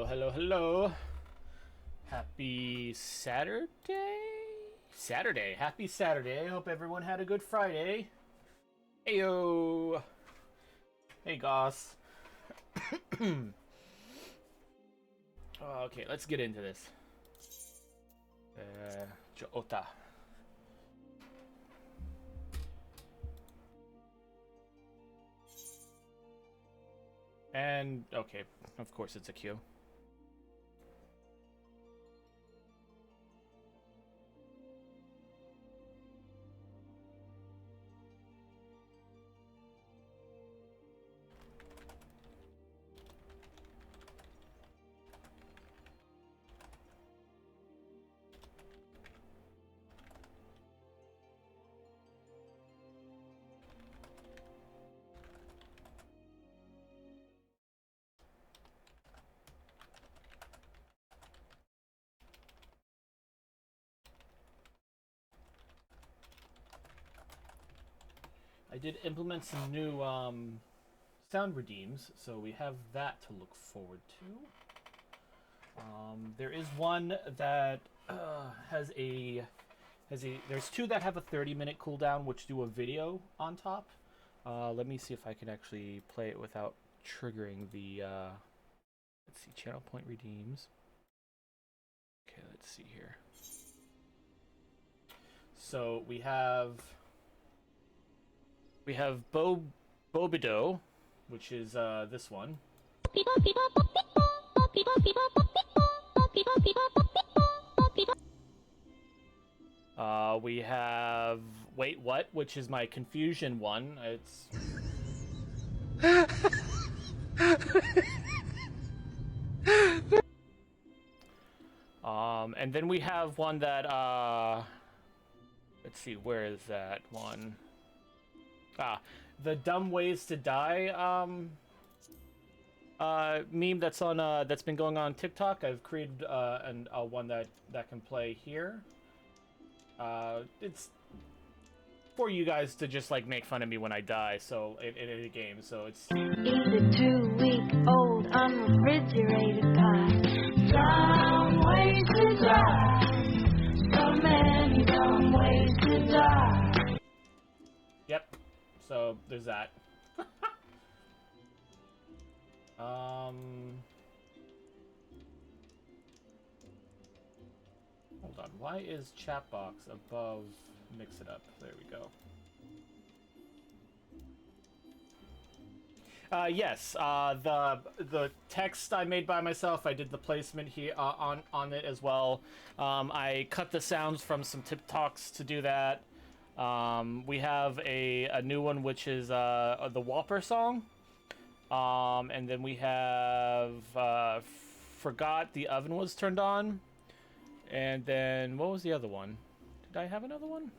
Hello, hello, hello. Happy Saturday? Happy Saturday. I hope everyone had a good Friday. Heyo. Hey, Goss. Okay, let's get into this. Jota. And, okay, of course it's a queue. I did implement some new sound redeems, so we have that to look forward to. There is one that there's two that have a 30-minute cooldown, which do a video on top. Let me see if I can actually play it without triggering the. Let's see, channel point redeems. Okay, let's see here. So we have Bobido, which is this one. We have Wait What, which is my confusion one. It's and then we have one that let's see, where is that one? The Dumb Ways to Die meme that's on that's been going on TikTok. I've created one that can play here. It's for you guys to just like make fun of me when I die, so in a game. So it's Eat a 2-week-old unrefrigerated pie. Dumb ways to die. So many dumb ways to die. Yep. So there's that. Hold on. Why is chat box above Mix It Up? There we go. Yes, the text I made by myself. I did the placement here on it as well. I cut the sounds from some TikToks to do that. We have a new one, which is the Whopper song. And then we have Forgot the Oven Was Turned On. And then, what was the other one? Did I have another one?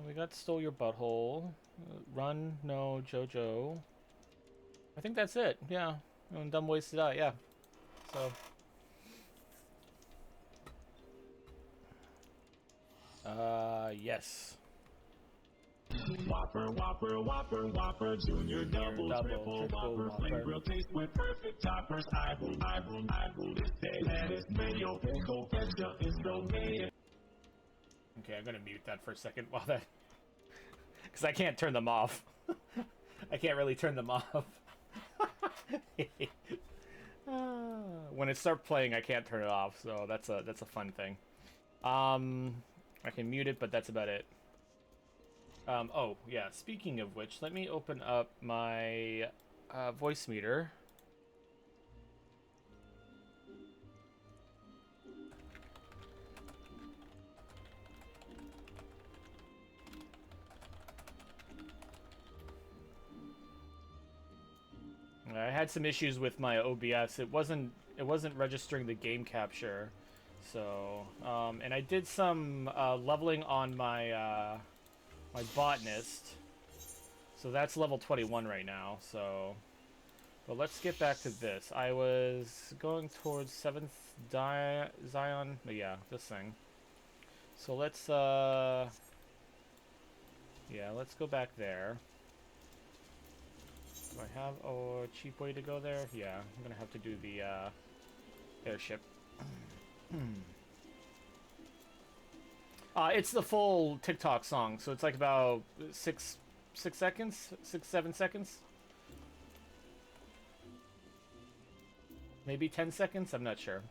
We got Stole Your Butthole. Run, no, JoJo. I think that's it, yeah. And Dumb Ways to Die, yeah. So. Yes. Whopper, Whopper, Whopper, Whopper, Junior, Double, Triple, Whopper, flavor taste with perfect toppers. I will this day. Lettuce, mayo, pickle, ketchup is so mayo. Okay, I'm gonna mute that for a second while that... Because I can't turn them off. I can't really turn them off. When it starts playing, I can't turn it off, so that's a fun thing. I can mute it, but that's about it. Oh, yeah, speaking of which, let me open up my voice meter. I had some issues with my OBS. It wasn't registering the game capture. So, and I did some leveling on my my botanist. So that's level 21 right now. So, but let's get back to this. I was going towards 7th Zion. But yeah, this thing. So let's yeah, let's go back there. Do I have a cheap way to go there? Yeah, I'm gonna have to do the airship. It's the full TikTok song, so it's like about 6 seconds, 7 seconds, maybe 10 seconds. I'm not sure.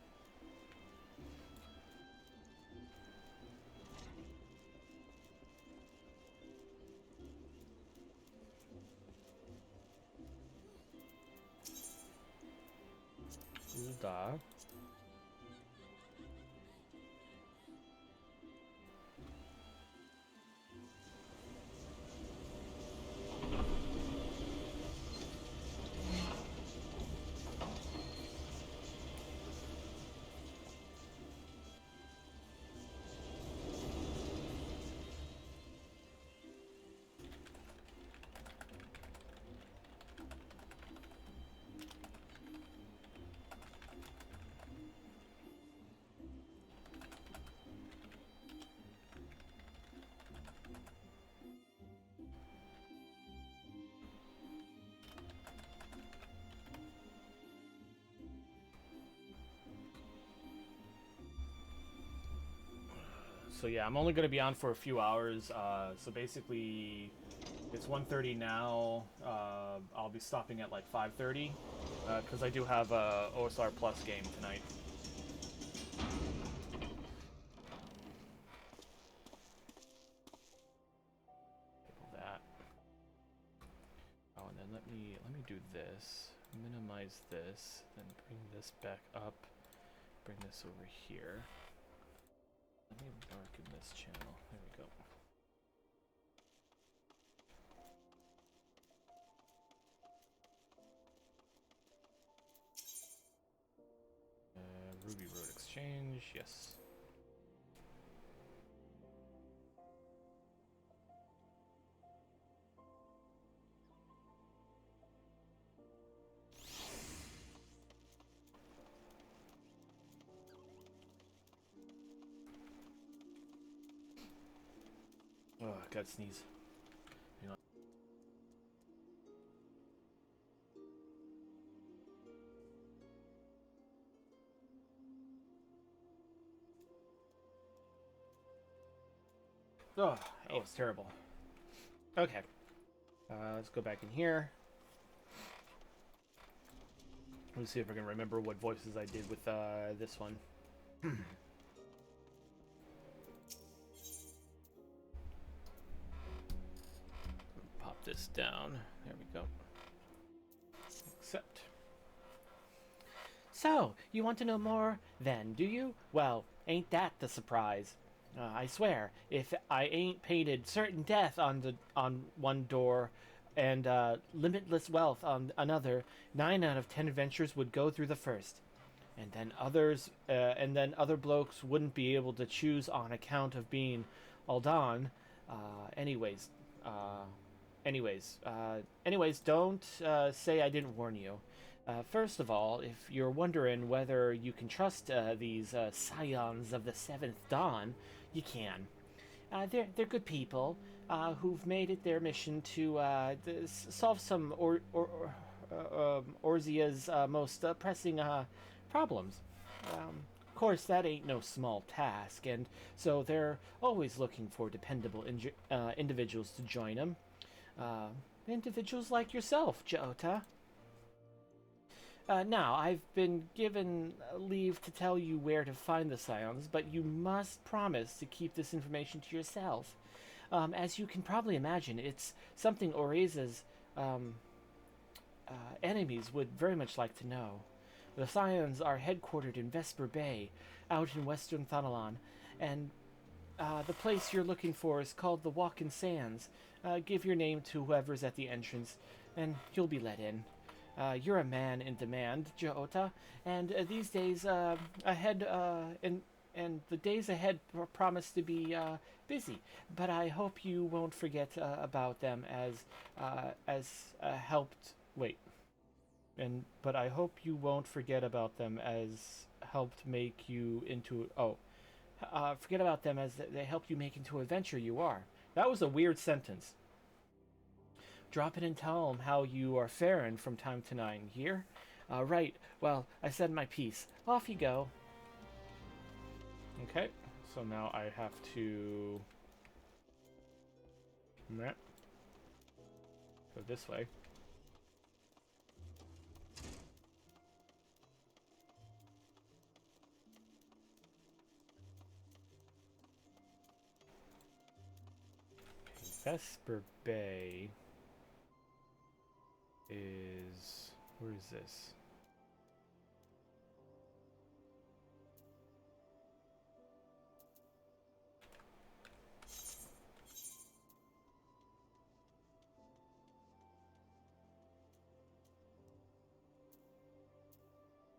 Da. So yeah, I'm only going to be on for a few hours. So basically, it's 1:30 now. I'll be stopping at like 5:30 because I do have a OSR Plus game tonight. Enable that. Oh, and then let me do this. Minimize this, then bring this back up. Bring this over here. Let me darken this channel. There we go. Ruby Road Exchange, yes. Oh, I gotta sneeze. Hang on. Oh, it was terrible. Okay. Let's go back in here. Let's see if I can remember what voices I did with this one. Pop this down. There we go. Accept. So, you want to know more then, do you? Well, ain't that the surprise? I swear, if I ain't painted certain death on one door and limitless wealth on another, 9 out of 10 adventures would go through the first, and then other blokes wouldn't be able to choose on account of being Aldan. Anyways, don't say I didn't warn you. First of all, if you're wondering whether you can trust these scions of the Seventh Dawn, you can. They're good people who've made it their mission to solve some Eorzea's most pressing problems. Of course, that ain't no small task, and so they're always looking for dependable individuals to join them. Individuals like yourself, Jota. Now, I've been given leave to tell you where to find the scions, but you must promise to keep this information to yourself. As you can probably imagine, it's something Eorzea's enemies would very much like to know. The scions are headquartered in Vesper Bay, out in western Thanalan, and the place you're looking for is called the Walking Sands. Give your name to whoever's at the entrance, and you'll be let in. You're a man in demand, Jota, and these days ahead, and the days ahead promise to be busy. But I hope you won't forget about them as helped. Wait, but I hope you won't forget about them as helped make you into. Forget about them as they helped you make into a adventurer you are. That was a weird sentence. drop in and tell 'em how you are faring from time to time. Here? Right. Well, I said my piece. Off you go. Okay. So now I have to... Meh. Go this way. Vesper Bay is... Where is this?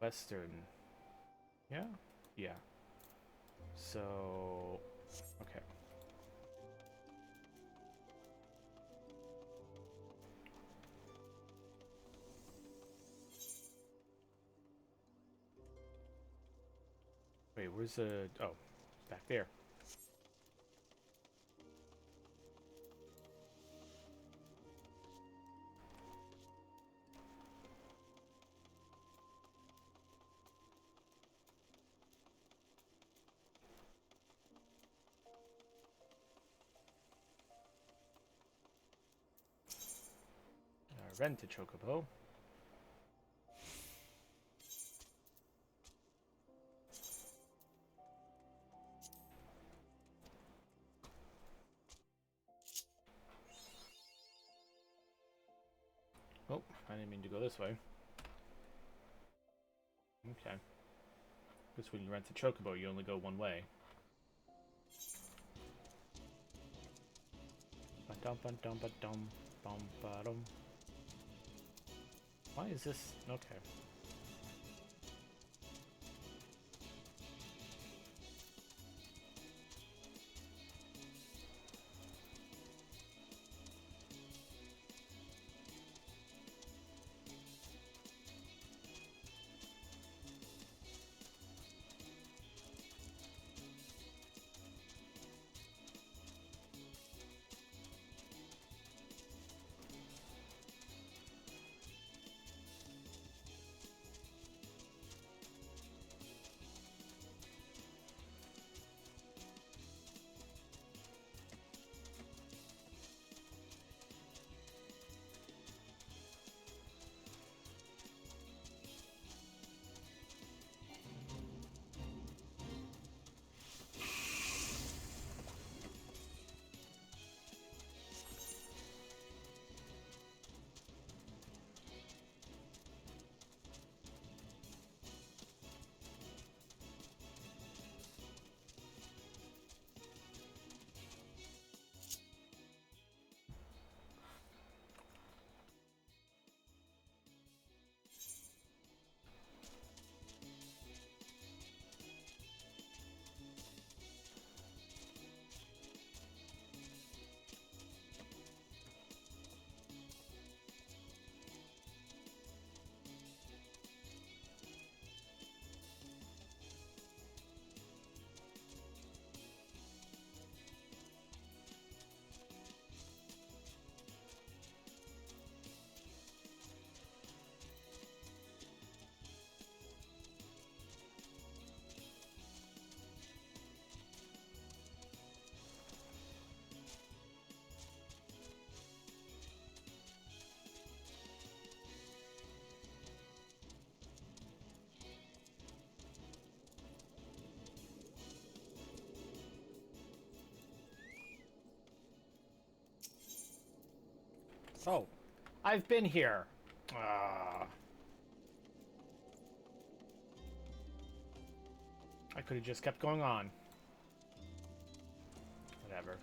Western. Yeah? Yeah. So... Okay. Wait, where's the... Oh, it's back there. Rent a chocobo. Oh, I didn't mean to go this way. Okay. Because when you rent a chocobo, you only go one way. Ba-dum-ba-dum-ba-dum-bum-ba-dum. Why is this? Okay. Oh, I've been here. I could have just kept going on. Whatever.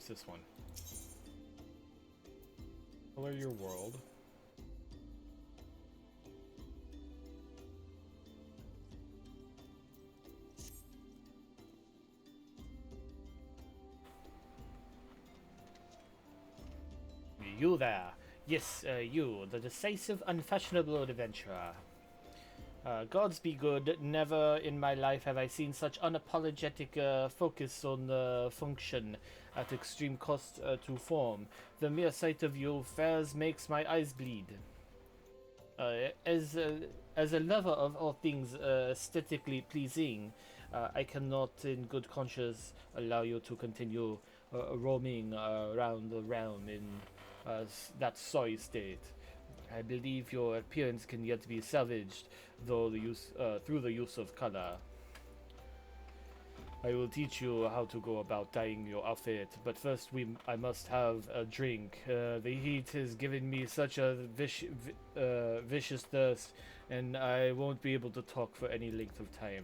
Who's this one? Color your world. You there. Yes, you, the decisive, unfashionable adventurer. Gods be good, never in my life have I seen such unapologetic focus on function at extreme cost to form. The mere sight of your fairs makes my eyes bleed. As a lover of all things aesthetically pleasing, I cannot in good conscience allow you to continue roaming around the realm in that sorry state. I believe your appearance can yet be salvaged, though through the use of color. I will teach you how to go about dyeing your outfit, but first I must have a drink. The heat has given me such a vicious thirst, and I won't be able to talk for any length of time.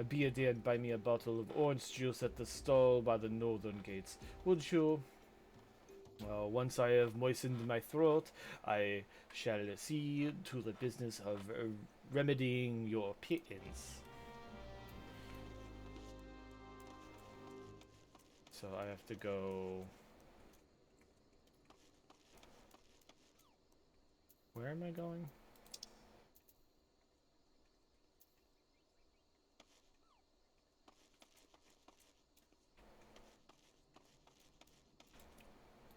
Be a dear and buy me a bottle of orange juice at the stall by the northern gates, would you? Once I have moistened my throat, I shall see to the business of remedying your appearance. So I have to go... Where am I going?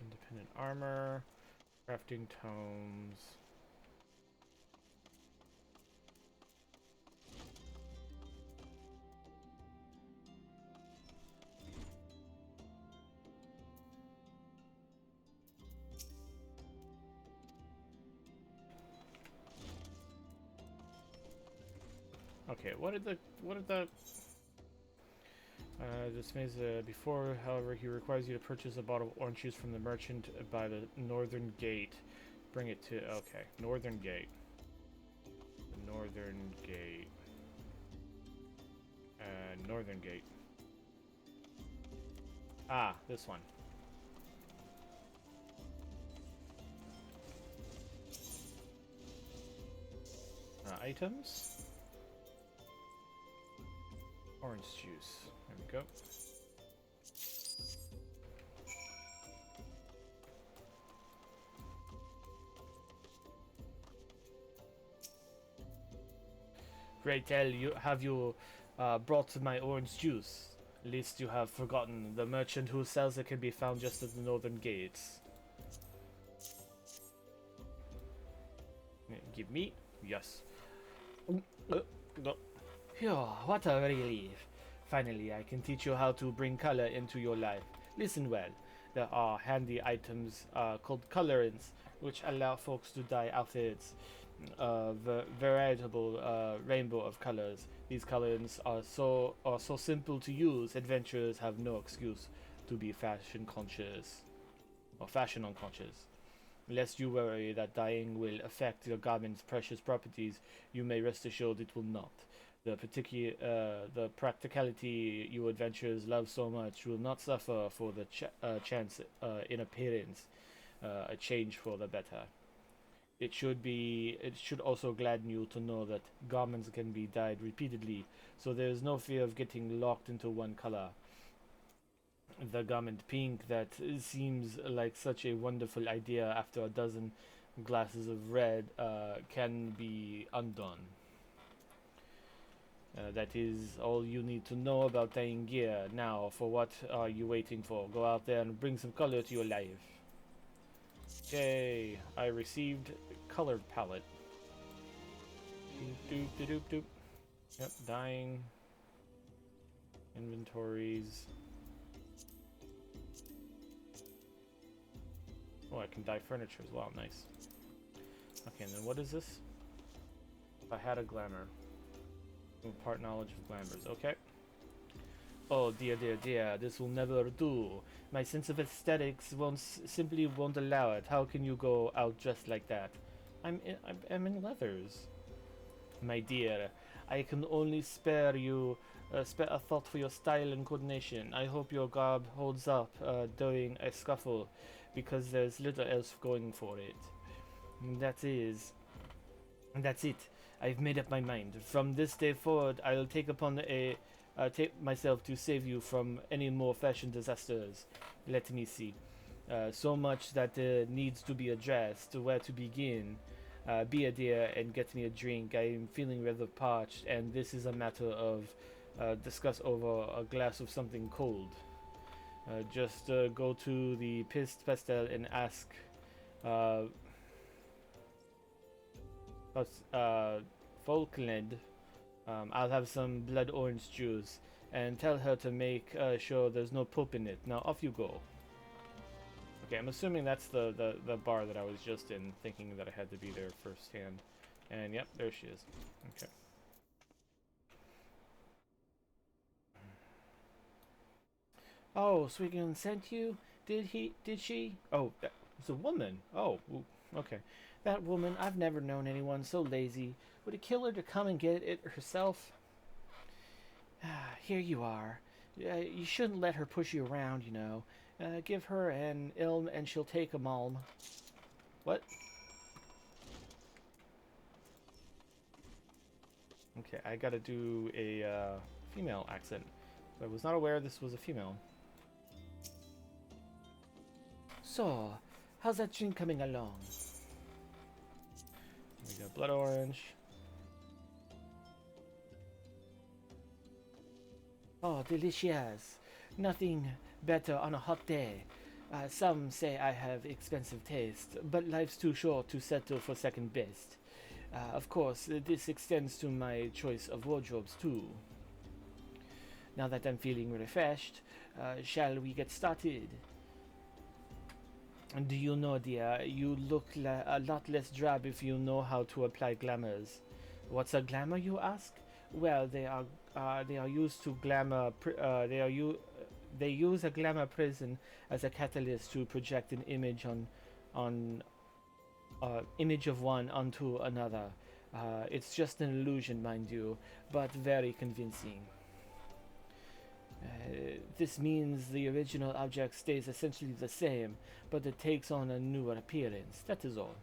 Independent armor, crafting tomes. Okay, what did the this means before, however, he requires you to purchase a bottle of orange juice from the merchant by the northern gate. Bring it to, okay, northern gate. The northern gate. Northern gate. Ah, this one. Items. Orange juice. There we go. Pray tell, have you brought my orange juice? Least you have forgotten. The merchant who sells it can be found just at the northern gates. Give me? Yes. No. Phew, what a relief. Finally, I can teach you how to bring color into your life. Listen well. There are handy items called colorants, which allow folks to dye outfits of a veritable rainbow of colors. These colorants are so simple to use, adventurers have no excuse to be fashion conscious or fashion unconscious. Lest you worry that dyeing will affect your garment's precious properties, you may rest assured it will not. The practicality you adventurers love so much will not suffer for the chance in appearance, a change for the better. It should also gladden you to know that garments can be dyed repeatedly, so there is no fear of getting locked into one color. The garment pink that seems like such a wonderful idea after a dozen glasses of red can be undone. That is all you need to know about dyeing gear. Now, for what are you waiting for? Go out there and bring some color to your life. Okay, I received color palette. Doop doop doop doop. Yep, dyeing. Inventories. Oh, I can dye furniture as well. Nice. Okay, and then what is this? If I had a glamour. Impart knowledge of glamours. Okay. Oh dear, dear, dear. This will never do. My sense of aesthetics simply won't allow it. How can you go out dressed like that? I'm in leathers. My dear, I can only spare you spare a thought for your style and coordination. I hope your garb holds up during a scuffle, because there's little else going for it. That's it. I've made up my mind. From this day forward, I'll take myself to save you from any more fashion disasters. Let me see. So much that needs to be addressed. Where to begin? Be a dear and get me a drink. I'm feeling rather parched, and this is a matter of discuss over a glass of something cold. Just go to the Pist Pastel and ask Falkland. I'll have some blood orange juice, and tell her to make sure there's no poop in it. Now off you go. Okay, I'm assuming that's the bar that I was just in, thinking that I had to be there firsthand. And yep, there she is. Okay. Oh, Swiggin sent you? Did she? Oh, that was a woman. Oh, okay. That woman, I've never known anyone so lazy. Would it kill her to come and get it herself? Here you are. You shouldn't let her push you around, you know. Give her an ilm and she'll take a malm. What? Okay, I gotta do a female accent. I was not aware this was a female. So, how's that drink coming along? We got blood orange. Oh, delicious. Nothing better on a hot day. Some say I have expensive taste, but life's too short to settle for second best. Of course, this extends to my choice of wardrobes too. Now that I'm feeling refreshed, shall we get started? Do you know, dear, you look a lot less drab if you know how to apply glamours. What's a glamour, you ask? Well, they are used to glamour. They use a glamour prism as a catalyst to project an image image of one onto another. It's just an illusion, mind you, but very convincing. This means the original object stays essentially the same, but it takes on a newer appearance, that is all.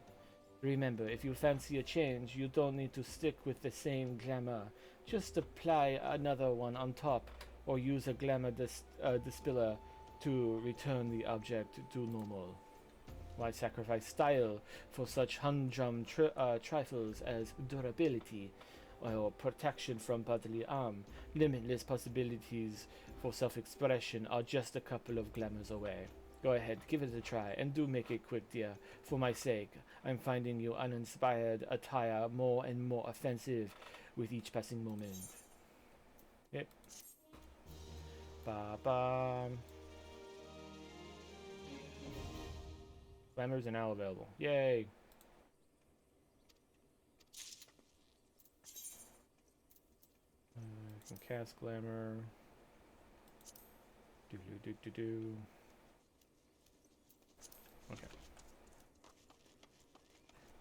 Remember, if you fancy a change, you don't need to stick with the same glamour. Just apply another one on top, or use a glamour distiller to return the object to normal. Why sacrifice style for such humdrum trifles as durability or protection from bodily harm? Limitless possibilities for self-expression are just a couple of glamours away. Go ahead, give it a try, and do make it quick, dear. For my sake, I'm finding your uninspired attire more and more offensive with each passing moment. Yep. Ba-ba. Glamours are now available. Yay! Can cast glamour. Do. Okay.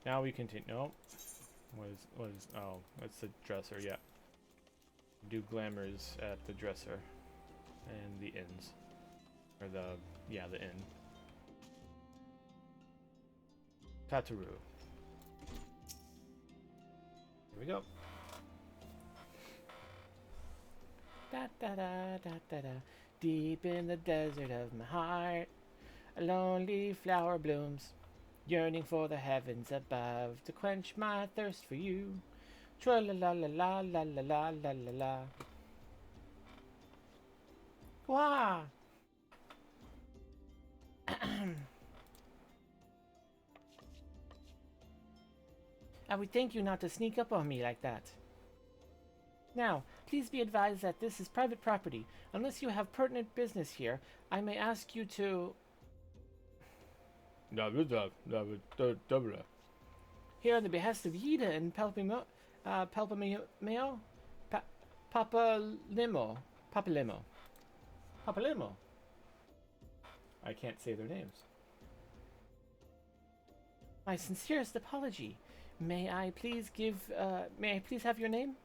Now we continue. No. What is? Oh, that's the dresser. Yeah. Do glamours at the dresser and the inns, or the inn. Tataru. Here we go. Da da da da da da. Deep in the desert of my heart, a lonely flower blooms, yearning for the heavens above to quench my thirst for you. Tra la la la la la la la la la la. Wah! I would thank you not to sneak up on me like that. Now, please be advised that this is private property. Unless you have pertinent business here, I may ask you to... Here on the behest of Yida and Papalimo? Papalimo. I can't say their names. My sincerest apology. May I please have your name?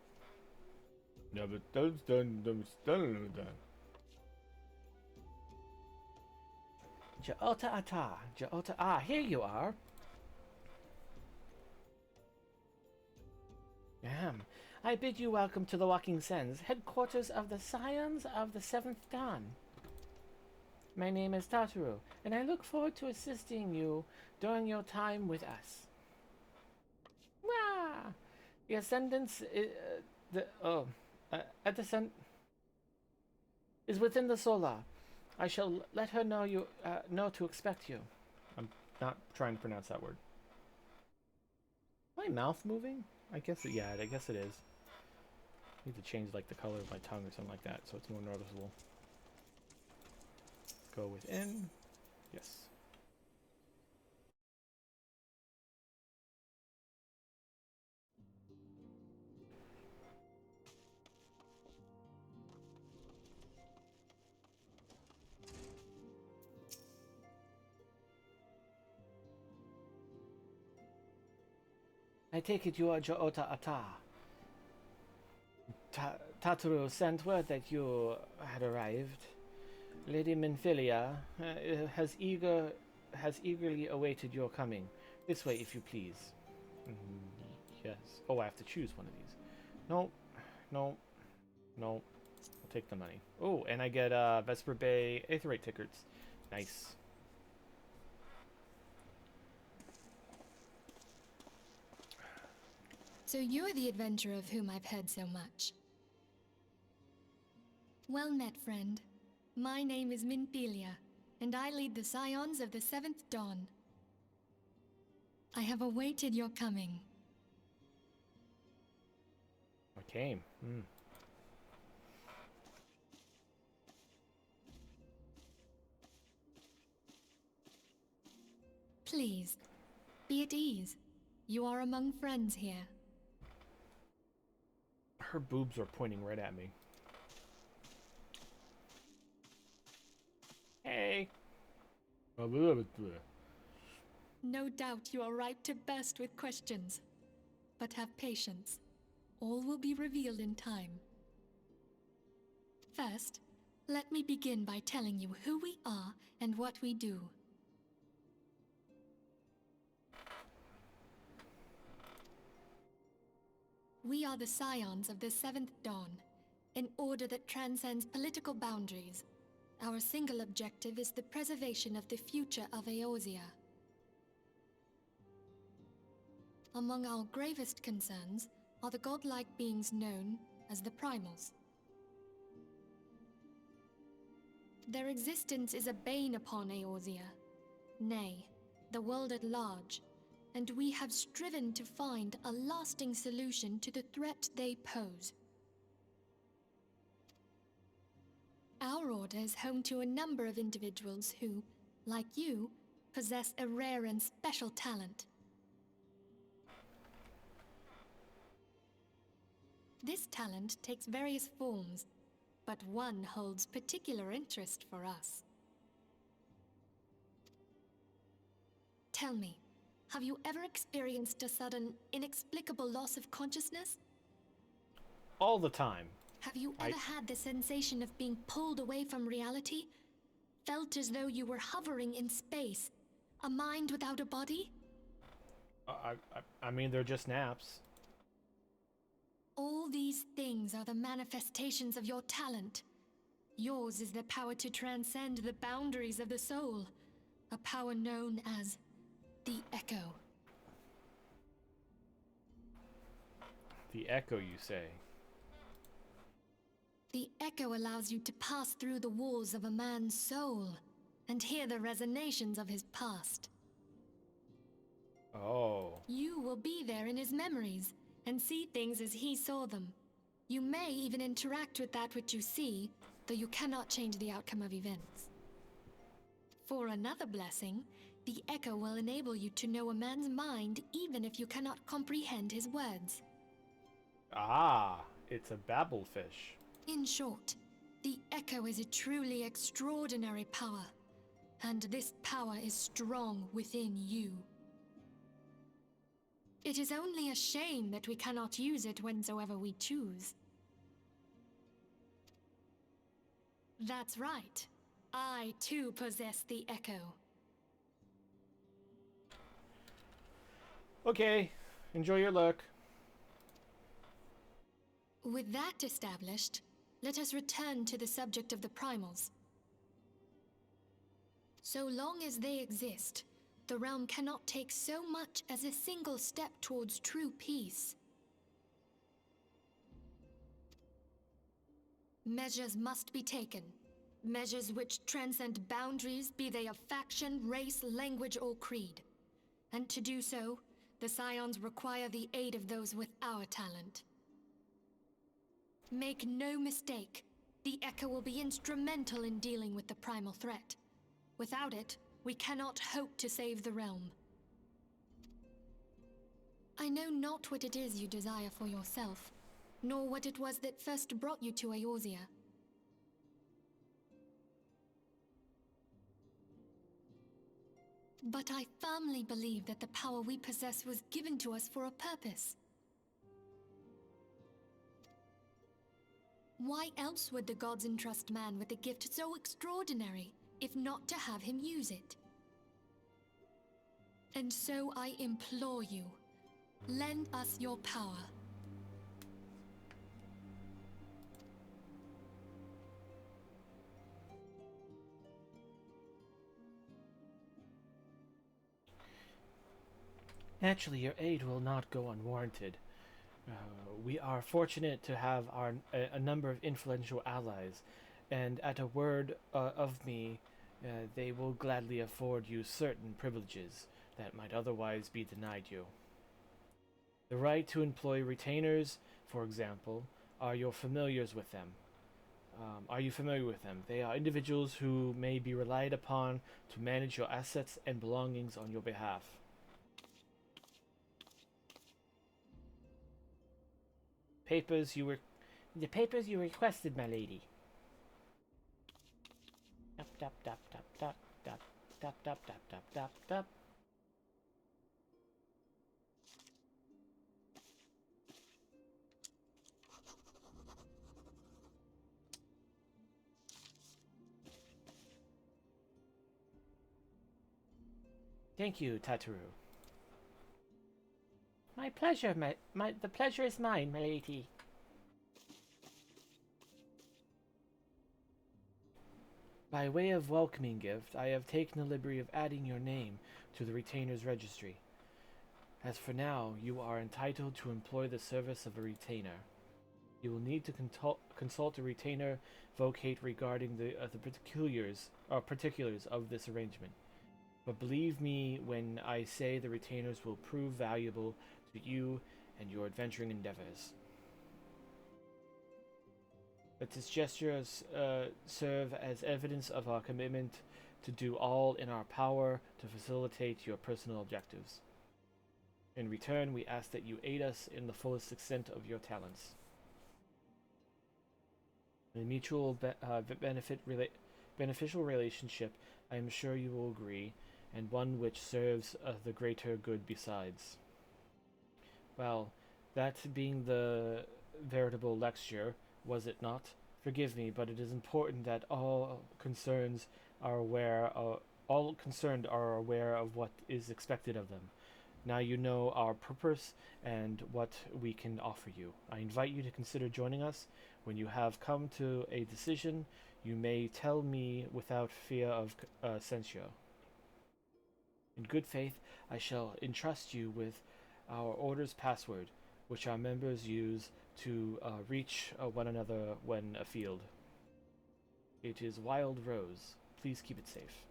Never done. Ja'ota Ata. Ja'ota. Ah, here you are. I bid you welcome to the Walking Sands, headquarters of the Scions of the Seventh Dawn. My name is Tataru, and I look forward to assisting you during your time with us. Wah! The ascendance is within the solar. I shall let her know to expect you. I'm not trying to pronounce that word. My mouth moving? I guess it is. I need to change like the color of my tongue or something like that so it's more noticeable. Go within. Yes. I take it you are Ja'ota Ata. Tataru sent word that you had arrived. Lady Minfilia has eagerly awaited your coming. This way, if you please. Yes. Oh, I have to choose one of these. No. I'll take the money. Oh, and I get Vesper Bay Aetherite tickets. Nice. So you're the adventurer of whom I've heard so much. Well met, friend. My name is Minfilia, and I lead the Scions of the Seventh Dawn. I have awaited your coming. I came. Please, be at ease. You are among friends here. Her boobs are pointing right at me. Hey. No doubt you are ripe to burst with questions. But have patience. All will be revealed in time. First, let me begin by telling you who we are and what we do. We are the Scions of the Seventh Dawn, an order that transcends political boundaries. Our single objective is the preservation of the future of Eorzea. Among our gravest concerns are the godlike beings known as the Primals. Their existence is a bane upon Eorzea, nay, the world at large, and we have striven to find a lasting solution to the threat they pose. Our order is home to a number of individuals who, like you, possess a rare and special talent. This talent takes various forms, but one holds particular interest for us. Tell me, have you ever experienced a sudden, inexplicable loss of consciousness? All the time. Have you ever had the sensation of being pulled away from reality? Felt as though you were hovering in space? A mind without a body? I mean, they're just naps. All these things are the manifestations of your talent. Yours is the power to transcend the boundaries of the soul. A power known as the Echo. The Echo, you say? The Echo allows you to pass through the walls of a man's soul and hear the resonations of his past. Oh. You will be there in his memories and see things as he saw them. You may even interact with that which you see, though you cannot change the outcome of events. For another blessing, the Echo will enable you to know a man's mind even if you cannot comprehend his words. Ah, it's a babblefish. In short, the Echo is a truly extraordinary power, and this power is strong within you. It is only a shame that we cannot use it whensoever we choose. That's right. I too possess the echo. Okay, enjoy your look. With that established, let us return to the subject of the primals. So long as they exist, the realm cannot take so much as a single step towards true peace. Measures must be taken. Measures which transcend boundaries, be they of faction, race, language, or creed. And to do so, the Scions require the aid of those with our talent. Make no mistake, the Echo will be instrumental in dealing with the primal threat. Without it, we cannot hope to save the realm. I know not what it is you desire for yourself, nor what it was that first brought you to Eorzea. But I firmly believe that the power we possess was given to us for a purpose. Why else would the gods entrust man with a gift so extraordinary, if not to have him use it? And so I implore you, lend us your power. Naturally, your aid will not go unwarranted. We are fortunate to have a number of influential allies, and at a word of me, they will gladly afford you certain privileges that might otherwise be denied you. The right to employ retainers, for example, are you familiar with them? They are individuals who may be relied upon to manage your assets and belongings on your behalf. The papers you requested, my lady. Dap dap dap dap dap dap dap dap dap dap dap dap. Thank you, Tataru. My pleasure, the pleasure is mine, my lady. By way of welcoming gift, I have taken the liberty of adding your name to the retainer's registry. As for now, you are entitled to employ the service of a retainer. You will need to consult a retainer vocate regarding the particulars of this arrangement. But believe me when I say the retainers will prove valuable to you and your adventuring endeavors. Let this gesture serve as evidence of our commitment to do all in our power to facilitate your personal objectives. In return, we ask that you aid us in the fullest extent of your talents. In a mutual beneficial relationship, I am sure you will agree, and one which serves the greater good besides. Well, that being the veritable lecture, was it not? Forgive me, but it is important that all concerned are aware of what is expected of them. Now you know our purpose and what we can offer you. I invite you to consider joining us. When you have come to a decision, you may tell me without fear of censure. In good faith, I shall entrust you with our order's password, which our members use to reach one another when afield. It is Wild Rose. Please keep it safe.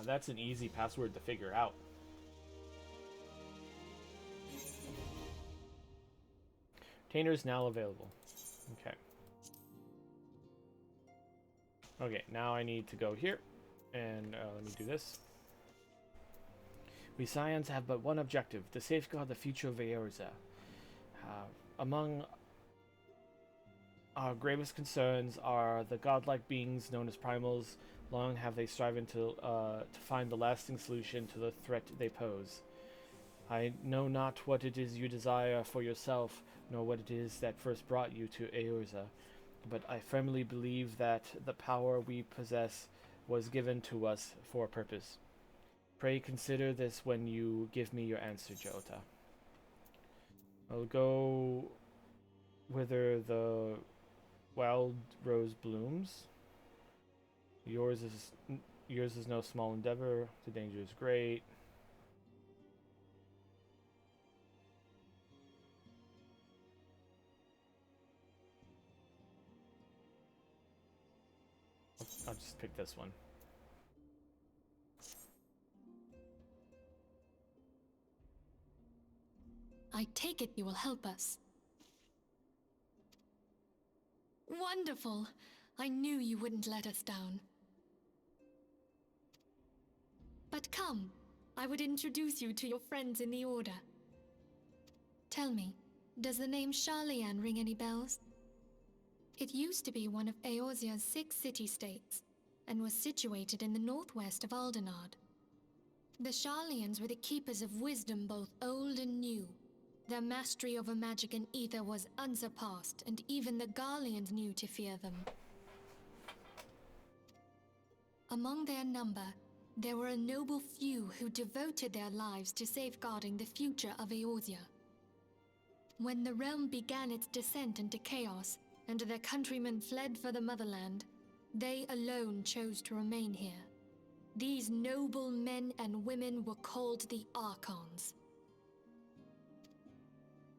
That's an easy password to figure out. Retainer is now available. Okay. Okay, now I need to go here, and let me do this. We Scions have but one objective, to safeguard the future of Eorzea. Among our gravest concerns are the godlike beings known as primals. Long have they striven to find the lasting solution to the threat they pose. I know not what it is you desire for yourself, nor what it is that first brought you to Eorzea, but I firmly believe that the power we possess was given to us for a purpose. Pray consider this when you give me your answer, Jota. I'll go whither the wild rose blooms. Yours is no small endeavor. The danger is great. I'll just pick this one. I take it you will help us. Wonderful! I knew you wouldn't let us down. But come, I would introduce you to your friends in the Order. Tell me, does the name Sharlayan ring any bells? It used to be one of Eorzea's 6 city-states, and was situated in the northwest of Aldenard. The Sharlayans were the keepers of wisdom both old and new. Their mastery over magic and ether was unsurpassed, and even the Garleans knew to fear them. Among their number, there were a noble few who devoted their lives to safeguarding the future of Eorzea. When the realm began its descent into chaos, and their countrymen fled for the motherland, they alone chose to remain here. These noble men and women were called the Archons.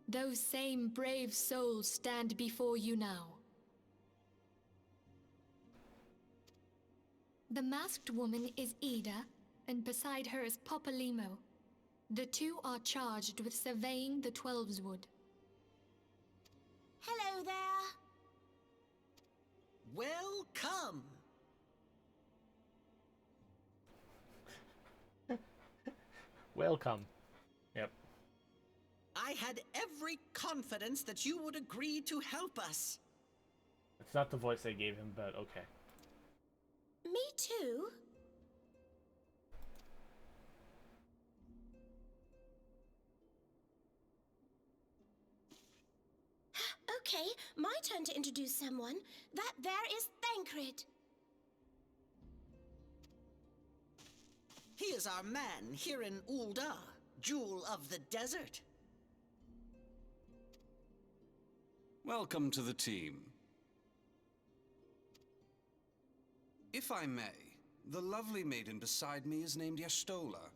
Those same brave souls stand before you now. The masked woman is Ida, and beside her is Popolimo. The two are charged with surveying the Twelveswood. Hello there. Welcome! Welcome. Yep. I had every confidence that you would agree to help us. It's not the voice I gave him, but okay. Me too. Okay, my turn to introduce someone. That there is Thancred. He is our man here in Ul'dah, Jewel of the Desert. Welcome to the team. If I may, the lovely maiden beside me is named Y'shtola.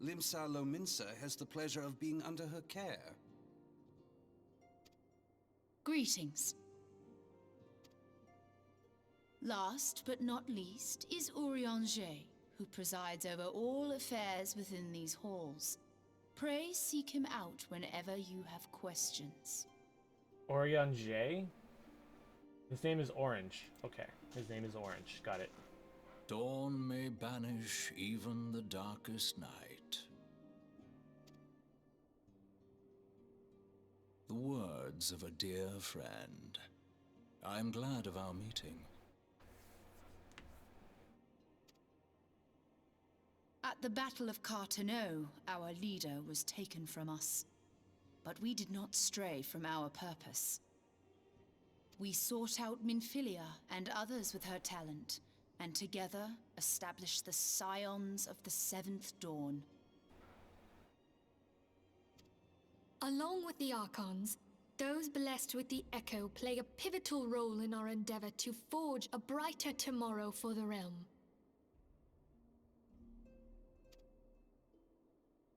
Limsa Lominsa has the pleasure of being under her care. Greetings. Last but not least is Eorzea, who presides over all affairs within these halls. Pray seek him out whenever you have questions. Eorzea? His name is Orange. Okay, his name is Orange. Got it. Dawn may banish even the darkest night. The words of a dear friend. I am glad of our meeting. At the Battle of Carteneau, our leader was taken from us. But we did not stray from our purpose. We sought out Minfilia and others with her talent, and together established the Scions of the Seventh Dawn. Along with the Archons, those blessed with the Echo play a pivotal role in our endeavor to forge a brighter tomorrow for the realm.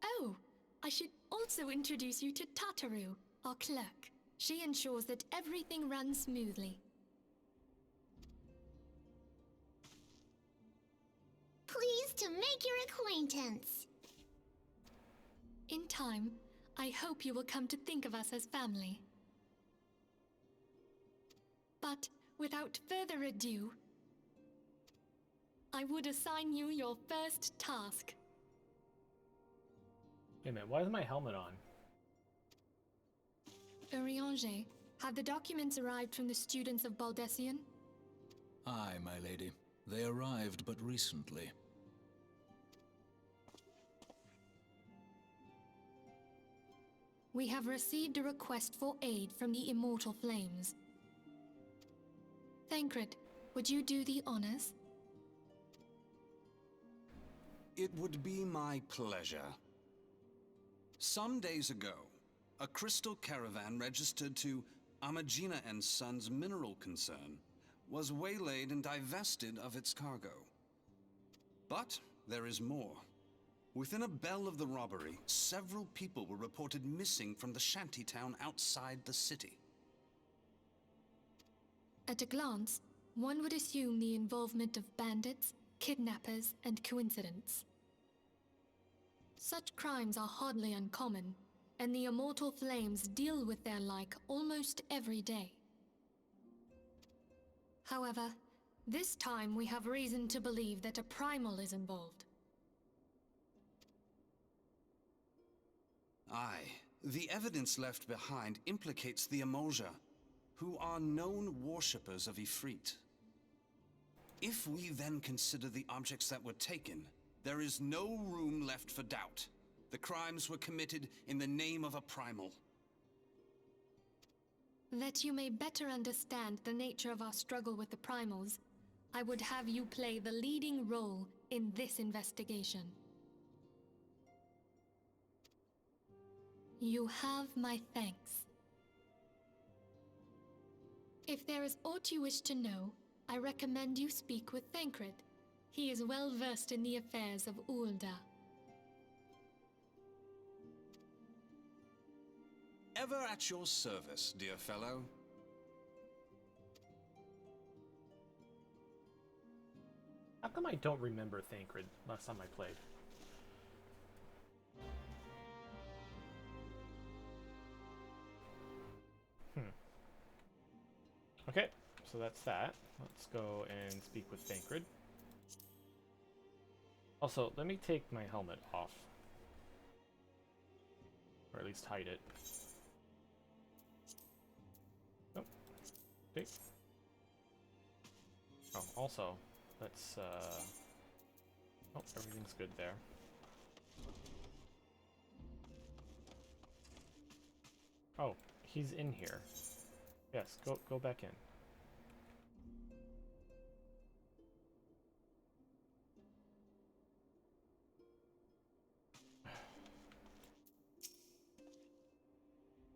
Oh, I should also introduce you to Tataru, our clerk. She ensures that everything runs smoothly. Pleased to make your acquaintance. In time, I hope you will come to think of us as family. But without further ado, I would assign you your first task. Wait a minute, why is my helmet on? Eorzea, have the documents arrived from the students of Baldessian? Aye, my lady. They arrived but recently. We have received a request for aid from the Immortal Flames. Thancred, would you do the honors? It would be my pleasure. Some days ago, a crystal caravan registered to Amagina and Sons mineral concern was waylaid and divested of its cargo. But there is more. Within a bell of the robbery, several people were reported missing from the shantytown outside the city. At a glance, one would assume the involvement of bandits, kidnappers, and coincidence. Such crimes are hardly uncommon, and the Immortal Flames deal with their like almost every day. However, this time we have reason to believe that a primal is involved. Aye, the evidence left behind implicates the Eorzea, who are known worshippers of Ifrit. If we then consider the objects that were taken, there is no room left for doubt. The crimes were committed in the name of a primal. That you may better understand the nature of our struggle with the primals, I would have you play the leading role in this investigation. You have my thanks. If there is aught you wish to know, I recommend you speak with Thancred. He is well versed in the affairs of Ulda. Ever at your service, dear fellow. How come I don't remember Thancred last time I played? Okay, so that's that. Let's go and speak with Thancred. Also, let me take my helmet off. Or at least hide it. Oh, okay. Oh, also, let's, oh, everything's good there. Oh, he's in here. Yes, go back in.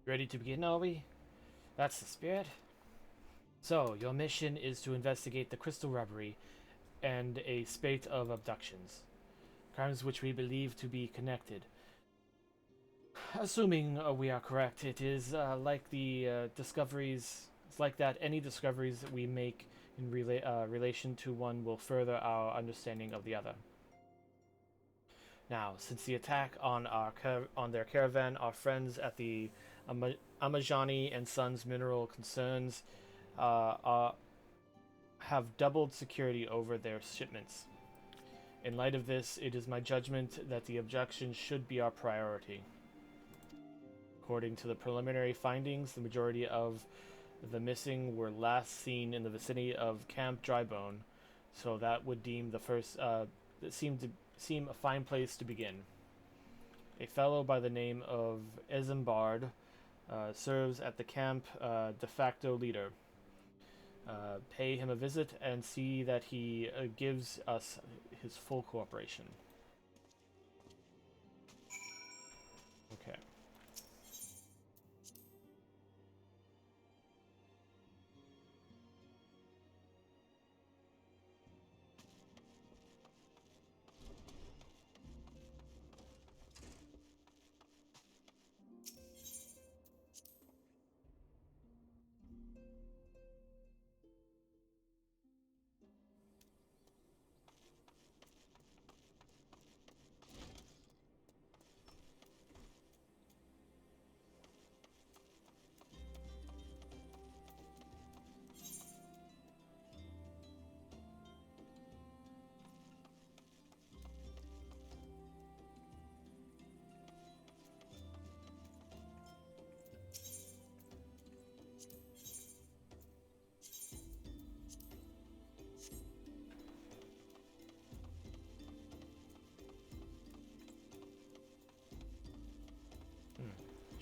Ready to begin, are we? That's the spirit. So, your mission is to investigate the crystal robbery and a spate of abductions. Crimes which we believe to be connected. Assuming we are correct, it is like the discoveries. It's like that any discoveries that we make in relation to one will further our understanding of the other. Now, since the attack on their caravan, our friends at the Amajani and Sons mineral concerns have doubled security over their shipments. In light of this, it is my judgment that the abduction should be our priority. According to the preliminary findings, the majority of the missing were last seen in the vicinity of Camp Drybone, so that would deem the first seem a fine place to begin. A fellow by the name of Ezembard serves at the camp de facto leader. Pay him a visit and see that he gives us his full cooperation. Okay.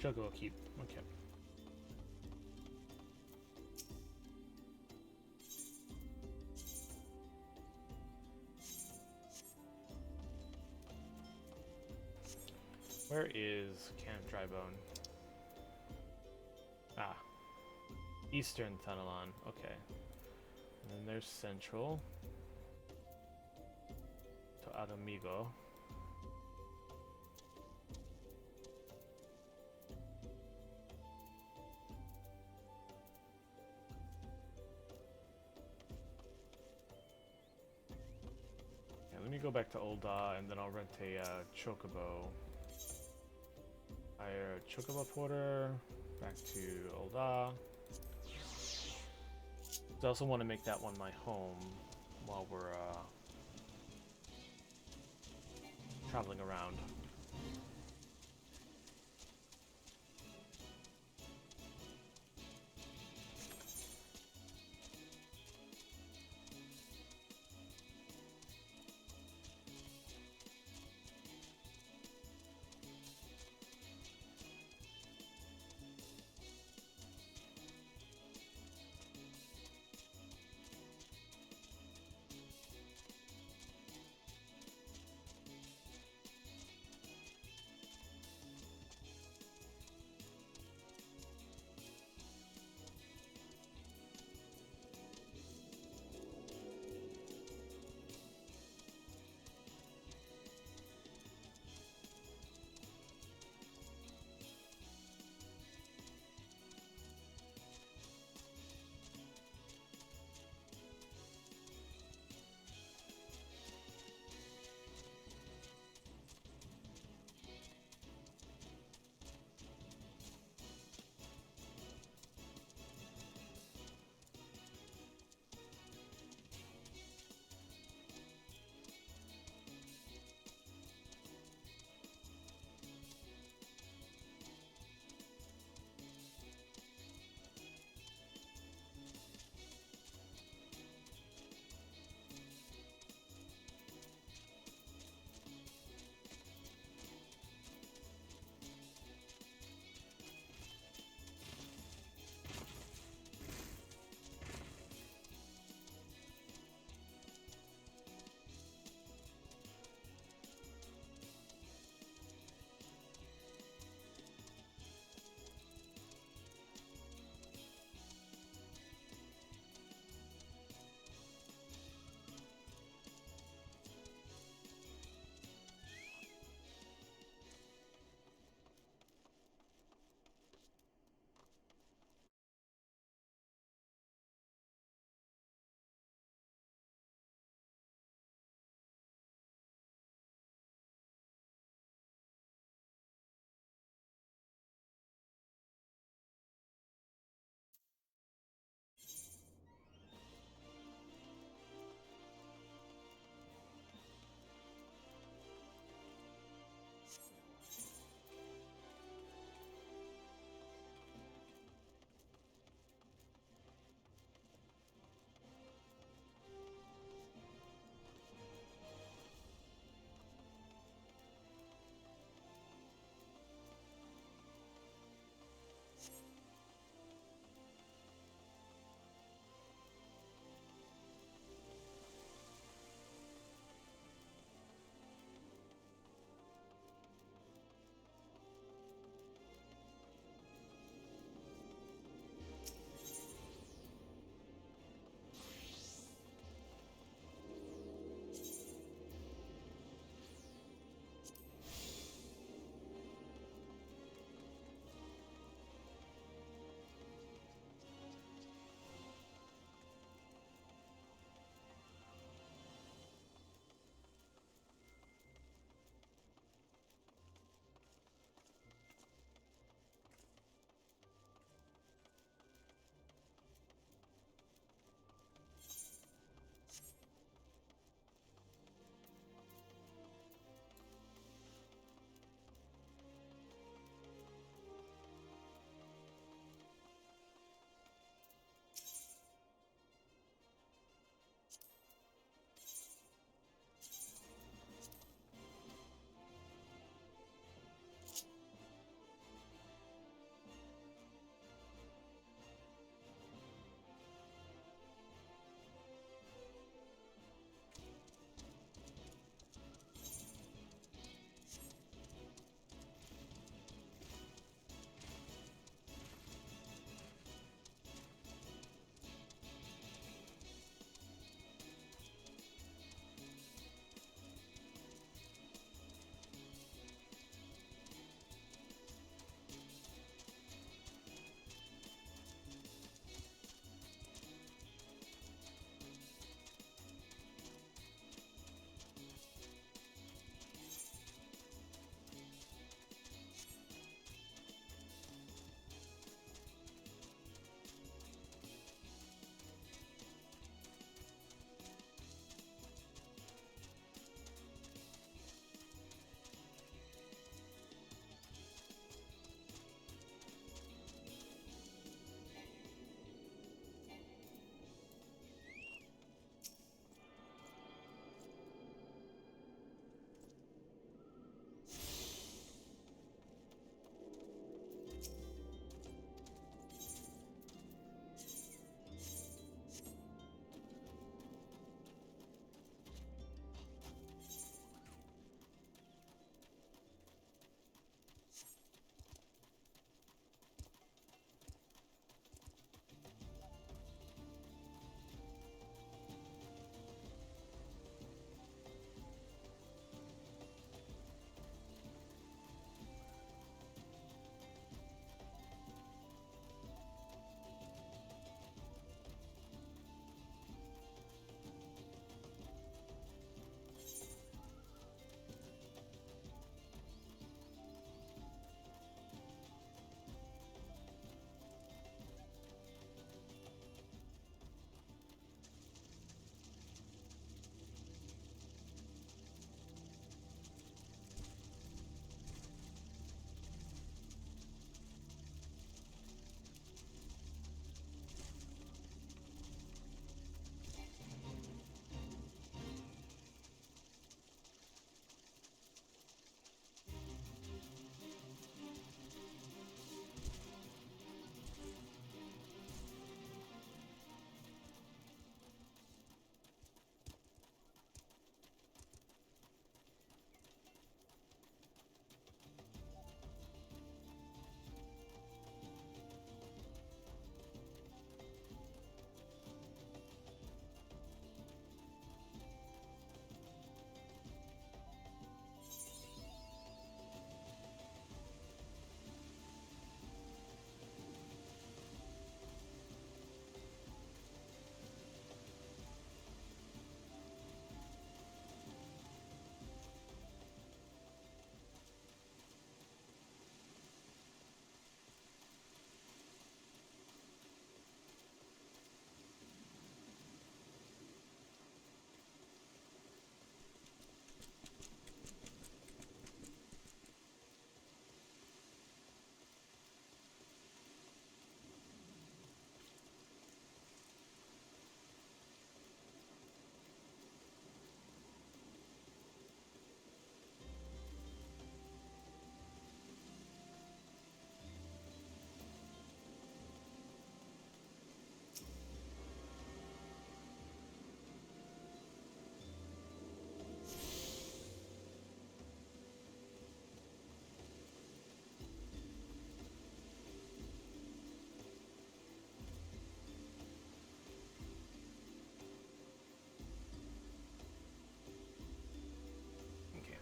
Chocobo keep. Okay. Where is Camp Drybone? Ah. Eastern Thanalan. Okay. And then there's Central. To Adamigo. Yeah, let me go back to Ul'dah and then I'll rent a Chocobo. Hire Chocobo Porter. Back to Ul'dah. I also want to make that one my home while we're traveling around.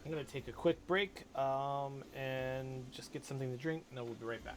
I'm gonna take a quick break and just get something to drink, and then we'll be right back.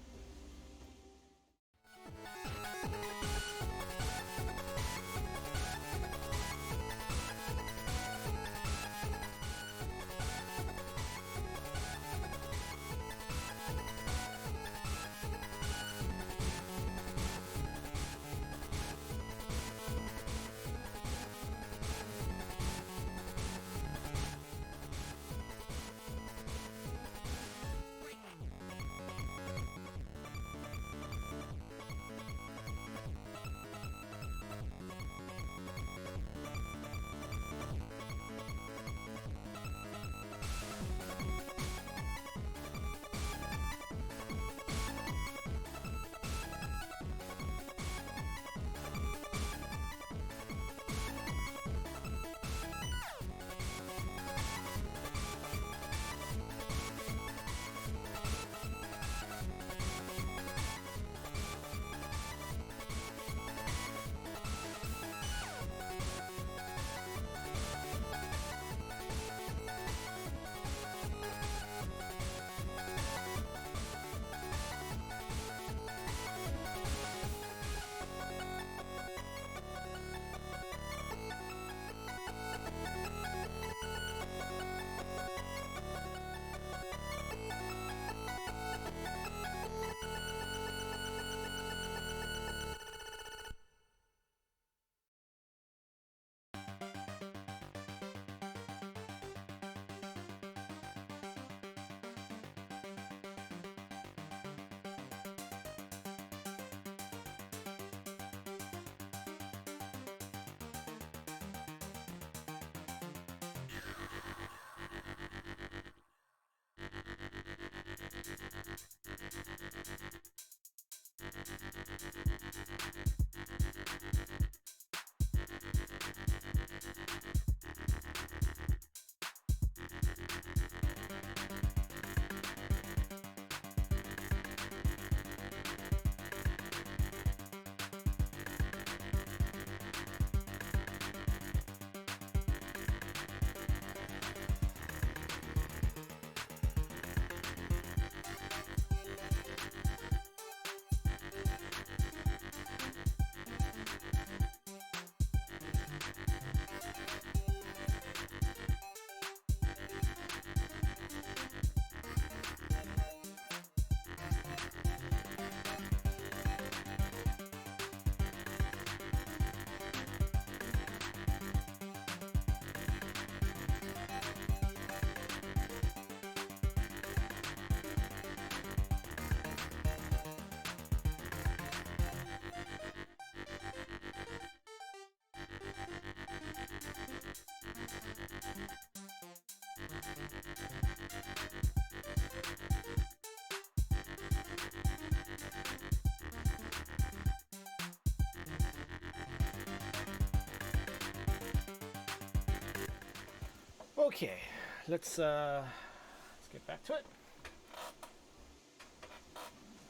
Okay, let's get back to it.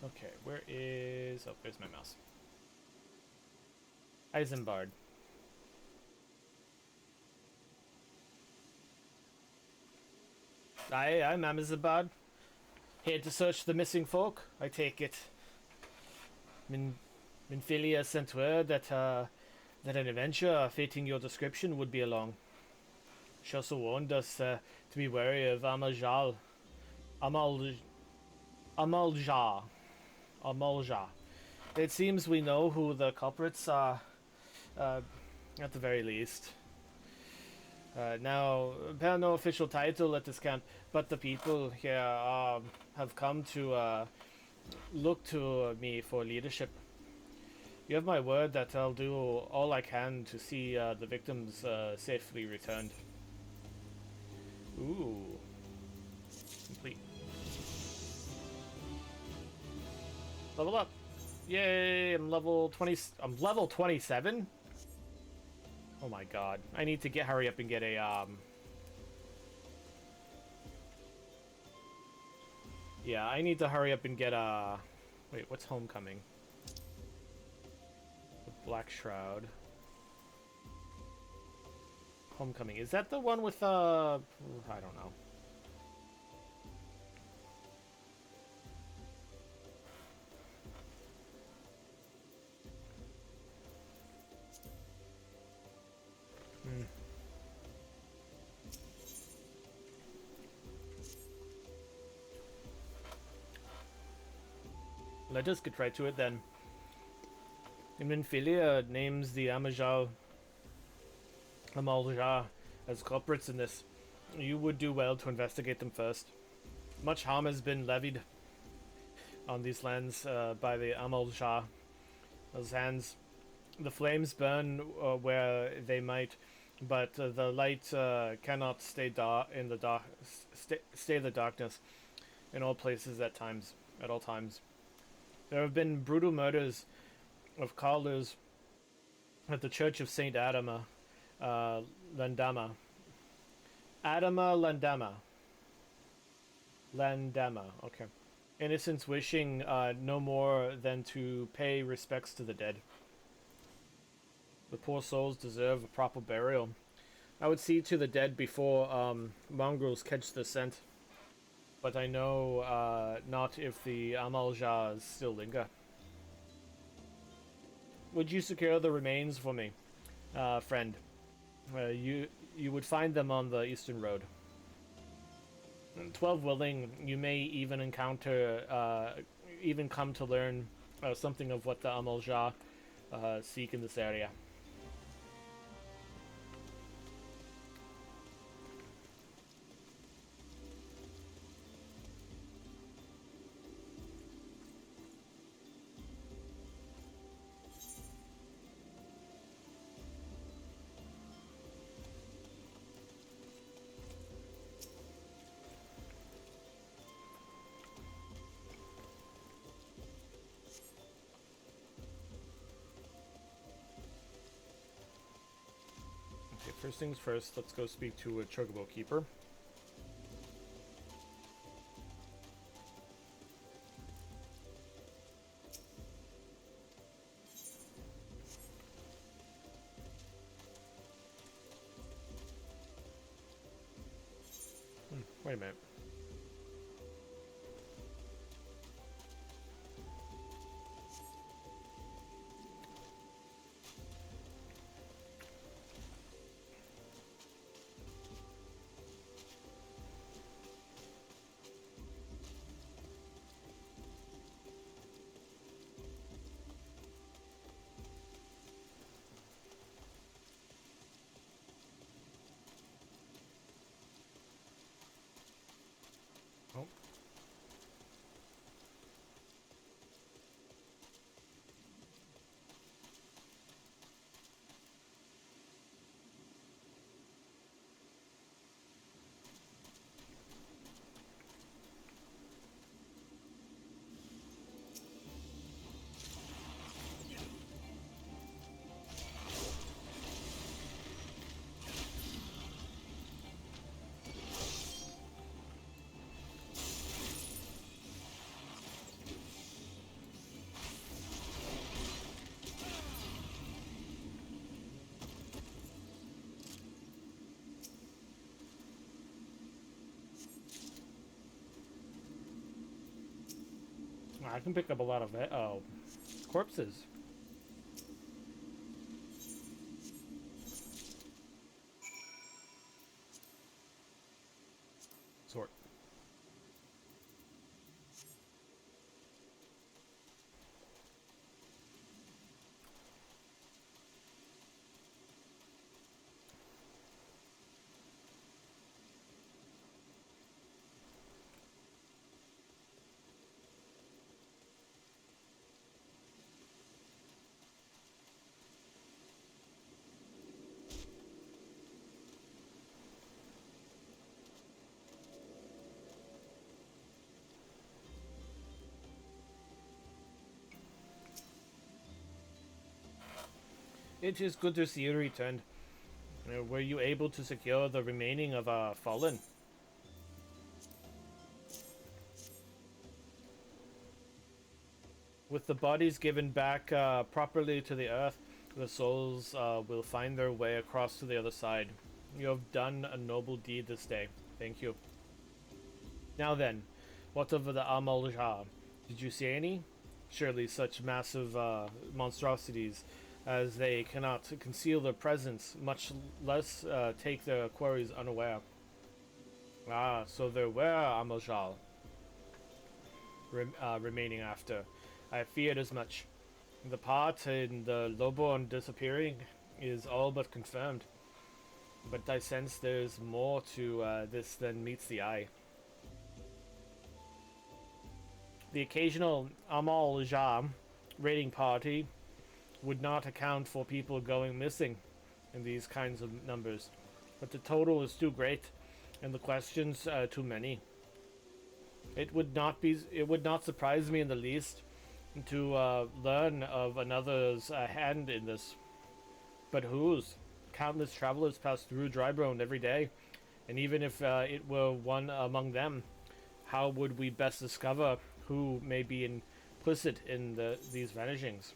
Okay, where is... Oh, there's my mouse. Isambard. I'm Isambard. Here to search the missing folk, I take it. Minfilia sent word that that an adventure fitting your description would be along. She also warned us to be wary of Amalja. It seems we know who the culprits are, at the very least. Now, bear no official title at this camp, but the people here have come to look to me for leadership. You have my word that I'll do all I can to see the victims safely returned. Ooh. Complete. Level up. Yay, I'm level 20. I'm level 27? Oh my god. I need to hurry up and get a, yeah, I need to hurry up and get a... Wait, what's Homecoming? The Black Shroud. Homecoming. Is that the one with, I don't know. Let us get right to it then. Minfilia names the Amalja as culprits in this. You would do well to investigate them first. Much harm has been levied on these lands by the Amalja. Those hands, the flames burn where they might, but the light cannot stay in the dark. Stay the darkness in all places at all times. There have been brutal murders of callers at the Church of Saint Adama, Landama. Landama. Okay. Innocents wishing no more than to pay respects to the dead. The poor souls deserve a proper burial. I would see to the dead before mongrels catch the scent. But I know not if the Amaljas still linger. Would you secure the remains for me, friend? You would find them on the eastern road. 12 willing, you may even encounter, even come to learn something of what the Amalja seek in this area. Okay, first things first, let's go speak to a Chocobo Keeper. Wait a minute. Oh. I can pick up a lot of corpses. Sort. It is good to see you returned. Were you able to secure the remaining of Fallen? With the bodies given back properly to the earth, the souls will find their way across to the other side. You have done a noble deed this day. Thank you. Now then, what of the Amalja? Did you see any? Surely such massive monstrosities as they cannot conceal their presence, much less take their quarries unaware. Ah, so there were Amalja remaining after. I feared as much. The part in the Lowborn disappearing is all but confirmed. But I sense there's more to this than meets the eye. The occasional Amal Jam raiding party would not account for people going missing in these kinds of numbers. But the total is too great, and the questions too many. It would not surprise me in the least to learn of another's hand in this. But whose? Countless travelers pass through Drybone every day, and even if it were one among them, how would we best discover who may be implicit in these vanishings?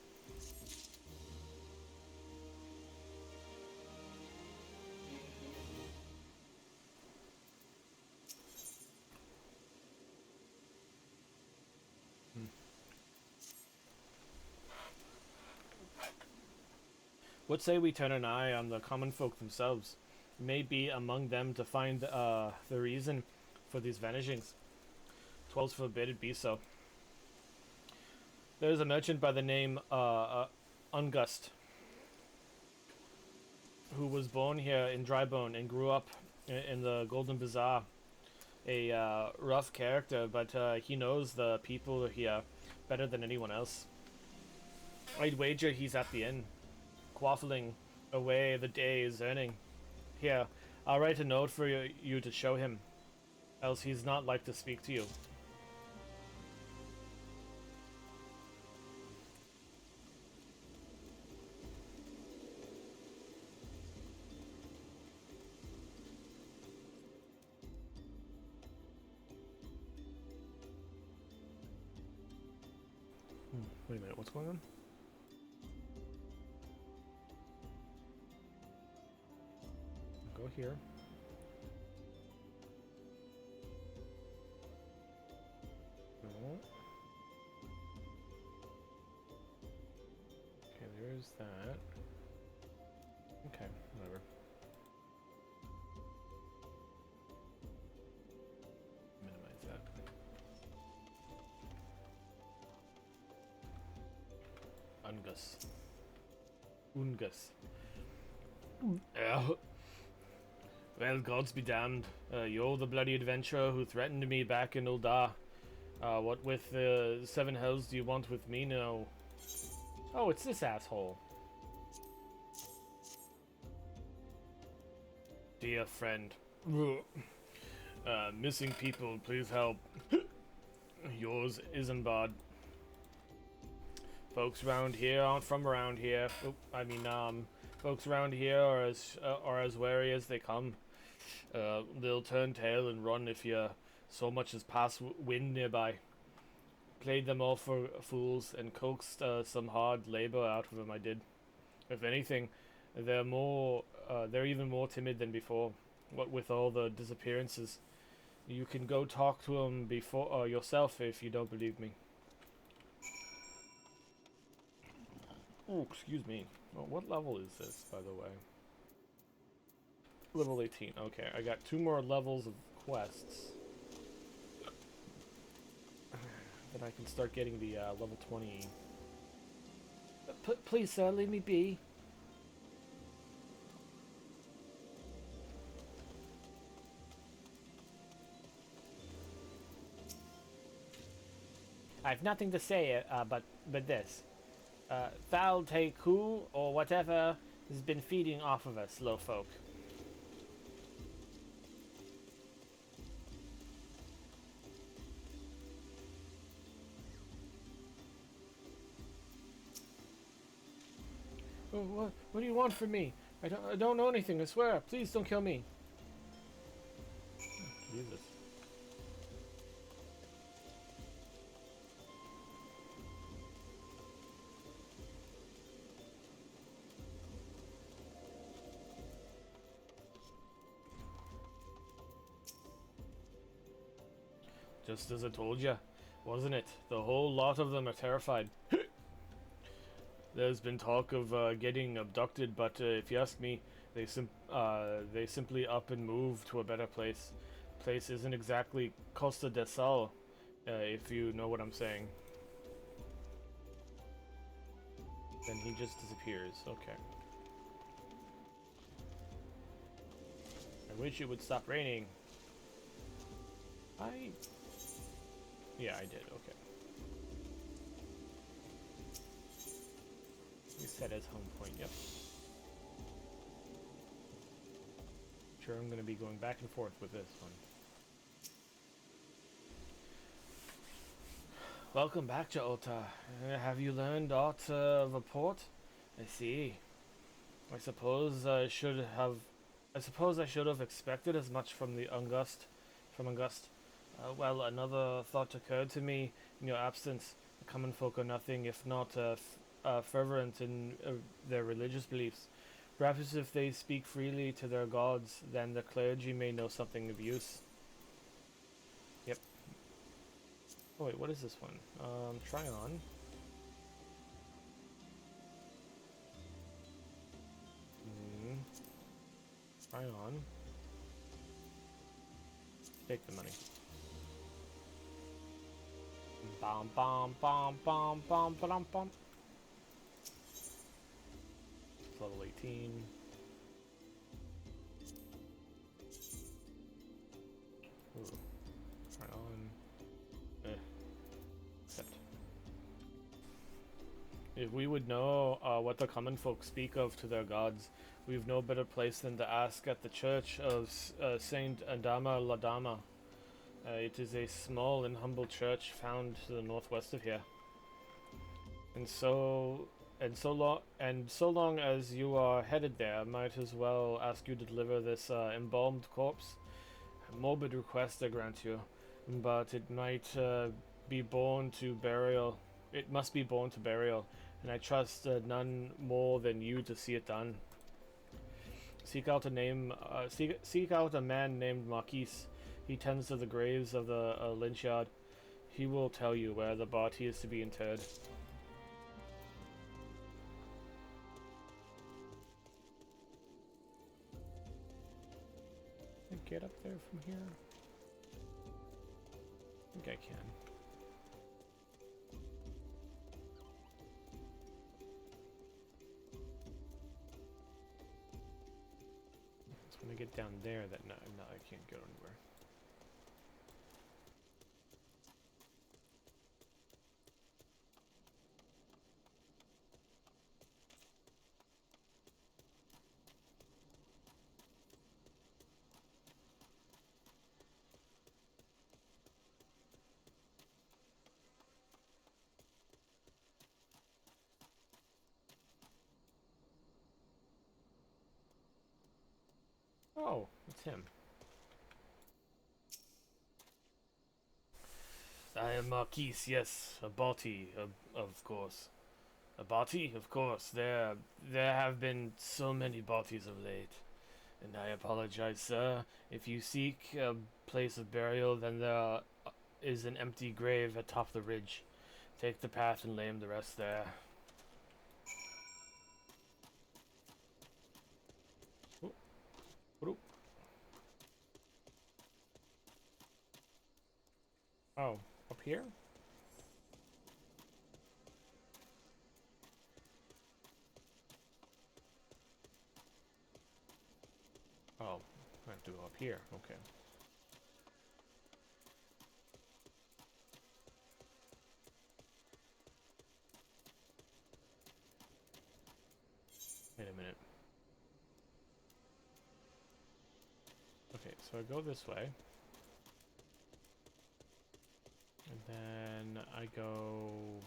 What say we turn an eye on the common folk themselves? It may be among them to find the reason for these vanishings. 'Twas forbid it be so. There is a merchant by the name Ungust, who was born here in Drybone and grew up in the Golden Bazaar. A rough character, but he knows the people here better than anyone else. I'd wager he's at the inn, quaffling away the day's earning. Here, I'll write a note for you to show him, else he's not like to speak to you. Wait a minute, what's going on? Go here. No. Okay, there's that. Okay, whatever. Minimize that. Ungus. Well, gods be damned. You're the bloody adventurer who threatened me back in Ul'dah. What with the seven hells do you want with me now? Oh, it's this asshole. Dear friend. Missing people, please help. Yours, Isambard. Folks around here aren't from around here. Folks around here are as wary as they come. They'll turn tail and run if you so much as pass wind nearby. Played them all for fools and coaxed some hard labor out of them. I did. If anything, they're even more timid than before. What with all the disappearances, you can go talk to them yourself if you don't believe me. Oh, excuse me. Oh, what level is this, by the way? Level 18. Okay, I got 2 more levels of quests. Then I can start getting the level 20. Please, sir, leave me be. I have nothing to say, but this. Thal Teku, or whatever, has been feeding off of us, low folk. Oh, what do you want from me? I don't know anything, I swear. Please don't kill me. Jesus. Just as I told you, wasn't it? The whole lot of them are terrified. There's been talk of getting abducted, but if you ask me, they simply up and move to a better place. Place isn't exactly Costa del Sol, if you know what I'm saying. Then he just disappears. Okay. I wish it would stop raining. Yeah, I did. Okay. We set as home point. Yep. Sure, I'm going to be going back and forth with this one. Welcome back, Jaota. Have you learned aught of a port? I see. I suppose I should have expected as much from the Ungust. Well, another thought occurred to me in your absence. The common folk are nothing if not fervent in their religious beliefs. Perhaps if they speak freely to their gods, then the clergy may know something of use. Yep. Oh wait, what is this one? Try on. Try on. Take the money. Bom bom bom bom bom bom bom. It's level 18. Ooh. Try on. Accept. If we would know what the common folk speak of to their gods, we've no better place than to ask at the church of Saint Adama Ladama. It is a small and humble church found to the northwest of here. And so long as you are headed there, I might as well ask you to deliver this embalmed corpse. A morbid request I grant you, but it might be borne to burial. It must be borne to burial, and I trust none more than you to see it done. Seek out a man named Marquis. He tends to the graves of the lynchyard. He will tell you where the body is to be interred. Can I get up there from here? I think I can. It's when I get down there that no, I can't go anywhere. Oh, it's him. I am Marquis, yes, a body, of course. A body? Of course. There have been so many bodies of late. And I apologize, sir. If you seek a place of burial, then there is an empty grave atop the ridge. Take the path and lay the rest there. Ooh. Ooh. Oh, up here? Oh, I have to go up here. Okay. Wait a minute. Okay, so I go this way. And then I go...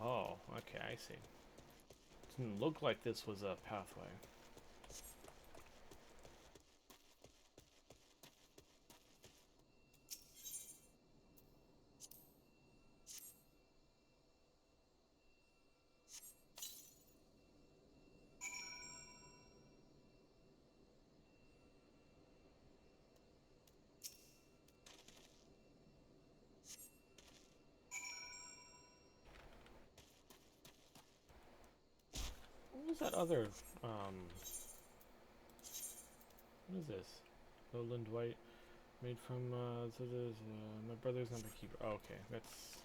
Oh, okay, I see. Didn't look like this was a pathway. What was that other, what is this? Lowland White. Made from, my brother's number keeper. Oh, okay, that's...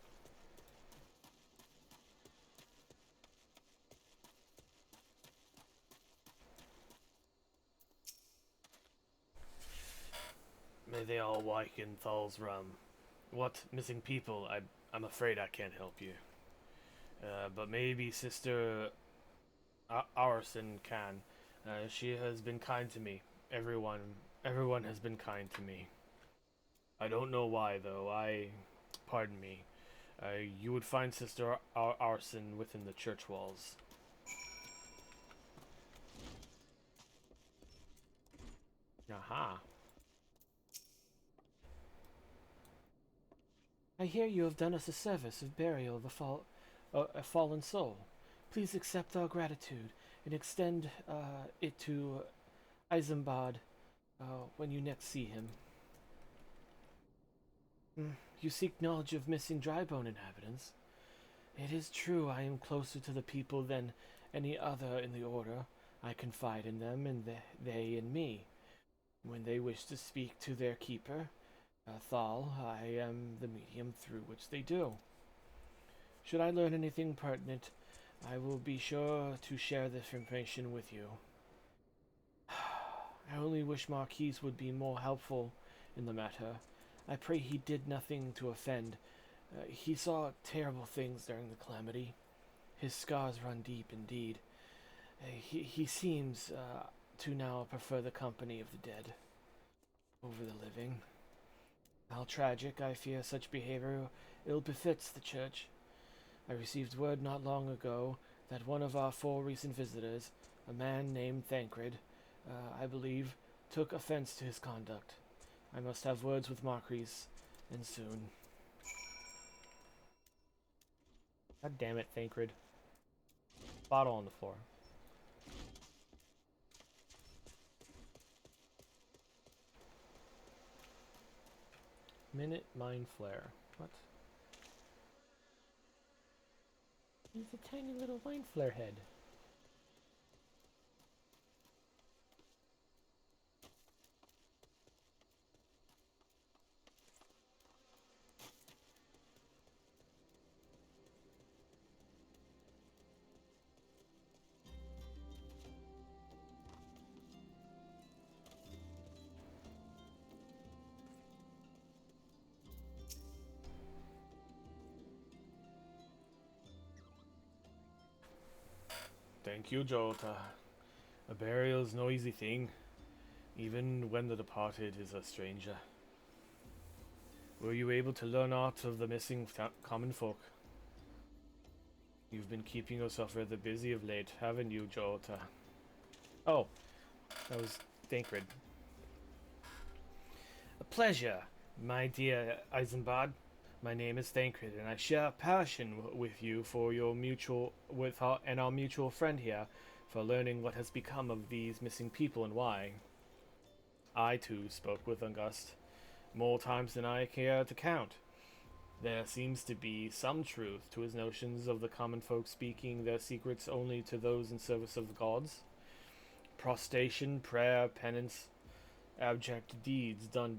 May they all wake in Thal's realm. What, missing people? I'm afraid I can't help you. But maybe Sister Aorson can. She has been kind to me. Everyone has been kind to me. I don't know why, though. Pardon me. You would find Sister Aorson within the church walls. Aha. I hear you have done us a service of burial of a fallen soul. Please accept our gratitude and extend it to Isambard when you next see him. You seek knowledge of missing drybone inhabitants. It is true I am closer to the people than any other in the Order. I confide in them and they in me. When they wish to speak to their keeper, Thal, I am the medium through which they do. Should I learn anything pertinent, I will be sure to share this information with you. I only wish Marquis would be more helpful in the matter. I pray he did nothing to offend. He saw terrible things during the calamity. His scars run deep indeed. He seems to now prefer the company of the dead over the living. How tragic, I fear such behavior ill befits the church. I received word not long ago that one of our 4 recent visitors, a man named Thancred, I believe, took offense to his conduct. I must have words with Marquis, and soon. God damn it, Thancred. Bottle on the floor. Minute Mind Flare. What? He's a tiny little mind flare head. Thank you, Jota. A burial is no easy thing, even when the departed is a stranger. Were you able to learn aught of the missing common folk? You've been keeping yourself rather busy of late, haven't you, Jota? Oh, that was Thancred. A pleasure, my dear Isambard. My name is Thancred, and I share a passion with you for your our mutual friend here, for learning what has become of these missing people and why. I too spoke with August more times than I care to count. There seems to be some truth to his notions of the common folk speaking their secrets only to those in service of the gods. Prostration, prayer, penance, abject deeds done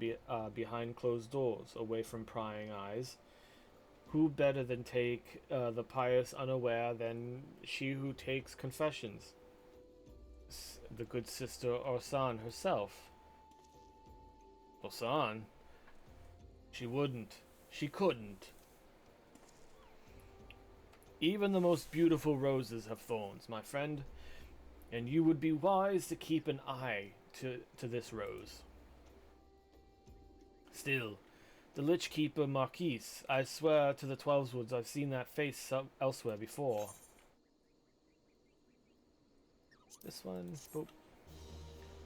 behind closed doors, away from prying eyes. Who better than take the pious unaware than she who takes confessions? The good sister Orsan herself. Orsan? She wouldn't. She couldn't. Even the most beautiful roses have thorns, my friend, and you would be wise to keep an eye to this rose. Still, the Lich Keeper Marquis, I swear to the 12 Woods I've seen that face elsewhere before. This one, boop.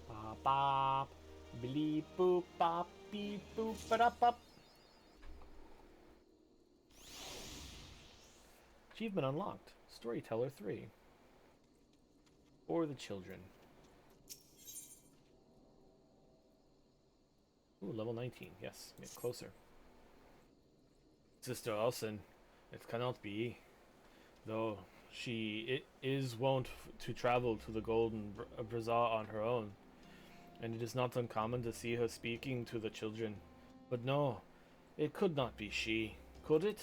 Bop bop. Bleep boop bop beep boop ba bop. Achievement unlocked. Storyteller 3. For the children. Ooh, level 19. Yes, get closer. Sister Elson, it cannot be. Though she is wont to travel to the Golden Bazaar on her own. and it is not uncommon to see her speaking to the children. But no, it could not be she, could it?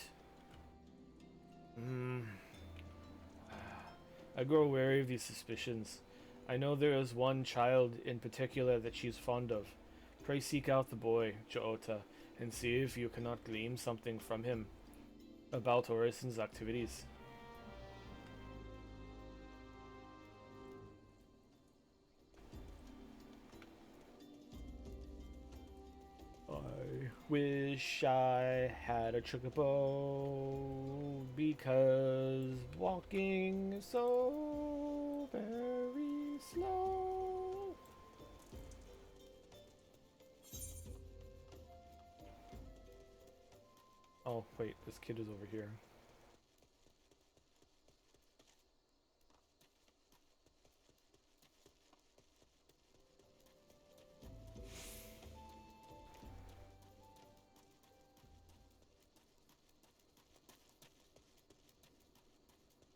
I grow wary of these suspicions. I know there is one child in particular that she is fond of. Pray seek out the boy, Joota, and see if you cannot glean something from him about Orison's activities. I wish I had a chocobo because walking is so very slow. Oh, wait, this kid is over here.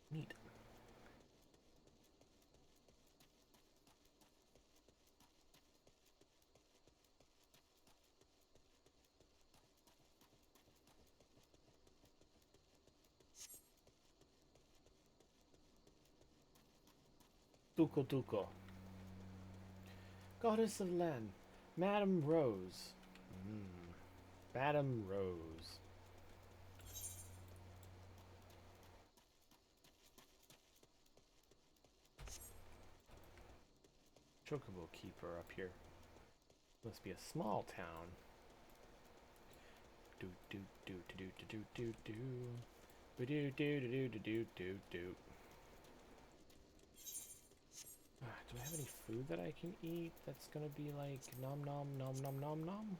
Neat. Tuko Tuko. Goddess of Land. Madame Rose. Madame Rose. Chocobo keeper up here. Must be a small town. Do do do do do do do do do do do do do do do. Do I have any food that I can eat that's gonna be like nom nom nom nom nom nom?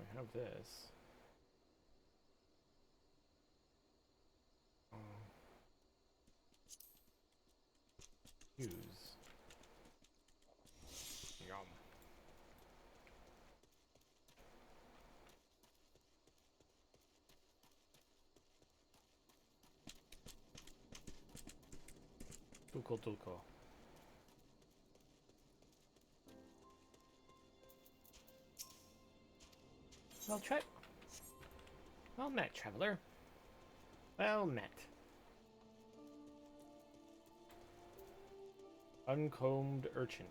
I have this. Use. Yum. Tuko Tuko. Well met, traveler. Well met. Uncombed urchin.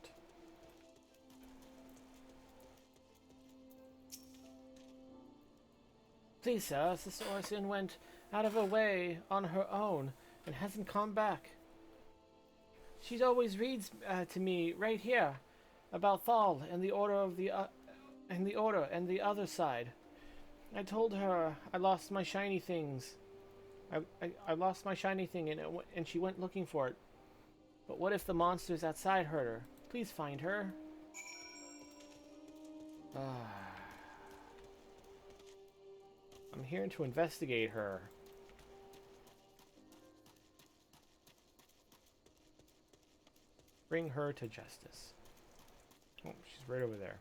Please, sir, Sister Orson went out of her way on her own and hasn't come back. She always reads to me right here about Thal and the order of the and the other side. I told her I lost my shiny things. I lost my shiny thing and she went looking for it. But what if the monsters outside hurt her? Please find her. I'm here to investigate her. Bring her to justice. Oh, she's right over there.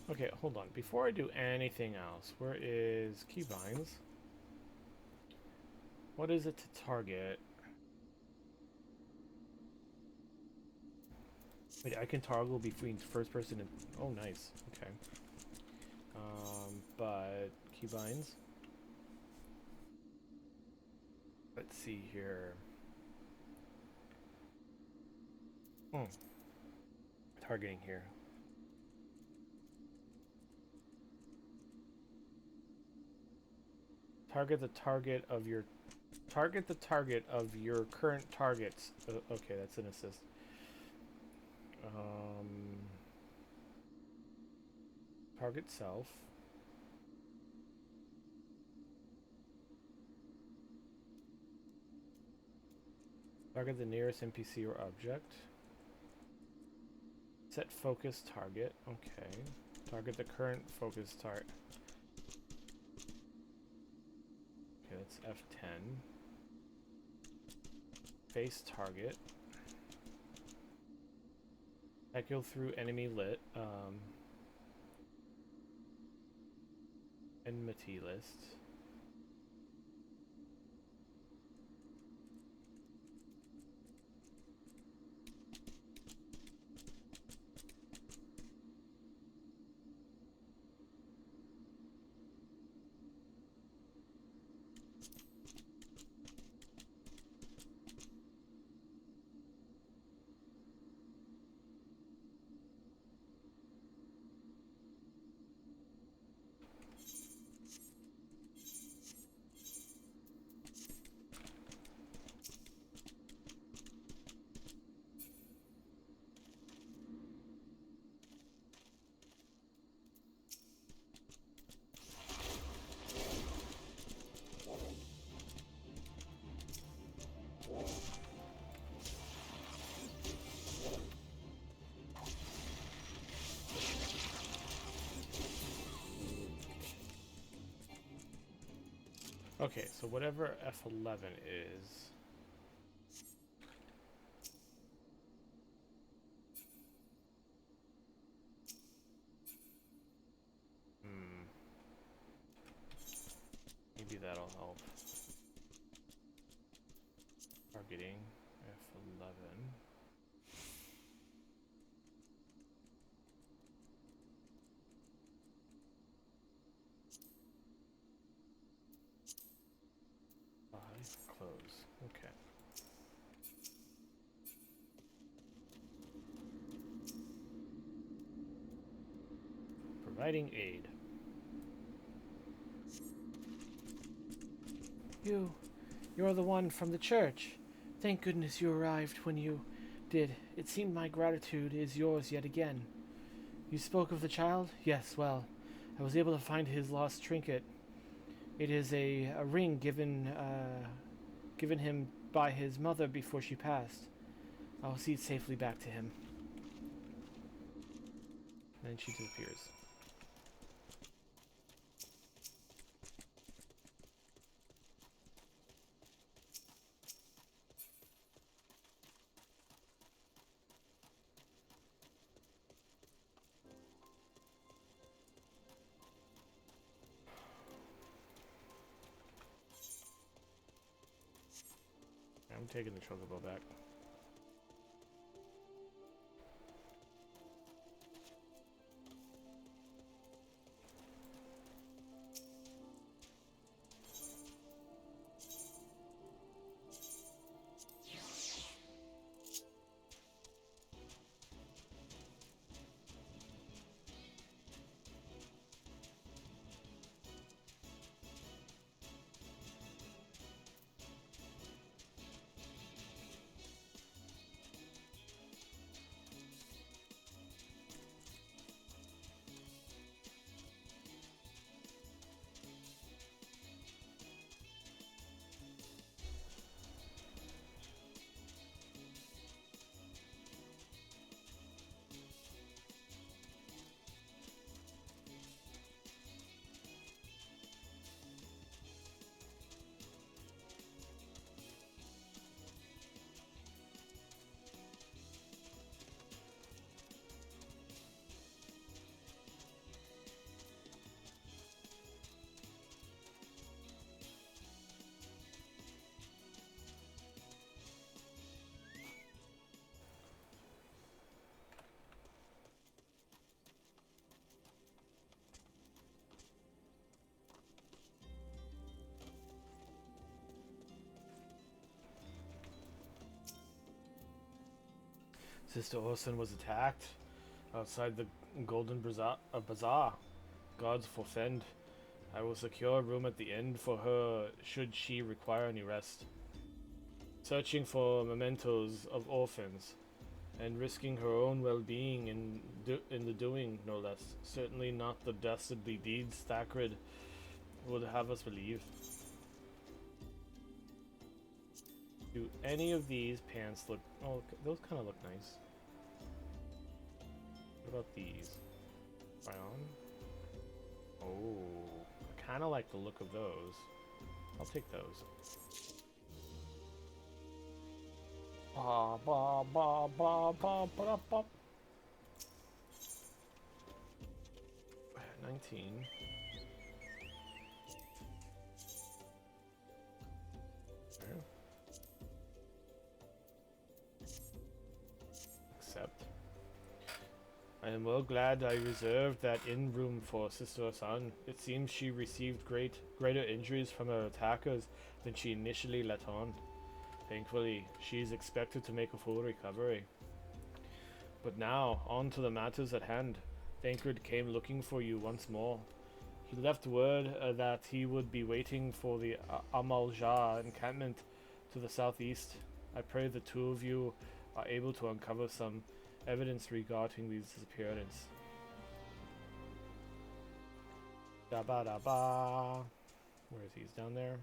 Okay, hold on. Before I do anything else, where is Keybinds? What is it to target? Wait, I can toggle between first person and... Oh, nice. Okay. But Keybinds? Let's see here. Targeting here. Target the target of your current targets. Okay, that's an assist. target self. Target the nearest NPC or object. Set focus target. Okay. Target the current focus target. Okay, that's F10. Face target. Echo through enemy lit. Enmity list. Okay, so whatever F11 is... Maybe that'll help. Targeting F11. Close. Okay. Providing aid. You're the one from the church. Thank goodness you arrived when you did. It seemed my gratitude is yours yet again. You spoke of the child? Yes, well, I was able to find his lost trinket. It is a ring given him by his mother before she passed. I will see it safely back to him. And then she disappears. I'm taking the chocobo back. Sister Orson was attacked outside the Golden Bazaar. Gods forfend. I will secure a room at the end for her should she require any rest. Searching for mementos of orphans and risking her own well-being in the doing, no less. Certainly not the dastardly deeds Thackeray would have us believe. Do any of these pants look... Oh, those kind of look nice. What about these? Try on? Oh, I kind of like the look of those. I'll take those. Ba ba ba ba ba ba ba. 19. There. Accept. I am well glad I reserved that inn room for Sister San. It seems she received greater injuries from her attackers than she initially let on. Thankfully, she is expected to make a full recovery. But now, on to the matters at hand. Thancred came looking for you once more. He left word that he would be waiting for the Amalja encampment to the southeast. I pray the two of you are able to uncover some evidence regarding these disappearance. Da ba da ba. Where is he? He's down there.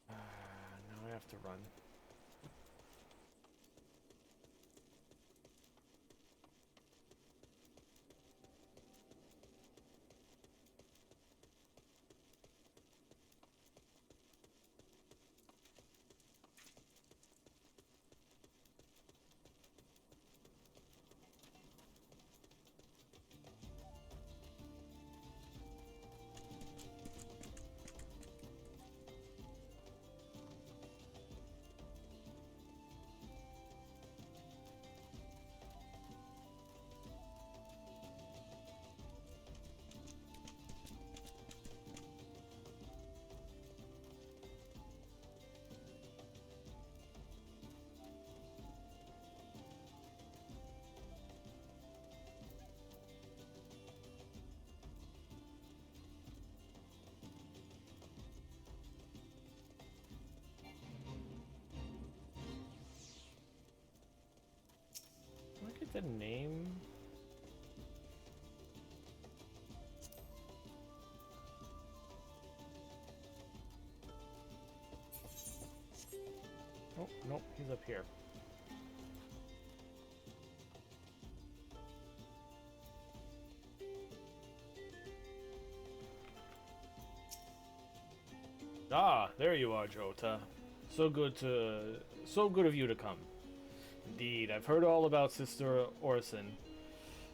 Now I have to run. Look at the name. Oh, nope, he's up here. Ah, there you are, Jota. So good of you to come. Indeed, I've heard all about Sister Orson.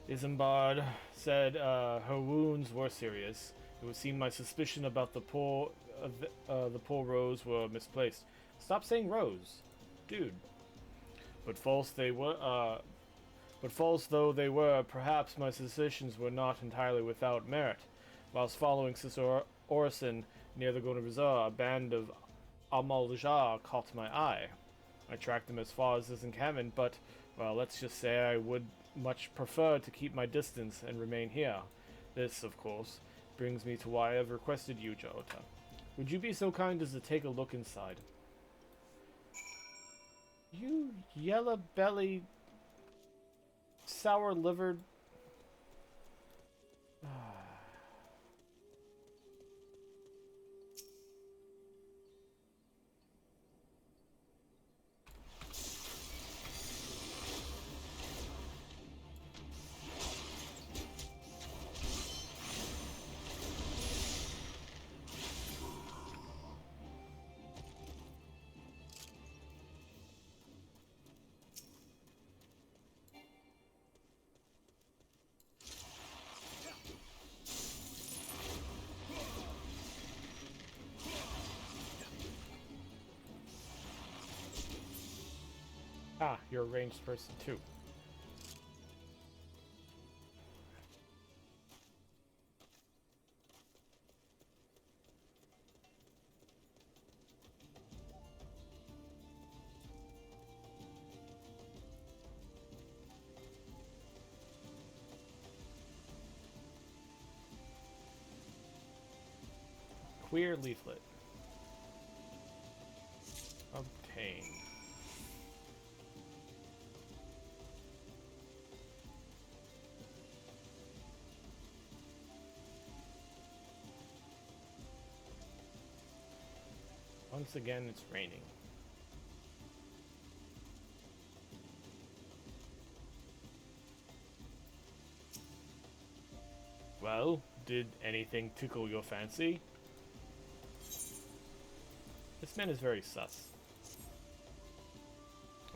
Isambard said her wounds were serious. It would seem my suspicion about the poor Rose were misplaced. Stop saying Rose, dude. But false though they were, perhaps my suspicions were not entirely without merit. Whilst following Sister Orson near the Gonavizar, a band of Amalja caught my eye. I tracked them as far as this encampment, but, well, let's just say I would much prefer to keep my distance and remain here. This, of course, brings me to why I have requested you, Jota. Would you be so kind as to take a look inside? You yellow-bellied, sour-livered... Ah, you're a ranged person too. Queer leaflet. Obtain. Once again, it's raining. Well, did anything tickle your fancy? This man is very sus.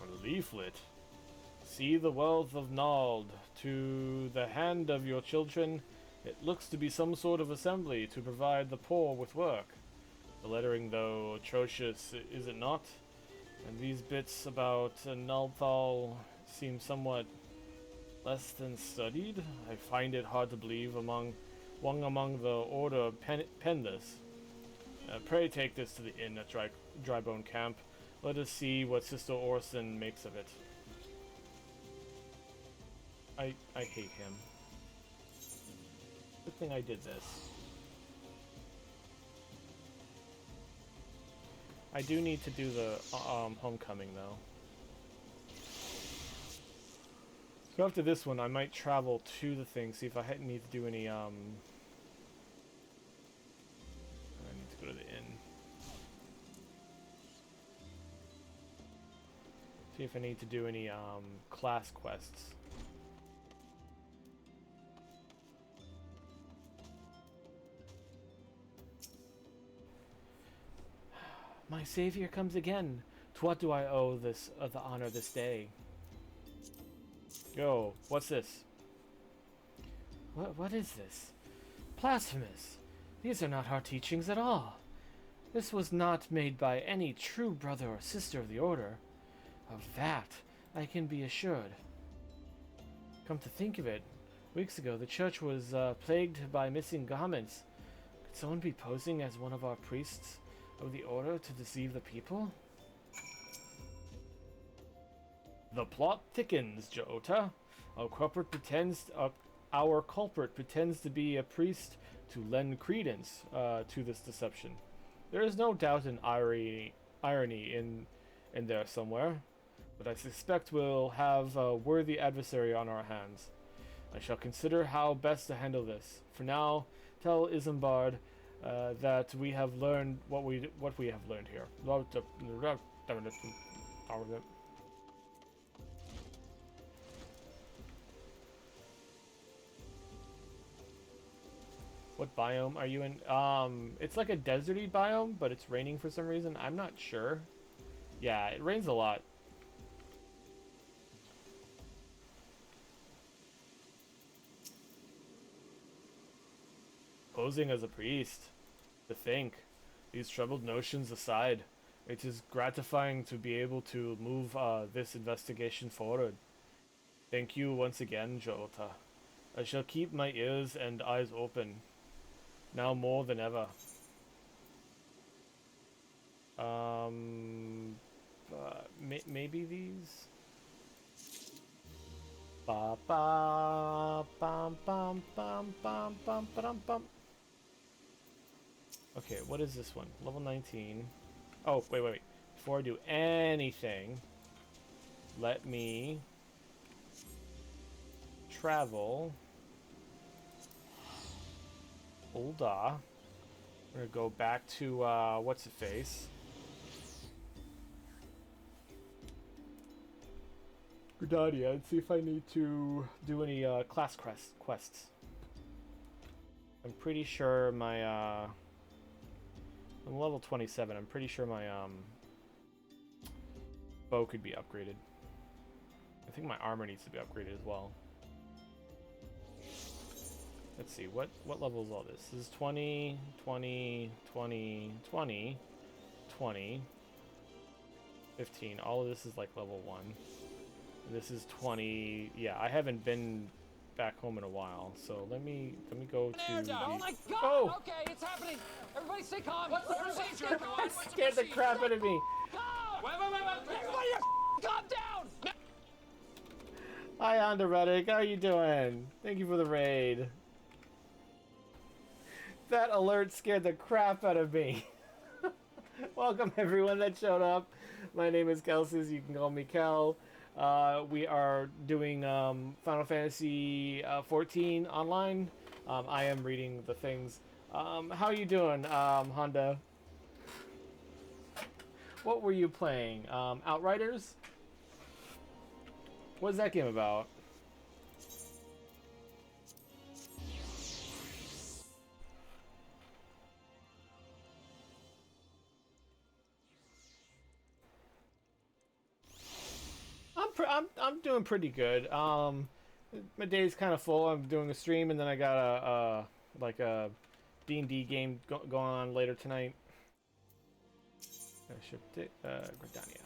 A leaflet. See the wealth of Nald. To the hand of your children, it looks to be some sort of assembly to provide the poor with work. The lettering, though, atrocious, is it not? And these bits about Nalthal seem somewhat less than studied. I find it hard to believe one among the order penned this. Pray take this to the inn at Drybone Camp. Let us see what Sister Orson makes of it. I hate him. Good thing I did this. I do need to do the homecoming though. So after this one, I might travel to the thing, see if I need to do any I need to go to the inn. See if I need to do any class quests. My savior comes again. To what do I owe this the honor this day? Yo, what's this? What is this? Blasphemous! These are not our teachings at all. This was not made by any true brother or sister of the order. Of that, I can be assured. Come to think of it, weeks ago the church was plagued by missing garments. Could someone be posing as one of our priests of the order to deceive the people? The plot thickens, Jota. Our culprit pretends to be a priest to lend credence to this deception. There is no doubt an irony in there somewhere, but I suspect we'll have a worthy adversary on our hands. I shall consider how best to handle this. For now, tell Isambard that we have learned what we have learned here. What biome are you in? It's like a deserty biome, but it's raining for some reason. I'm not sure. Yeah, it rains a lot. Posing as a priest. To think. These troubled notions aside, it is gratifying to be able to move this investigation forward. Thank you once again, Jota. I shall keep my ears and eyes open. Now more than ever. Maybe these? Ba ba bum bum bum bum bum bum bum. Okay, what is this one? Level 19. Oh, wait. Before I do anything, let me travel. Ulda. We're gonna go back to what's it face? Gridadia, and see if I need to do any class quests. I'm pretty sure my I'm level 27. I'm pretty sure my bow could be upgraded. I think my armor needs to be upgraded as well. Let's see, what level is all this? This is 20, 20, 20, 20, 20, 15. All of this is like level 1. This is 20. Yeah, I haven't been back home in a while, so let me go to Oh my god! Oh! Okay, it's happening! Everybody stay calm! What's the procedure? That scared the crap out of me. Wait! Everybody calm down! Hi, Underredic. How you doing? Thank you for the raid. That alert scared the crap out of me. Welcome everyone that showed up. My name is Kelsis. You can call me Kel. We are doing Final Fantasy 14 online. I am reading the things. How you doing, Honda? what were you playing? Outriders? What's that game about? I'm doing pretty good. My day's kind of full. I'm doing a stream, and then I got like a D&D game going on later tonight. I shipped it, Gridania.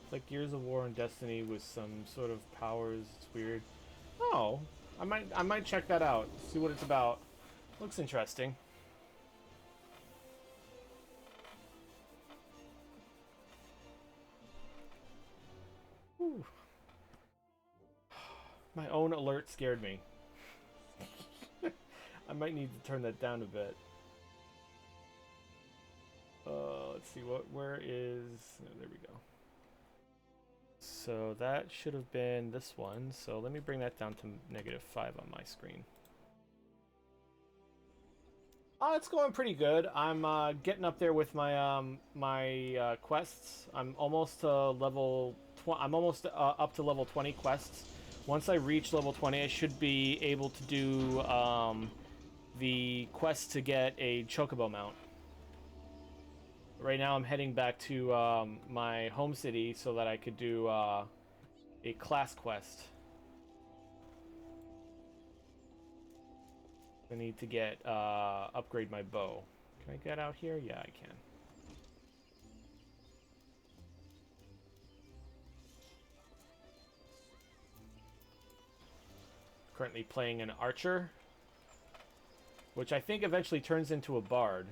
It's like Gears of War and Destiny with some sort of powers. It's weird. Oh, I might check that out. See what it's about. Looks interesting. Whew. My own alert scared me. I might need to turn that down a bit. Let's see, where is... Oh, there we go. So that should have been this one. So let me bring that down to -5 on my screen. Oh, it's going pretty good. I'm getting up there with my my quests. I'm almost to level. I'm almost up to level 20 quests. Once I reach level 20, I should be able to do the quest to get a chocobo mount. Right now, I'm heading back to my home city so that I could do a class quest. I need to get upgrade my bow. Can I get out here? Yeah, I can. Currently playing an archer, which I think eventually turns into a bard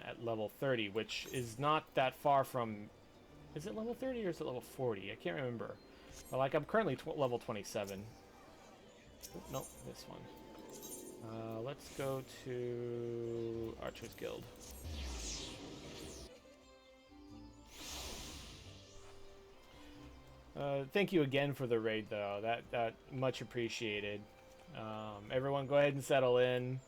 at level 30, which is not that far from... Is it level 30 or is it level 40? I can't remember. But like, I'm currently level 27. Nope, this one. Let's go to Archer's Guild. Thank you again for the raid, though. That much appreciated. Everyone, go ahead and settle in.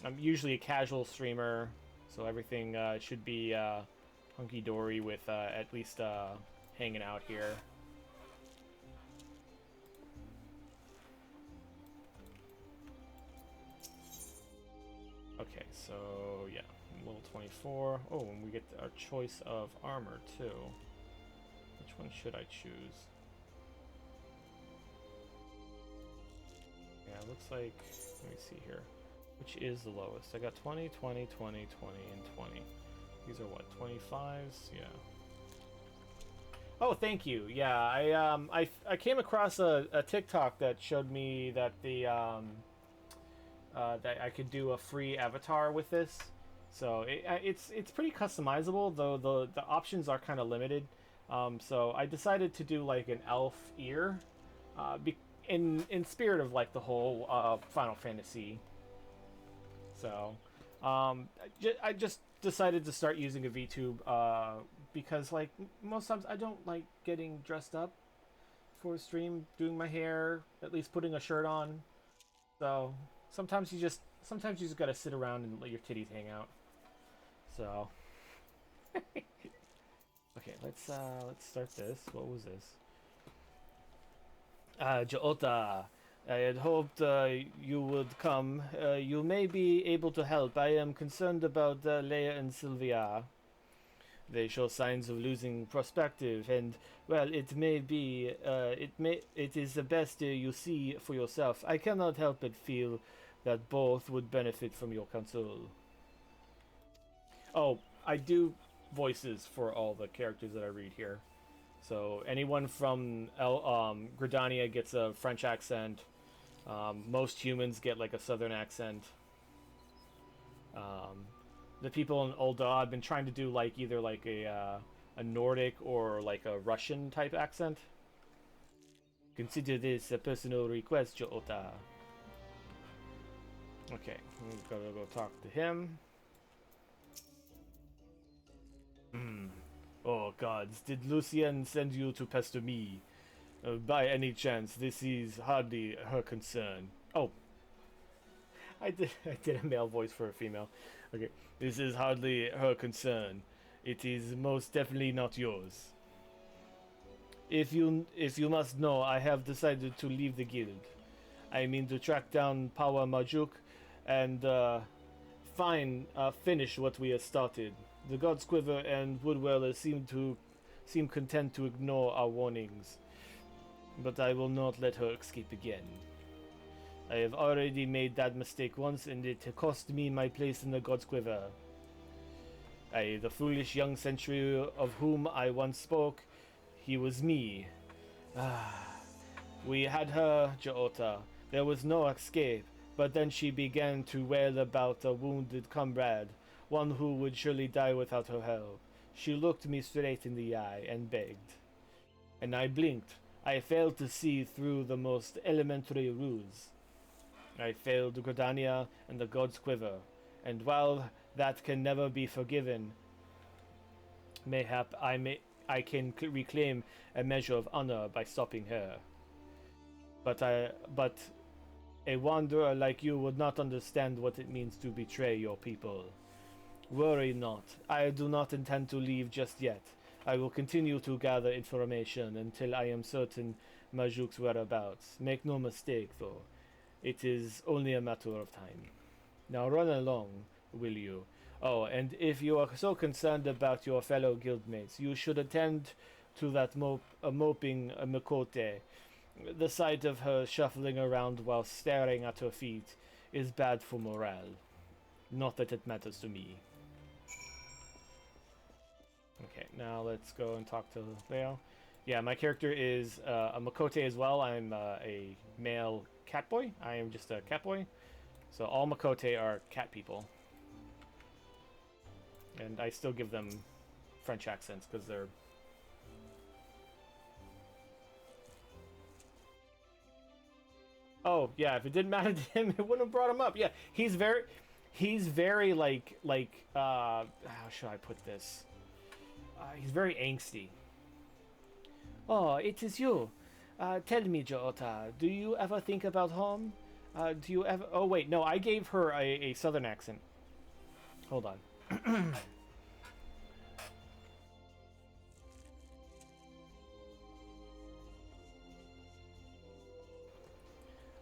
I'm usually a casual streamer, so everything should be hunky-dory with at least hanging out here. Okay, so yeah, level 24. Oh, and we get our choice of armor too. Which one should I choose? Yeah, it looks like, let me see here. Which is the lowest? I got 20, 20, 20, 20, and 20. These are what, 25s? Yeah. Oh, thank you. Yeah, I came across a TikTok that showed me that the that I could do a free avatar with this. So it's pretty customizable, though the options are kind of limited. So I decided to do like an elf ear, in spirit of like the whole Final Fantasy. So I just decided to start using a VTube because like most times I don't like getting dressed up for a stream, doing my hair, at least putting a shirt on. So sometimes you just gotta sit around and let your titties hang out. So okay, let's start this. What was this? Jota, I had hoped you would come. You may be able to help. I am concerned about Leia and Sylvia. They show signs of losing perspective, and well, it may be. It is the best you see for yourself. I cannot help but feel that both would benefit from your counsel. Oh, I do voices for all the characters that I read here. So anyone from Gridania gets a French accent. Most humans get like a southern accent. The people in Ul'dah, I've been trying to do like either like a Nordic or like a Russian type accent. Consider this a personal request, Jota. Okay, I'm gonna go talk to him. Oh gods, did Lucienne send you to pester me? By any chance, this is hardly her concern. Oh, I did a male voice for a female. Okay, this is hardly her concern. It is most definitely not yours. If you must know, I have decided to leave the guild. I mean to track down Power Majuk and finish what we have started. The God's Quiver and Woodweller seem content to ignore our warnings, but I will not let her escape again. I have already made that mistake once, and it cost me my place in the God's Quiver. The foolish young sentry of whom I once spoke, he was me. We had her, Jaota. There was no escape, but then she began to wail about a wounded comrade, one who would surely die without her help. She looked me straight in the eye and begged. And I blinked. I failed to see through the most elementary ruse. I failed Gridania and the God's Quiver, and while that can never be forgiven, mayhap I can reclaim a measure of honor by stopping her. But a wanderer like you would not understand what it means to betray your people. Worry not. I do not intend to leave just yet. I will continue to gather information until I am certain Majuk's whereabouts. Make no mistake, though. It is only a matter of time. Now run along, will you? Oh, and if you are so concerned about your fellow guildmates, you should attend to that moping Mikote. The sight of her shuffling around while staring at her feet is bad for morale. Not that it matters to me. Okay, now let's go and talk to Leo. Yeah, my character is a Mikote as well. I'm a male cat boy. I am just a cat boy. So all Mikote are cat people. And I still give them French accents because they're... Oh, yeah, if it didn't matter to him, it wouldn't have brought him up. Yeah, he's very like, how should I put this? He's very angsty. Oh, it is you. Tell me, Joota, do you ever think about home? Do you ever... Oh, wait, no, I gave her a southern accent. Hold on.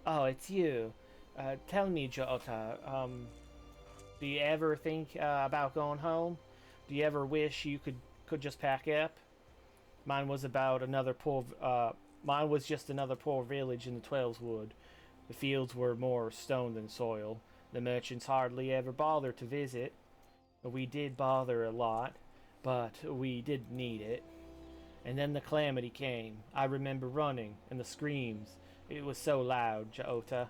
Oh, it's you. Tell me, Joota, do you ever think about going home? Do you ever wish you could just pack up? Mine was just another poor village in the Twelveswood. The fields were more stone than soil. The merchants hardly ever bothered to visit. We did bother a lot, but we didn't need it. And then the calamity came. I remember running, and the screams. It was so loud, Jaota.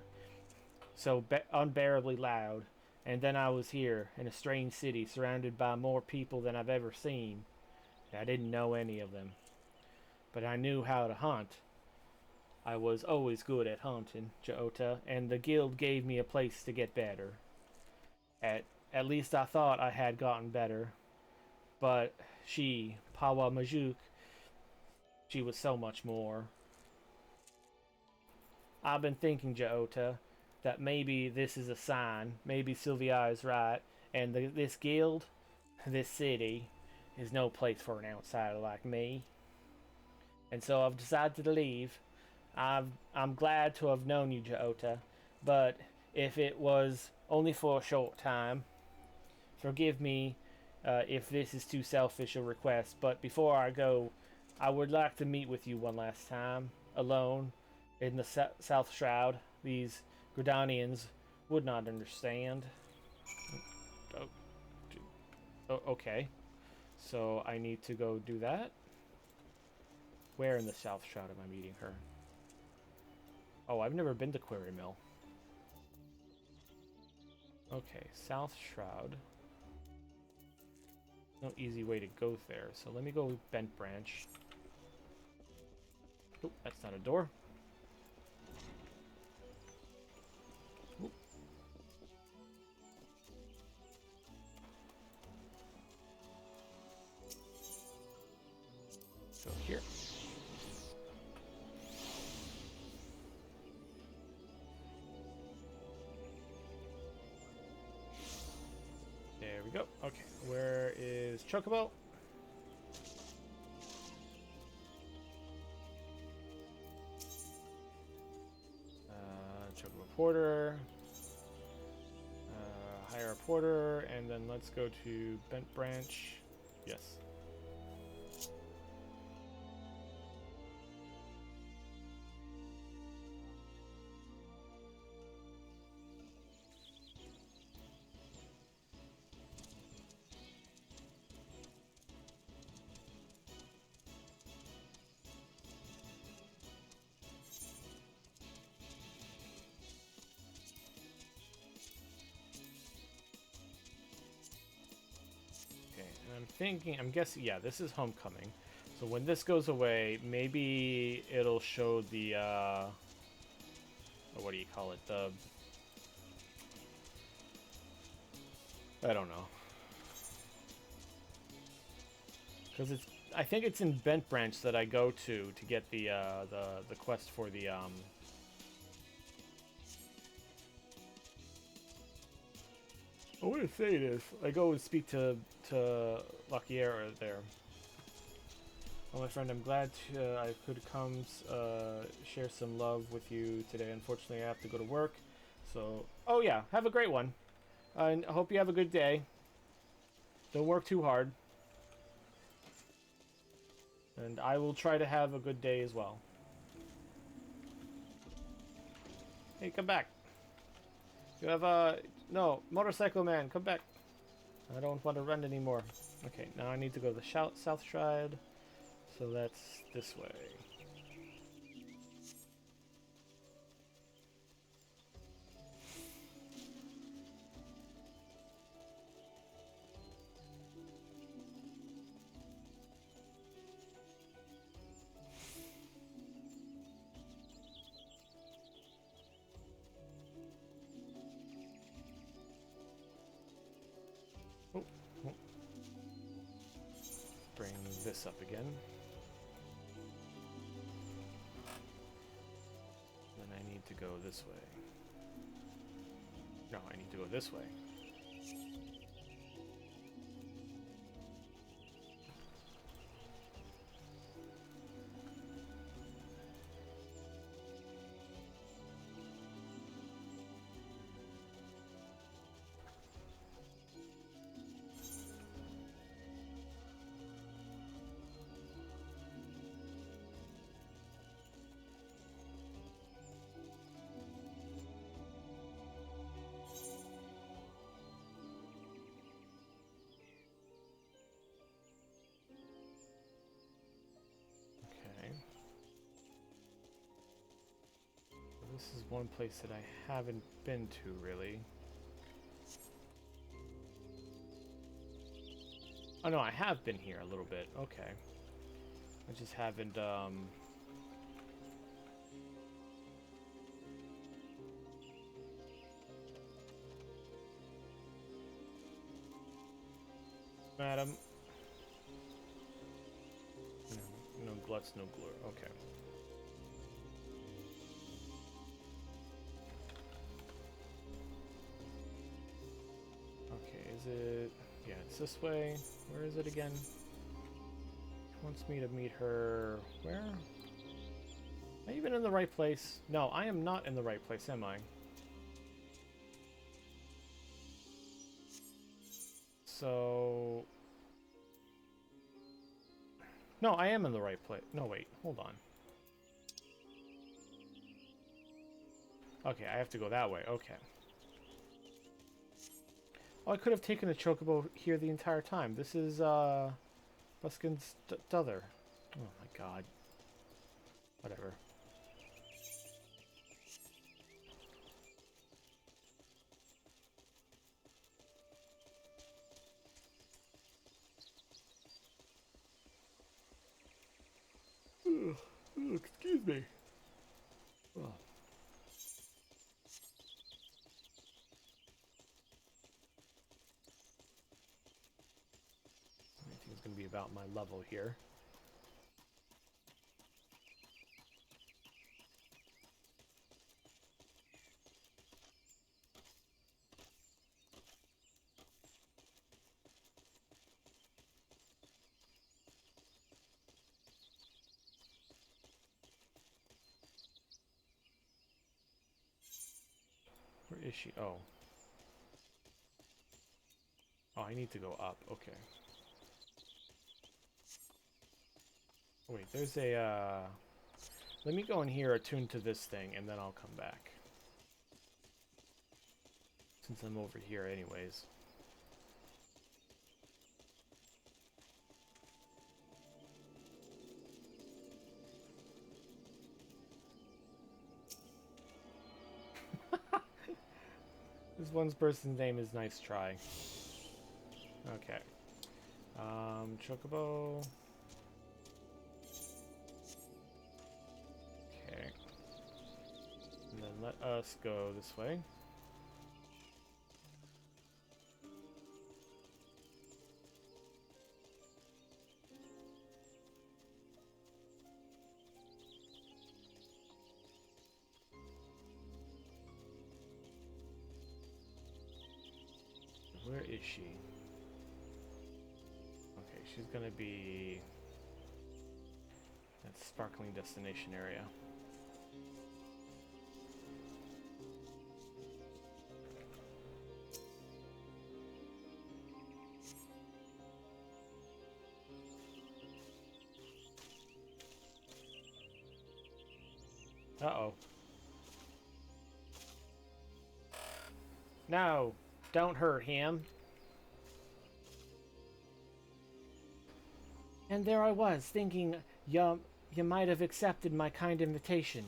So unbearably loud. And then I was here, in a strange city, surrounded by more people than I've ever seen. I didn't know any of them. But I knew how to hunt. I was always good at hunting, Jaota, and the guild gave me a place to get better. At least I thought I had gotten better. But she, Pawa Majuk, she was so much more. I've been thinking, Jaota, that maybe this is a sign. Maybe Sylvia is right, and this guild, this city, is no place for an outsider like me. And so I've decided to leave. I'm glad to have known you, Jaota, but if it was only for a short time, forgive me if this is too selfish a request, but before I go, I would like to meet with you one last time, alone, in the South Shroud. These Gridanians would not understand. Oh, okay. So I need to go do that. Where in the South Shroud am I meeting her? Oh, I've never been to Quarry Mill. Okay, South Shroud. No easy way to go there, so let me go Bent Branch. Oh, that's not a door. Oop. go. Okay, where is Chocobo? Chocobo Porter. Hire a porter, and then let's go to Bent Branch. Yes. I'm guessing, yeah, this is Homecoming. So when this goes away, maybe it'll show the, what do you call it? I don't know. Because I think it's in Bent Branch that I go to get the quest for the, I want to say this. I go and speak to Lakiera there. Well, my friend, I'm glad I could come share some love with you today. Unfortunately, I have to go to work. So, oh yeah, have a great one. I hope you have a good day. Don't work too hard. And I will try to have a good day as well. Hey, come back. You have a... No, Motorcycle Man, come back. I don't want to run anymore. Okay, now I need to go to the South Stride. So that's this way. Bring this up again. Then I need to go this way. No, I need to go this way. This is one place that I haven't been to, really. Oh no, I have been here a little bit. Okay. I just haven't, Madam. No gluts, no glue. Okay. Is it... Yeah, it's this way. Where is it again? She wants me to meet her... Where? Am I even in the right place? No, I am not in the right place, am I? So... No, I am in the right place. No, wait. Hold on. Okay, I have to go that way. Okay. Oh, I could have taken a chocobo here the entire time. This is, Buskin's Dother. Oh my god. Whatever. Excuse me. Oh. Going to be about my level here. Where is she? Oh. Oh, I need to go up. Okay. Wait, there's a, let me go in here, attune to this thing, and then I'll come back. Since I'm over here anyways. This one person's name is Nice Try. Okay. Chocobo. Okay. And then let us go this way. Where is she? Okay, she's gonna be that sparkling destination area. Uh-oh. No, don't hurt him. And there I was, thinking you might have accepted my kind invitation.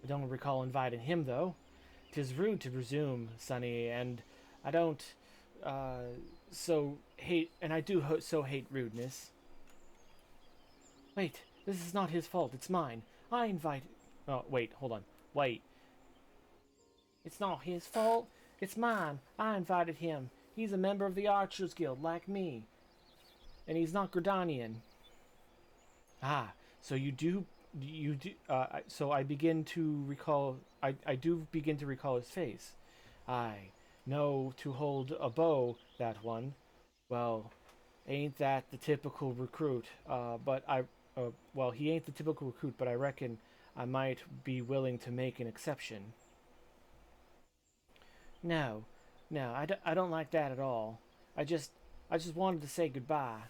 I don't recall inviting him, though. 'Tis rude to presume, Sonny, and I don't, so hate rudeness. Wait, this is not his fault, it's mine. I invited... Oh, wait, hold on. Wait. It's not his fault, it's mine. I invited him. He's a member of the Archers Guild, like me. And he's not Gridanian. Ah, so so I begin to recall, I do begin to recall his face. I know to hold a bow, that one. Well, ain't that the typical recruit, well, he ain't the typical recruit, but I reckon I might be willing to make an exception. No, I don't like that at all. I just wanted to say goodbye.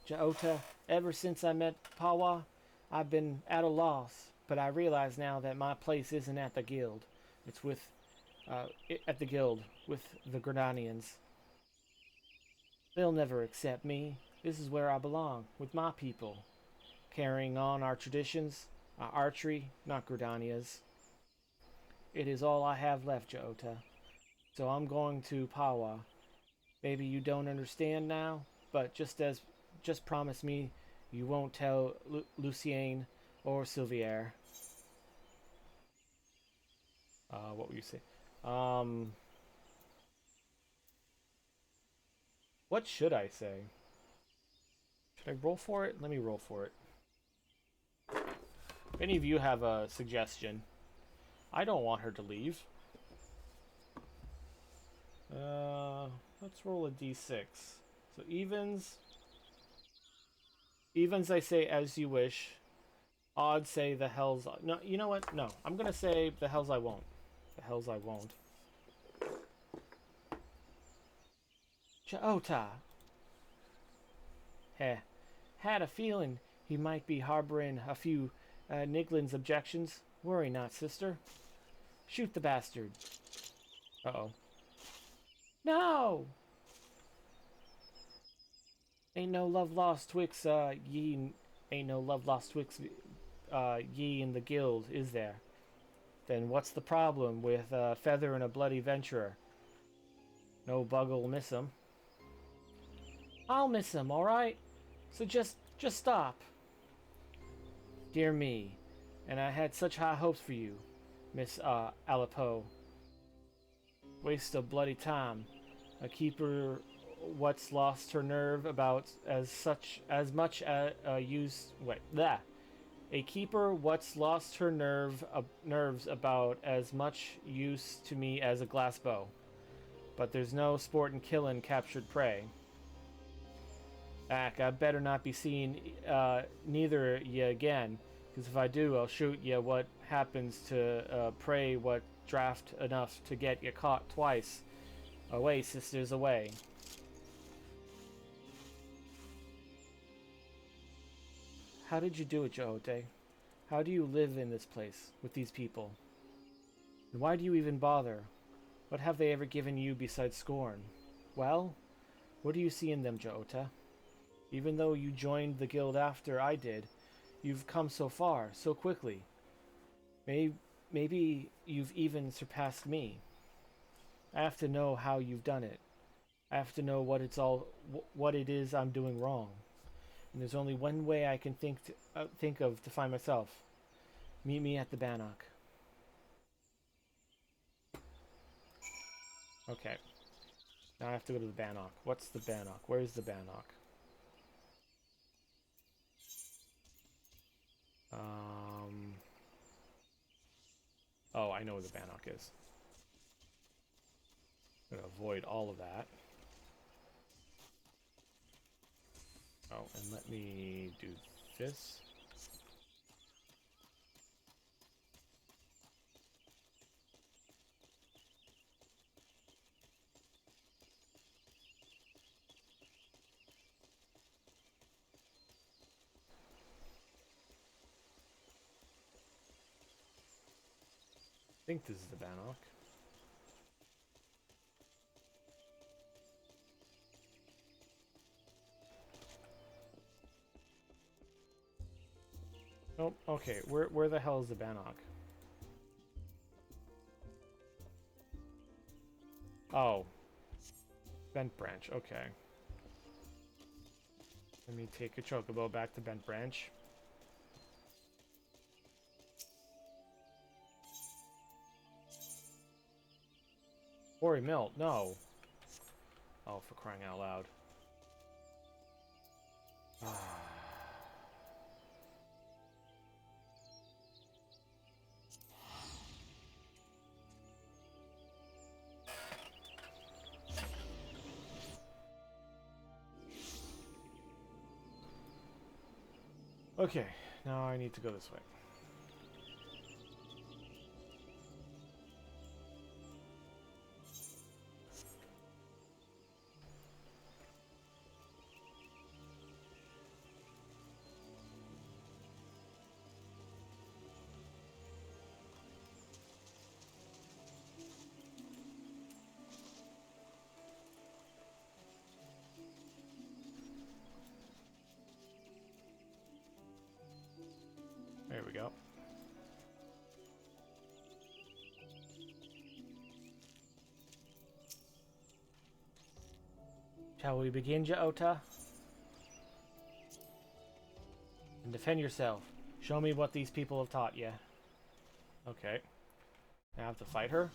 Jaota, ever since I met Pawa, I've been at a loss, but I realize now that my place isn't at the guild. It's at the guild, with the Gridanians. They'll never accept me. This is where I belong, with my people. Carrying on our traditions, our archery, not Gridania's. It is all I have left, Jaota. So I'm going to Pawa. Maybe you don't understand now, but just promise me you won't tell Lucienne or Sylvier. What would you say? What should I say? Should I roll for it? Let me roll for it. If any of you have a suggestion, I don't want her to leave. Let's roll a d6. So evens. Evens, I say as you wish. Odds say the hells. No, you know what? No, I'm gonna say the hells I won't. The hells I won't. Jaota. Heh. Had a feeling he might be harboring a few Niglin's objections. Worry not, sister. Shoot the bastard. Uh-oh. No! Ain't no love lost twixt ye and the guild, is there? Then what's the problem with Feather and a bloody venturer? No bug'll miss him. I'll miss him, alright? So just stop. Dear me, and I had such high hopes for you, Miss Alipo. Waste of bloody time. A keeper what's lost her nerve about much use. Wait, that. A keeper what's lost her nerves about as much use to me as a glass bow. But there's no sport in killing captured prey. Ack, I better not be seeing neither ye again, because if I do, I'll shoot ye what happens to prey what draft enough to get you caught twice. Away, sisters, away. How did you do it, Joote? How do you live in this place, with these people? And why do you even bother? What have they ever given you besides scorn? Well, what do you see in them, Joote? Even though you joined the guild after I did, you've come so far, so quickly. Maybe you've even surpassed me. I have to know how you've done it. I have to know what it is I'm doing wrong. And there's only one way I can think of to find myself. Meet me at the Bannock. Okay. Now I have to go to the Bannock. What's the Bannock? Where's the Bannock? Oh, I know where the Bannock is. I'm gonna avoid all of that. Oh, and let me do this. I think this is the Bannock. Oh, okay. Where the hell is the Bannock? Oh. Bent Branch, okay. Let me take a chocobo back to Bent Branch. Ori Milt, no. Oh, for crying out loud. Okay, now I need to go this way. There we go. Shall we begin, Joote? And defend yourself. Show me what these people have taught you. Okay. Now I have to fight her?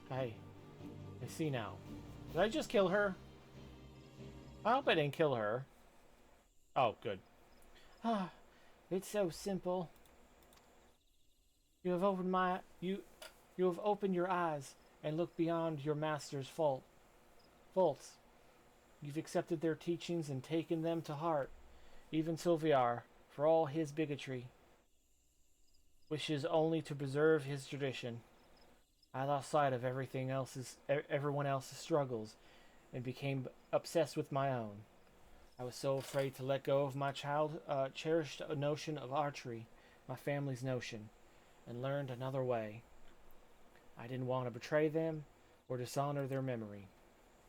Hey, I see now. Did I just kill her? I hope I didn't kill her. Oh, good. Ah, it's so simple. You have opened your eyes and looked beyond your master's faults. You've accepted their teachings and taken them to heart, even Sylviar, for all his bigotry. wishes only to preserve his tradition. I lost sight of everyone else's struggles, and became obsessed with my own. I was so afraid to let go of my cherished notion of archery, my family's notion, and learned another way. I didn't want to betray them or dishonor their memory.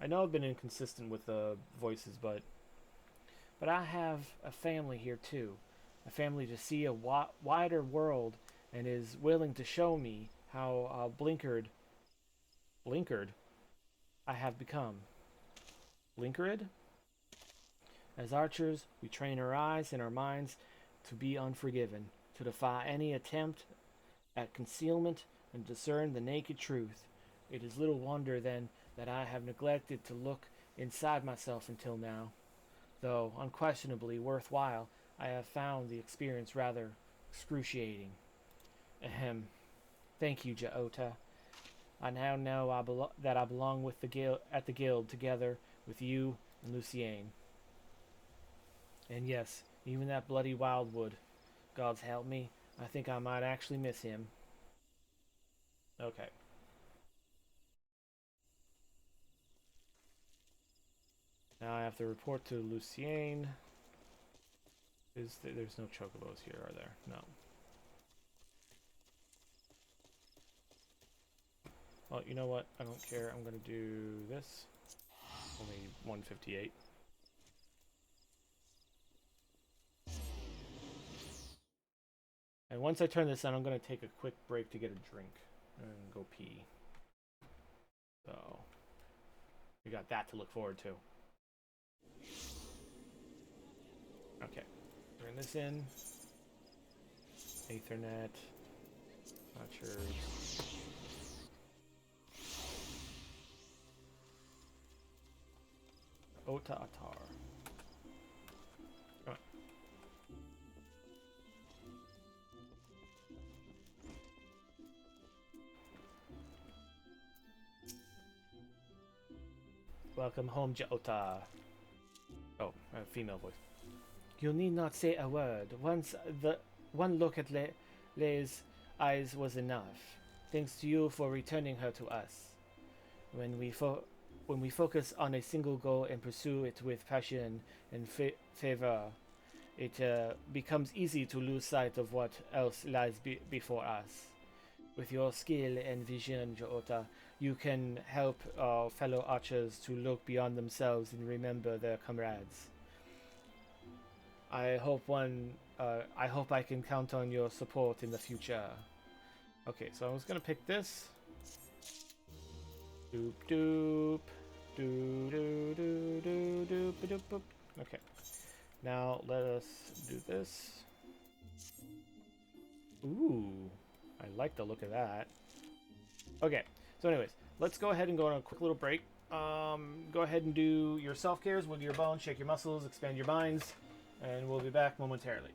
I know I've been inconsistent with the voices, but I have a family here too, a family to see a wider world and is willing to show me how blinkered I have become. Blinkered? As archers, we train our eyes and our minds to be unforgiven, to defy any attempt at concealment and discern the naked truth. It is little wonder, then, that I have neglected to look inside myself until now. Though unquestionably worthwhile, I have found the experience rather excruciating. Ahem. Thank you, Jaota. I now know that I belong with the guild together with you and Lucienne. And yes, even that bloody wildwood. God's help me, I think I might actually miss him. Okay. Now I have to report to Lucienne. There's no chocobos here, are there? No. Well, you know what? I don't care. I'm going to do this. Only 158. And once I turn this on, I'm going to take a quick break to get a drink and go pee. So, we got that to look forward to. Okay, turn this in. Ethernet. Not sure. Ota Atar. Come on. Welcome home, Jota. Oh, a female voice. You need not say a word. One look at Lei's eyes was enough. Thanks to you for returning her to us. When we focus on a single goal and pursue it with passion and fervor, it becomes easy to lose sight of what else lies before us. With your skill and vision, Jota, you can help our fellow archers to look beyond themselves and remember their comrades. I hope I can count on your support in the future. Okay, so I was gonna pick this. Doop doop. Doo doo doo doo doop doop doop. Okay. Now let us do this. Ooh, I like the look of that. Okay, so anyways, let's go ahead and go on a quick little break. Go ahead and do your self-cares, wiggle your bones, shake your muscles, expand your minds, and we'll be back momentarily.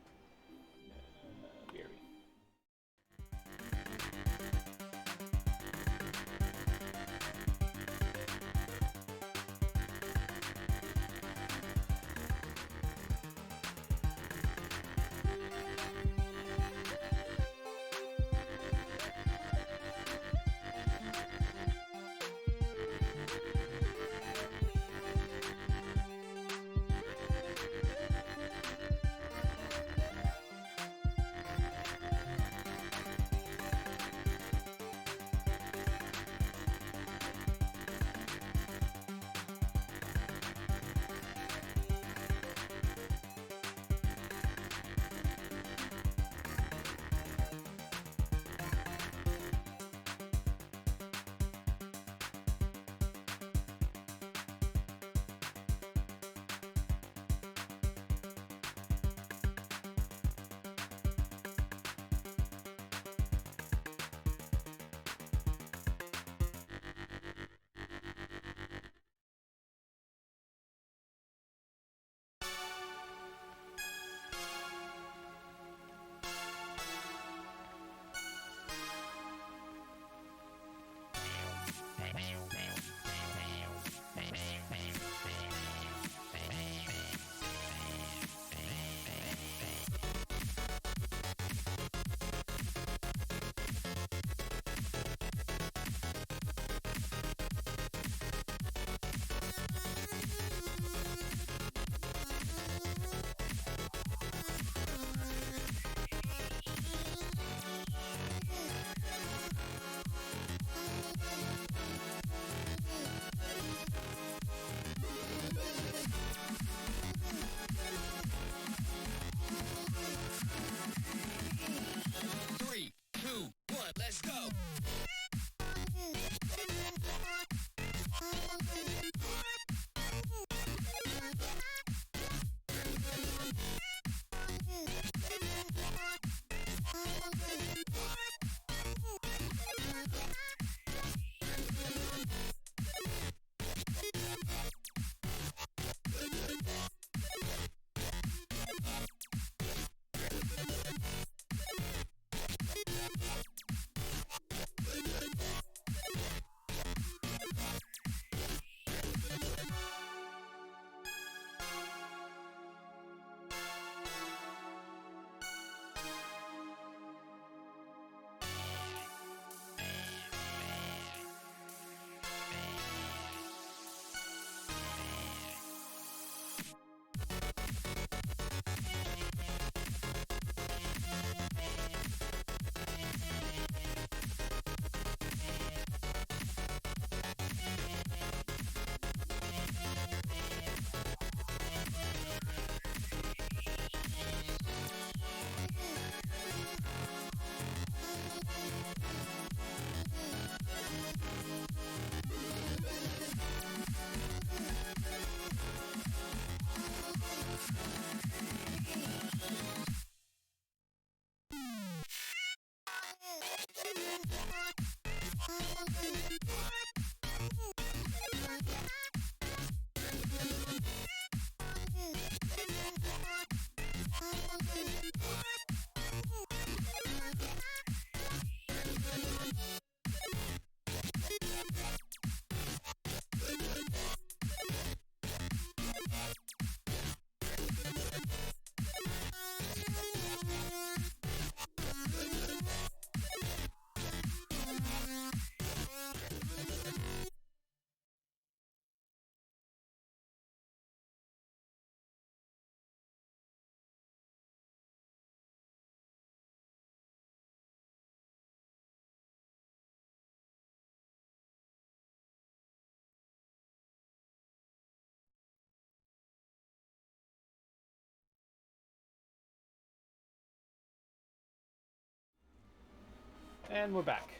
And we're back.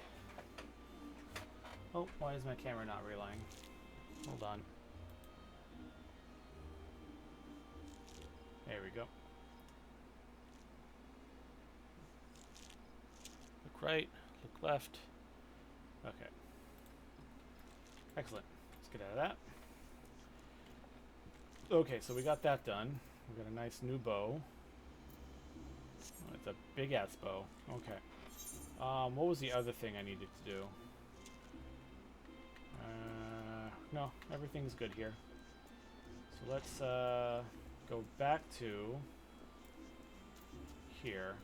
Oh, why is my camera not relaying? Hold on. There we go. Look right, look left. Okay. Excellent. Let's get out of that. Okay, so we got that done. We got a nice new bow. Oh, it's a big ass bow. Okay. What was the other thing I needed to do? No, everything's good here. So let's go back to here.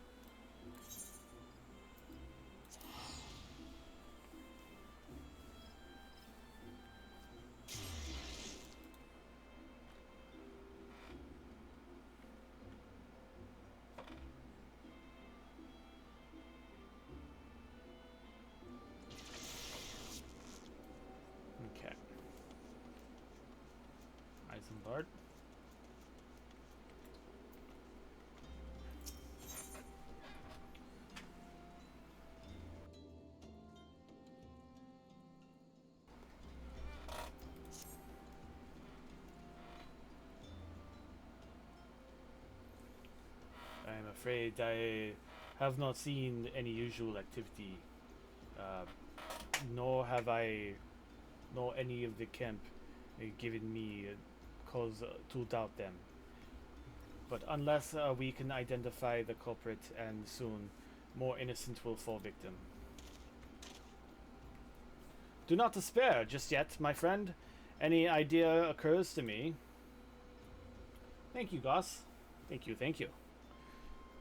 Okay. Isambard. I'm afraid I have not seen any usual activity, nor have nor any of the camp given me cause to doubt them. But unless we can identify the culprit, and soon more innocent will fall victim. Do not despair just yet, my friend. Any idea occurs to me. Thank you, Goss. Thank you, thank you.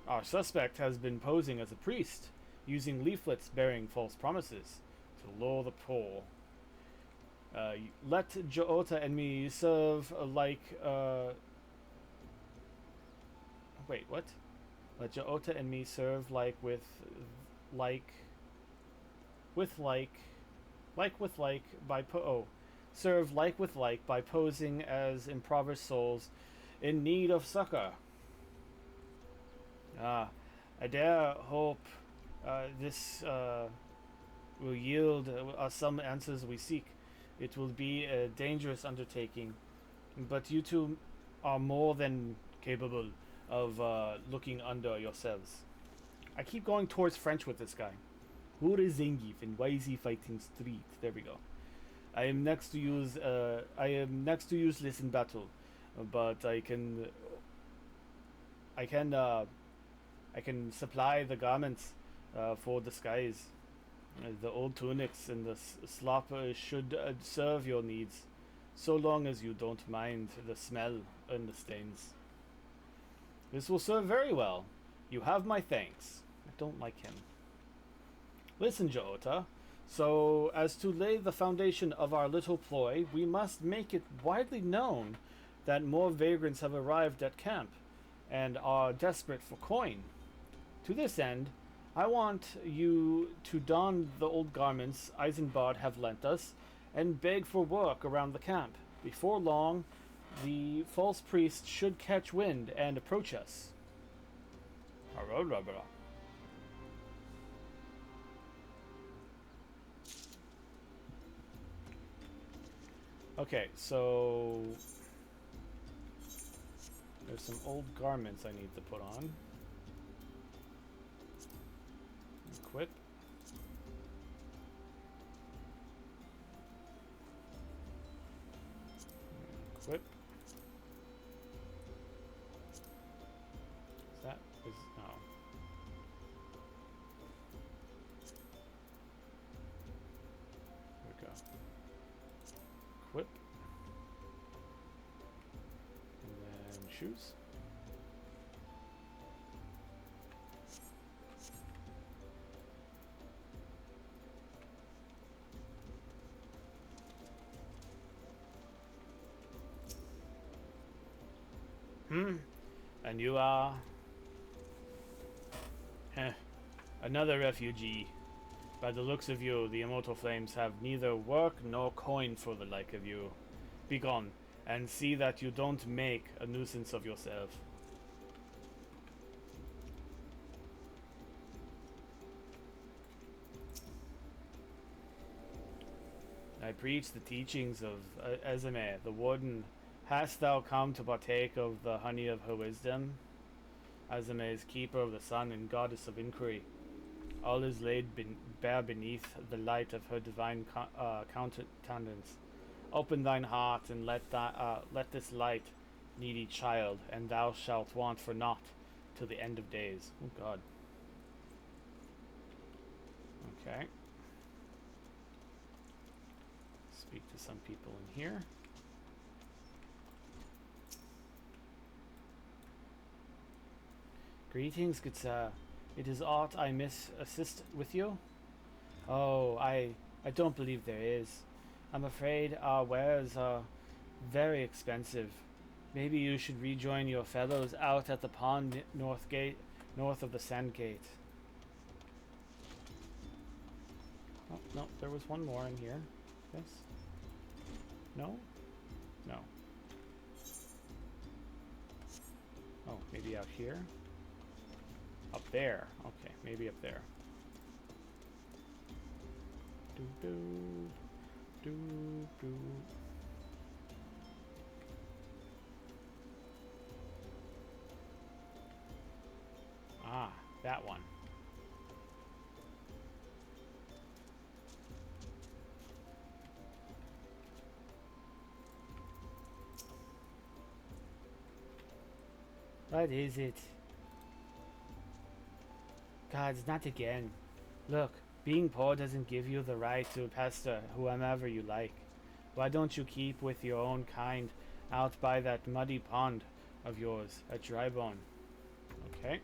Our suspect has been posing as a priest, using leaflets bearing false promises to lure the poor. Let Joota and me serve like... Wait, what? Let Joota and me serve like with like by serve like with like by posing as impoverished souls in need of succor. I dare hope this will yield us some answers we seek. It will be a dangerous undertaking, but you two are more than capable of looking under yourselves. I keep going towards French with this guy. Who is Zangief and why is he fighting street? There we go. I am next to useless in battle, but I can supply the garments for disguise. The old tunics and the slop should serve your needs, so long as you don't mind the smell and the stains. This will serve very well. You have my thanks. I don't like him. Listen, Joota. So, as to lay the foundation of our little ploy, we must make it widely known that more vagrants have arrived at camp and are desperate for coin. To this end, I want you to don the old garments Eisenbart have lent us and beg for work around the camp. Before long, the false priest should catch wind and approach us. Okay, so there's some old garments I need to put on. Equip. Equip. That is no. There we go. Equip. And then shoes. And you are another refugee. By the looks of you, the immortal flames have neither work nor coin for the like of you. Begone, and see that you don't make a nuisance of yourself. I preach the teachings of Ezeme, the warden. Hast thou come to partake of the honey of her wisdom? Azame is keeper of the sun and goddess of inquiry. All is laid bare beneath the light of her divine countenance. Open thine heart and let this light needy child, and thou shalt want for naught till the end of days. Oh God. Okay. Speak to some people in here. Greetings, good sir. It is aught I miss assist with you? Oh, I don't believe there is. I'm afraid our wares are very expensive. Maybe you should rejoin your fellows out at the pond north of the sand gate. Oh, no, there was one more in here. Yes? No? No. Oh, maybe out here? Up there. Okay, maybe up there. Do do do do. Ah, that one. What is it? God, not again. Look, being poor doesn't give you the right to pester whomever you like. Why don't you keep with your own kind out by that muddy pond of yours at Drybone? Okay.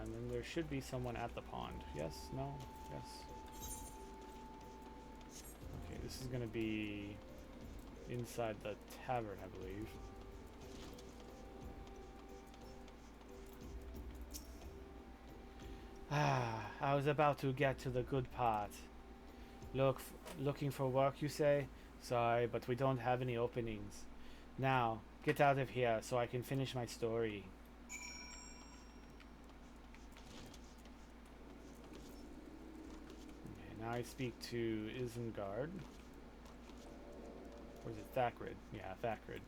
And then there should be someone at the pond. Yes? No? Yes? Okay, this is gonna be inside the tavern, I believe. I was about to get to the good part. Looking for work, you say? Sorry, but we don't have any openings. Now, get out of here so I can finish my story. Okay, now I speak to Isengard. Or is it Thacrid? Yeah, Thacrid.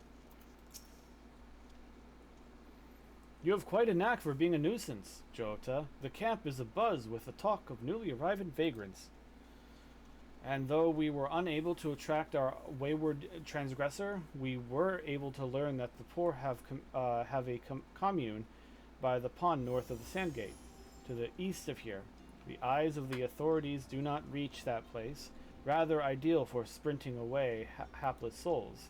You have quite a knack for being a nuisance, Jota. The camp is abuzz with the talk of newly arriving vagrants. And though we were unable to attract our wayward transgressor, we were able to learn that the poor have a commune by the pond north of the Sandgate, to the east of here. The eyes of the authorities do not reach that place, rather ideal for sprinting away hapless souls.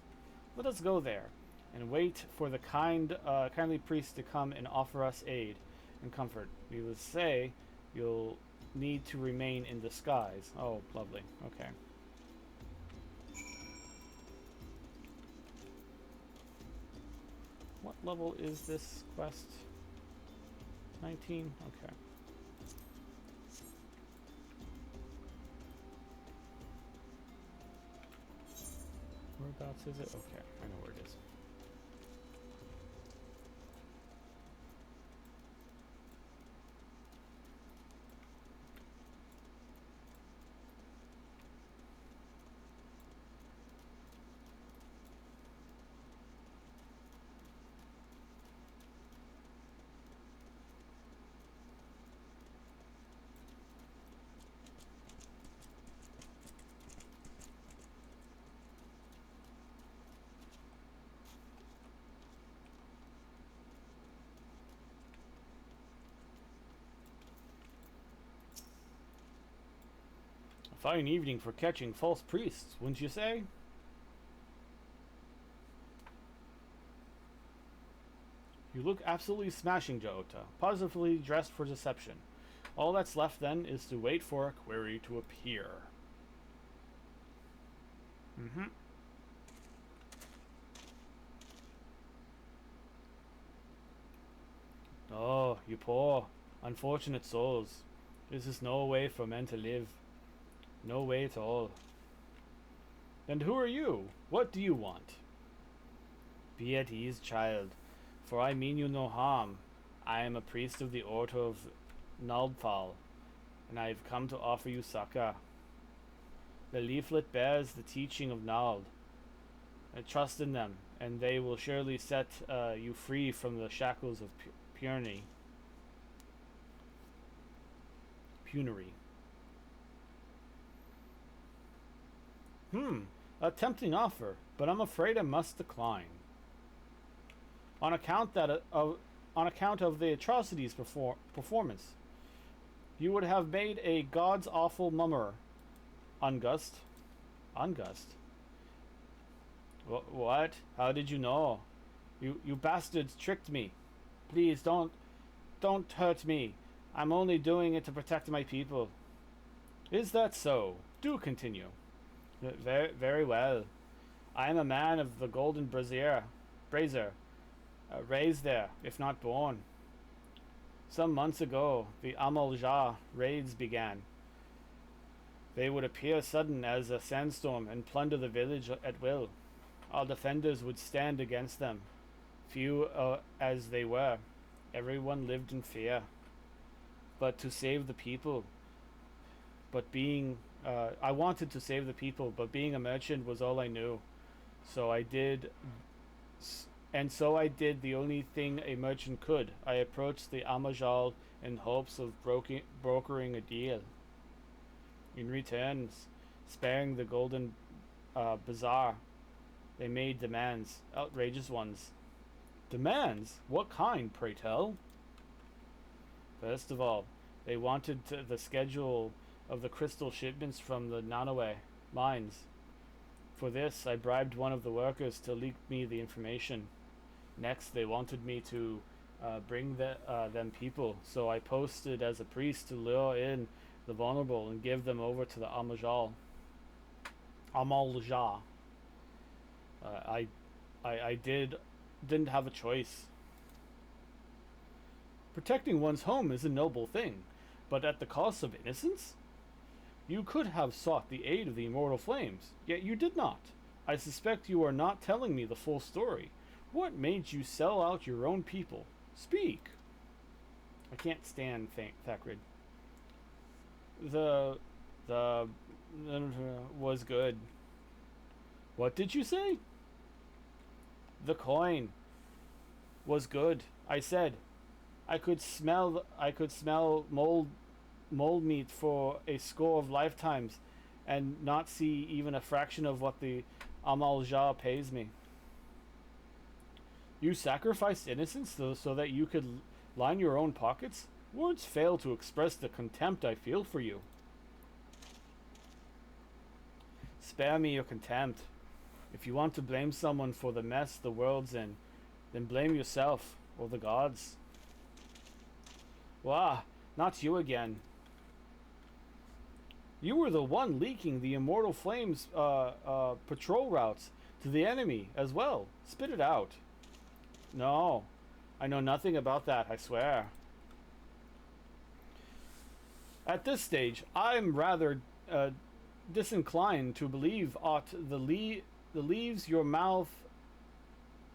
Let us go there, and wait for the kindly priest to come and offer us aid and comfort. Needless to say, you'll need to remain in disguise. Oh, lovely. Okay. What level is this quest? 19? Okay. Whereabouts is it? Okay, I know where it is. A fine evening for catching false priests, wouldn't you say? You look absolutely smashing, Jota. Positively dressed for deception. All that's left then is to wait for a query to appear. Oh, you poor, unfortunate souls. This is no way for men to live. No way at all. And who are you? What do you want? Be at ease, child, for I mean you no harm. I am a priest of the Order of Naldfall, and I have come to offer you succor. The leaflet bears the teaching of Nald. Trust in them, and they will surely set you free from the shackles of penury. A tempting offer, but I'm afraid I must decline. On account of the atrocities performance, you would have made a god's awful mummer. Ungust? What? How did you know? You bastards tricked me. Please don't hurt me. I'm only doing it to protect my people. Is that so? Do continue. Very, very well. I am a man of the golden brazier, raised there, if not born. Some months ago, the Amalja raids began. They would appear sudden as a sandstorm and plunder the village at will. Our defenders would stand against them. Few as they were, everyone lived in fear. But to save the people, I wanted to save the people, but being a merchant was all I knew. So I did the only thing a merchant could. I approached the Amajal in hopes of brokering a deal. In return, sparing the golden bazaar, they made demands, outrageous ones. Demands? What kind, pray tell? First of all, they wanted the schedule of the crystal shipments from the Nanawe mines. For this, I bribed one of the workers to leak me the information. Next, they wanted me to bring them people, so I posted as a priest to lure in the vulnerable and give them over to the Amalja. I didn't have a choice. Protecting one's home is a noble thing, but at the cost of innocence? You could have sought the aid of the immortal flames, yet you did not. I suspect you are not telling me the full story. What made you sell out your own people? Speak. I can't stand Thackeray. The was good. What did you say? The coin was good. I said, I could smell mold meat for a score of lifetimes, and not see even a fraction of what the Amalja pays me. You sacrificed innocence so that you could line your own pockets? Words fail to express the contempt I feel for you. Spare me your contempt. If you want to blame someone for the mess the world's in, then blame yourself or the gods. Wah, not you again. You were the one leaking the Immortal Flames patrol routes to the enemy as well. Spit it out. No, I know nothing about that, I swear. At this stage, I'm rather disinclined to believe aught leaves your mouth.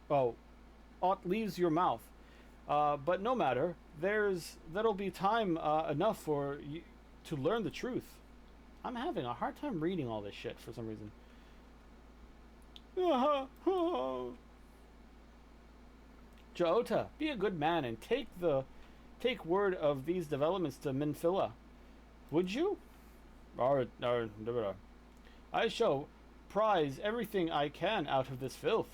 Oh, aught leaves your mouth. But no matter. That'll be time enough for you to learn the truth. I'm having a hard time reading all this shit for some reason. Jaota, be a good man and take word of these developments to Minfilla. Would you? I shall prize everything I can out of this filth.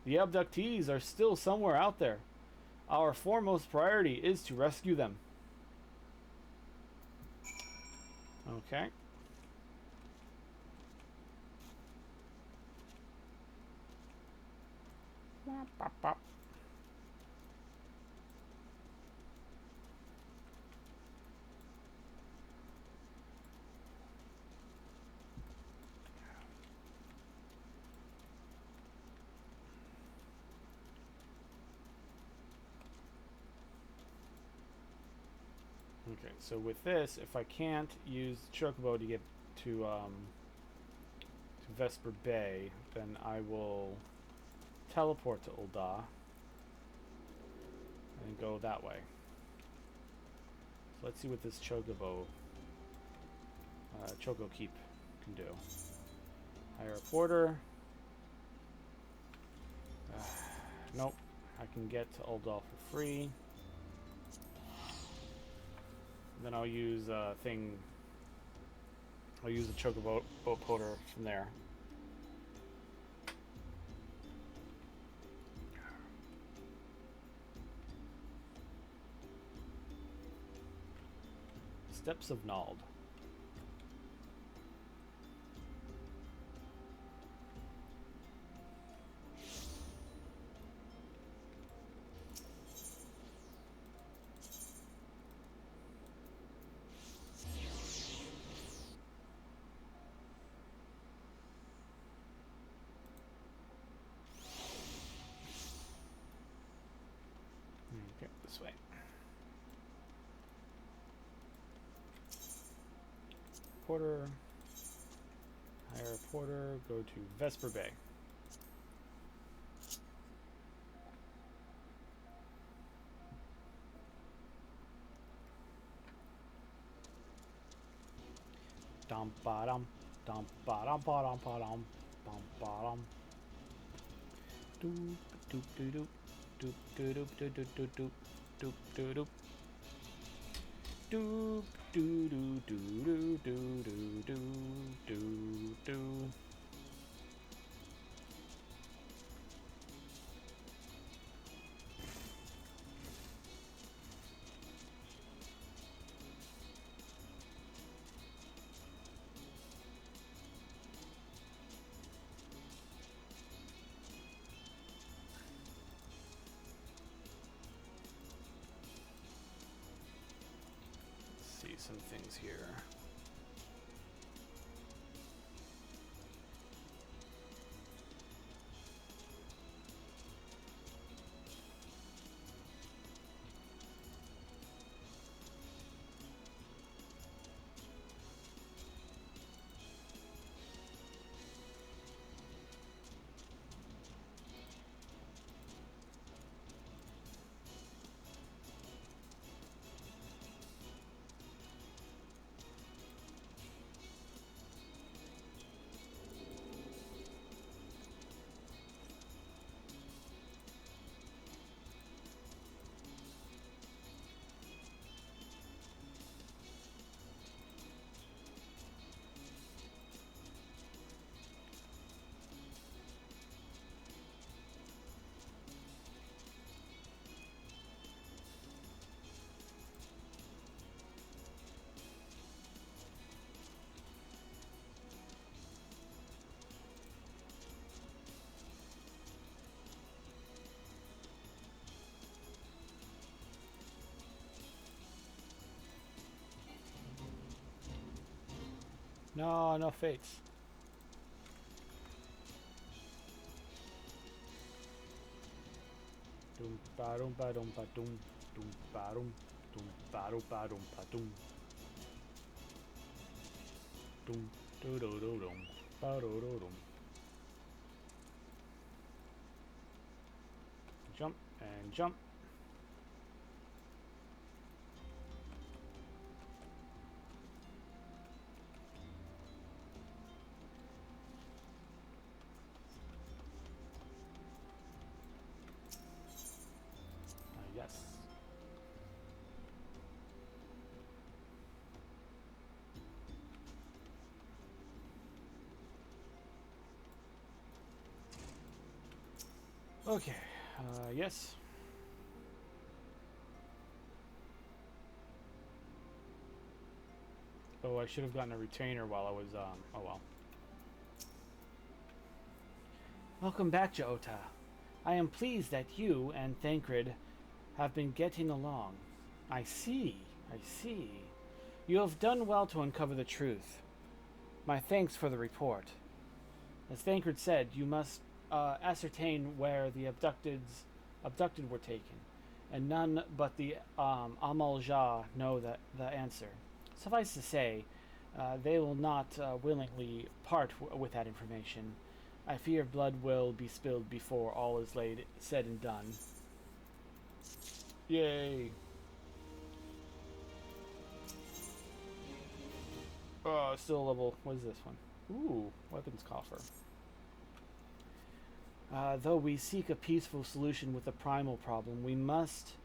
The abductees are still somewhere out there. Our foremost priority is to rescue them. Okay. Okay, so with this, if I can't use Chocobo to get to Vesper Bay, then I will teleport to Ul'dah and go that way. So let's see what this Chocobo, Choco Keep can do. Hire a porter. Nope, I can get to Ul'dah for free. Then I'll use I'll use the Chocobo boat porter from there. Steps of Nald. Okay, this way. Porter. Hire a porter. Go to Vesper Bay. Dum ba dum dum ba dum ba dum ba dum bum ba dum. Doop doop doop doop doop doop doop doop doop doop doop doop. Doop doo doo doo doo doo doo doo doo. See some things here. No, no fates. Dum ba dum ba dum ba dum dum ba dum ba dum ba dum ba dum dum do do do dum ba do do dum. Jump and jump. Yes. Okay. Yes. Oh, I should have gotten a retainer while I was, oh well. Welcome back, Jota. I am pleased that you and Thancred have been getting along. I see, I see. You have done well to uncover the truth. My thanks for the report. As Thancred said, you must ascertain where the abducted were taken, and none but the Amal Jah know the answer. Suffice to say, they will not willingly part with that information. I fear blood will be spilled before all is said and done. Yay! Still a level. What is this one? Ooh, weapons coffer. Though we seek a peaceful solution with the primal problem, we must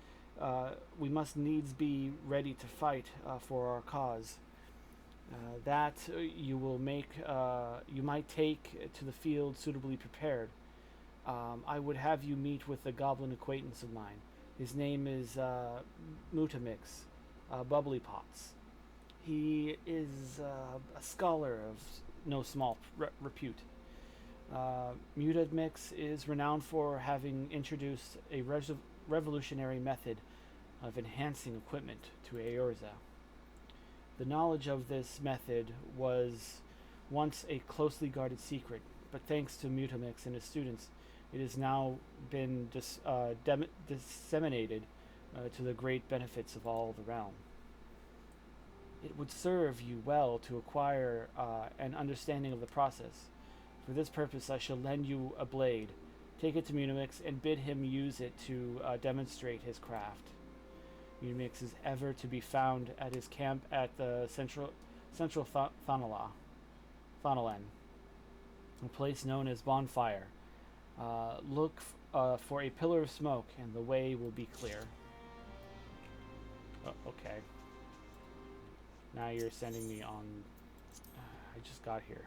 needs be ready to fight for our cause. That you might take to the field suitably prepared. I would have you meet with a goblin acquaintance of mine. His name is Mutamix, Bubbly Pots. He is a scholar of no small repute. Mutamix is renowned for having introduced a revolutionary method of enhancing equipment to Eorzea. The knowledge of this method was once a closely guarded secret, but thanks to Mutamix and his students, it has now been disseminated to the great benefits of all the realm. It would serve you well to acquire an understanding of the process. For this purpose, I shall lend you a blade. Take it to Mutamix and bid him use it to demonstrate his craft. Mutamix is ever to be found at his camp at the Central Thanalan, a place known as Bonfire. Look for a pillar of smoke, and the way will be clear. Oh, okay. Now you're sending me on... I just got here.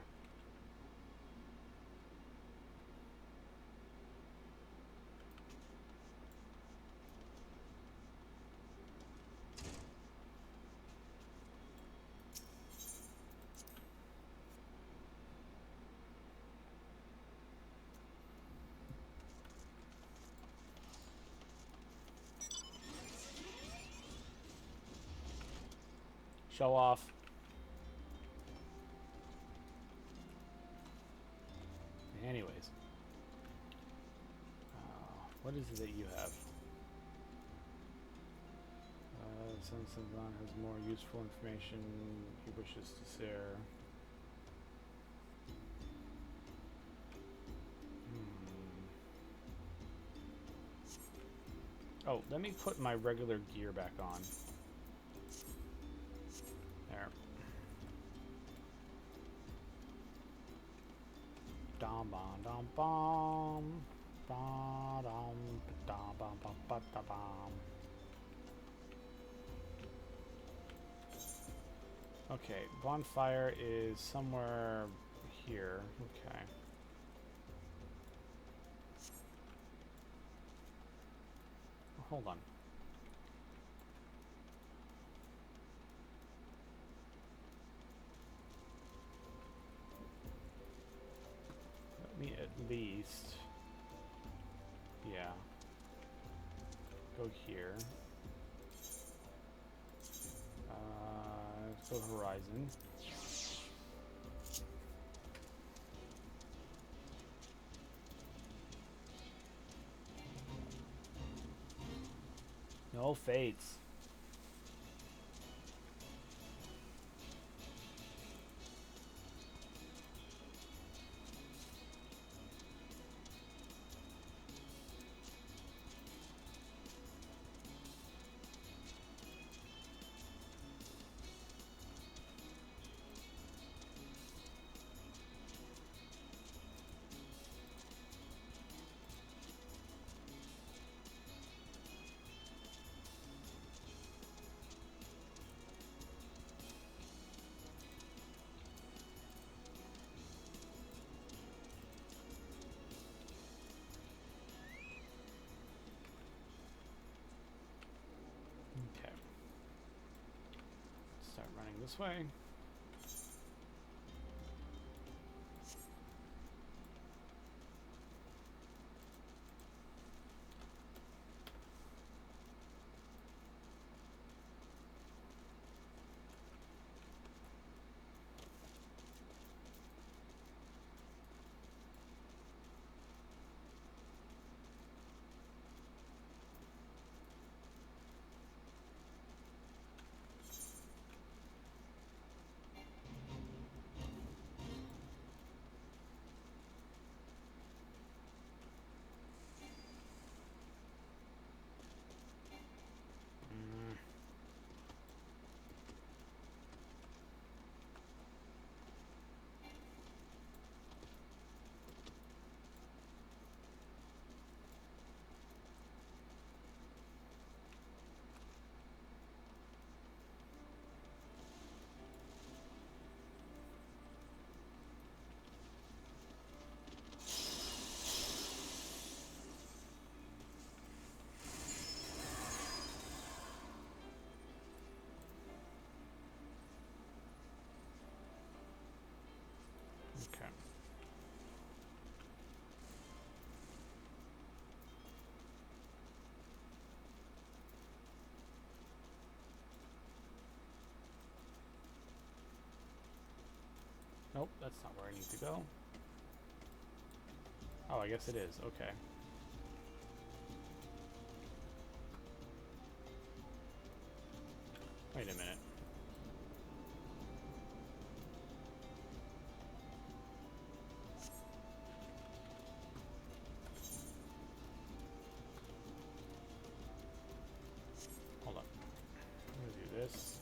Show off. Anyways. What is it that you have? Since Savon has more useful information he wishes to share. Oh, let me put my regular gear back on. There. Dom bom dom bom. Ba dom da bom bom ba da bom. Okay, bonfire is somewhere here. Okay. Hold on. Let me at least... Yeah. Go here. Let's go Horizon. No fates. Okay. Start running this way. Okay. Nope, that's not where I need to go. Oh, I guess it is. Okay. Wait a minute. Hold on. I'm gonna do this.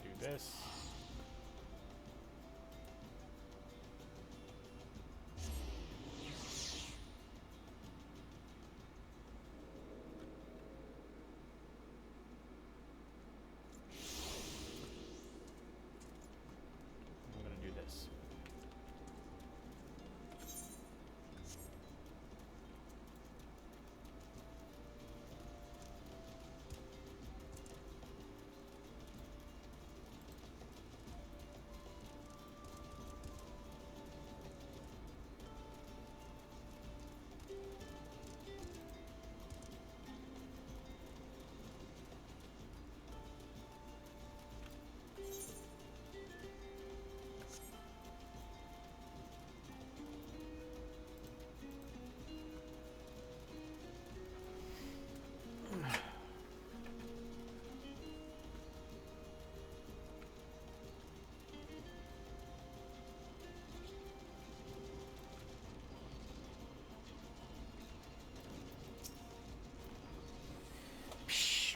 Do this. I'm gonna do this.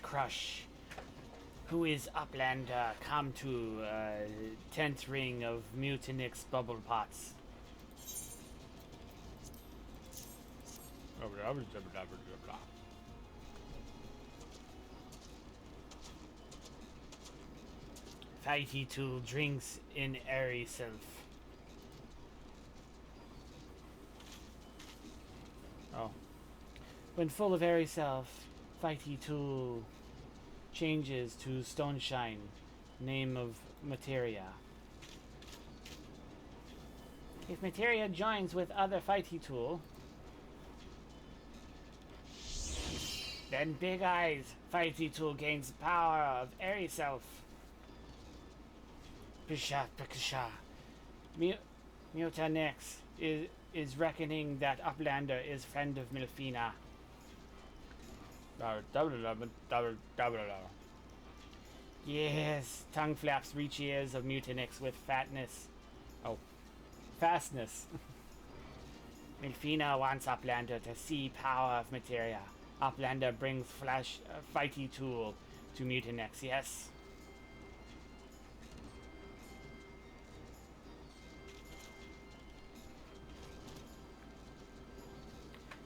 Crush. Who is Uplander? Come to 10th ring of Mutinix bubble pots. Fighty tool drinks in airy self. Oh. When full of airy self, Fighty tool changes to Stoneshine, name of materia. If materia joins with other Fighty tool, then Big Eyes Fighty tool gains power of airy self. Pisha Pikasha. Mutanex is reckoning that Uplander is friend of Milfina. Yes, tongue flaps reach ears of Mutinix with fatness. Oh, fastness. Milfina wants Uplander to see power of materia. Uplander brings flash fighty tool to Mutinix, yes.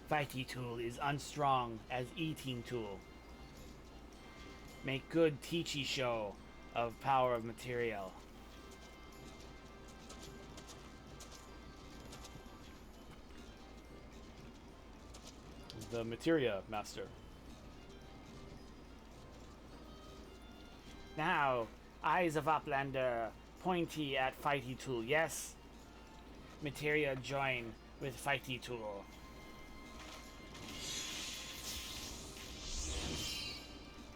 Fighty tool is unstrong as eating tool. Make good teachy show of power of material. The materia master. Now, eyes of Uplander, pointy at fighty tool, yes? Materia join with fighty tool.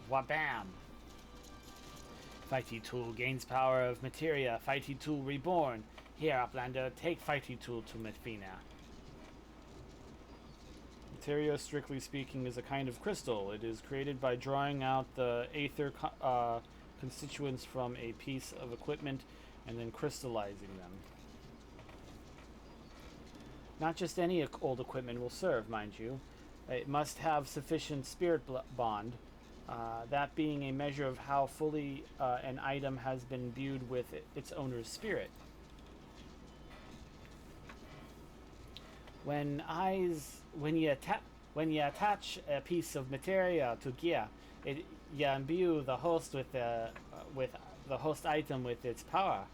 Wabam! Fighty tool gains power of materia. Fighty tool reborn. Here, Uplander, take fighty tool to Milfina. Materia, strictly speaking, is a kind of crystal. It is created by drawing out the aether constituents from a piece of equipment and then crystallizing them. Not just any old equipment will serve, mind you. It must have sufficient spirit bond, that being a measure of how fully an item has been imbued with its owner's spirit. When you attach a piece of materia to gear, you imbue the host with the host item with its power.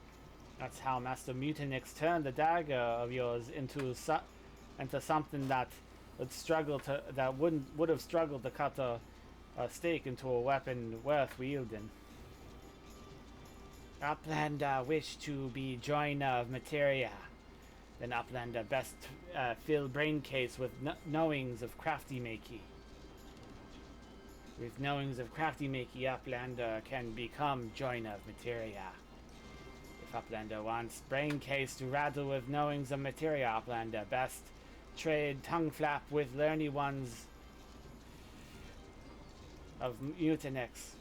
That's how Master Mutinix turned the dagger of yours into something that would have struggled to cut a stake into a weapon worth wielding. Uplander wish to be joiner of materia. Then Uplander best fill brain case with knowings of crafty makey. With knowings of crafty makey, Uplander can become joiner of materia. If Uplander wants brain case to rattle with knowings of materia, Uplander best trade tongue flap with learny ones of Mutinix.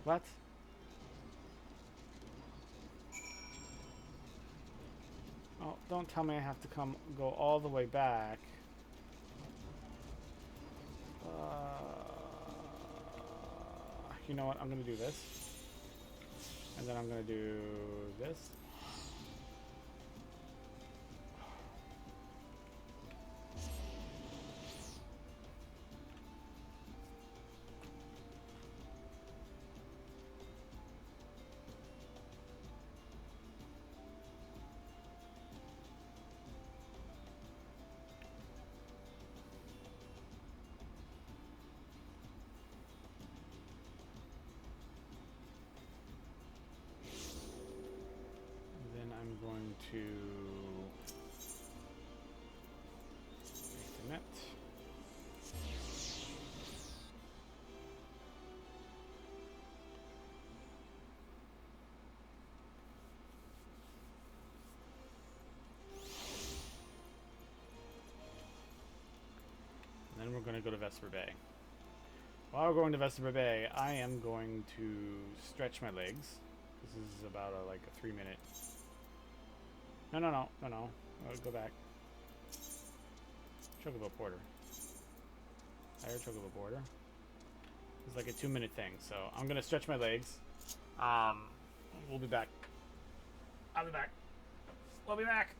What? Oh, don't tell me I have to go all the way back. You know what? I'm gonna do this. And then I'm gonna do this. I'm going to connect. And then we're going to go to Vesper Bay. While we're going to Vesper Bay, I am going to stretch my legs. This is about like a 3-minute. No. Go back. Chocobo Porter. I heard Chocobo Porter. It's like a 2-minute thing, so I'm gonna stretch my legs. We'll be back. I'll be back. We'll be back.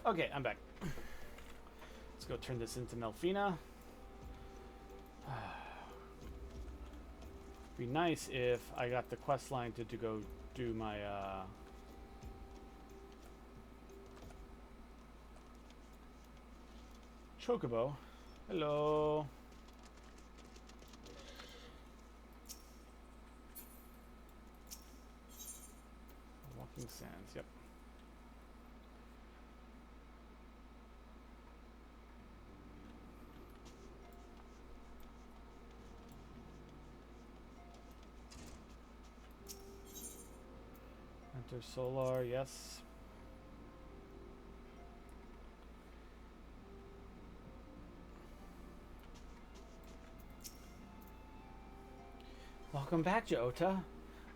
Okay, I'm back. Let's go turn this into Melfina. Be nice if I got the quest line to go do my Chocobo. Hello. Walking Sands, yep. Enter Solar, yes. Welcome back, Jota.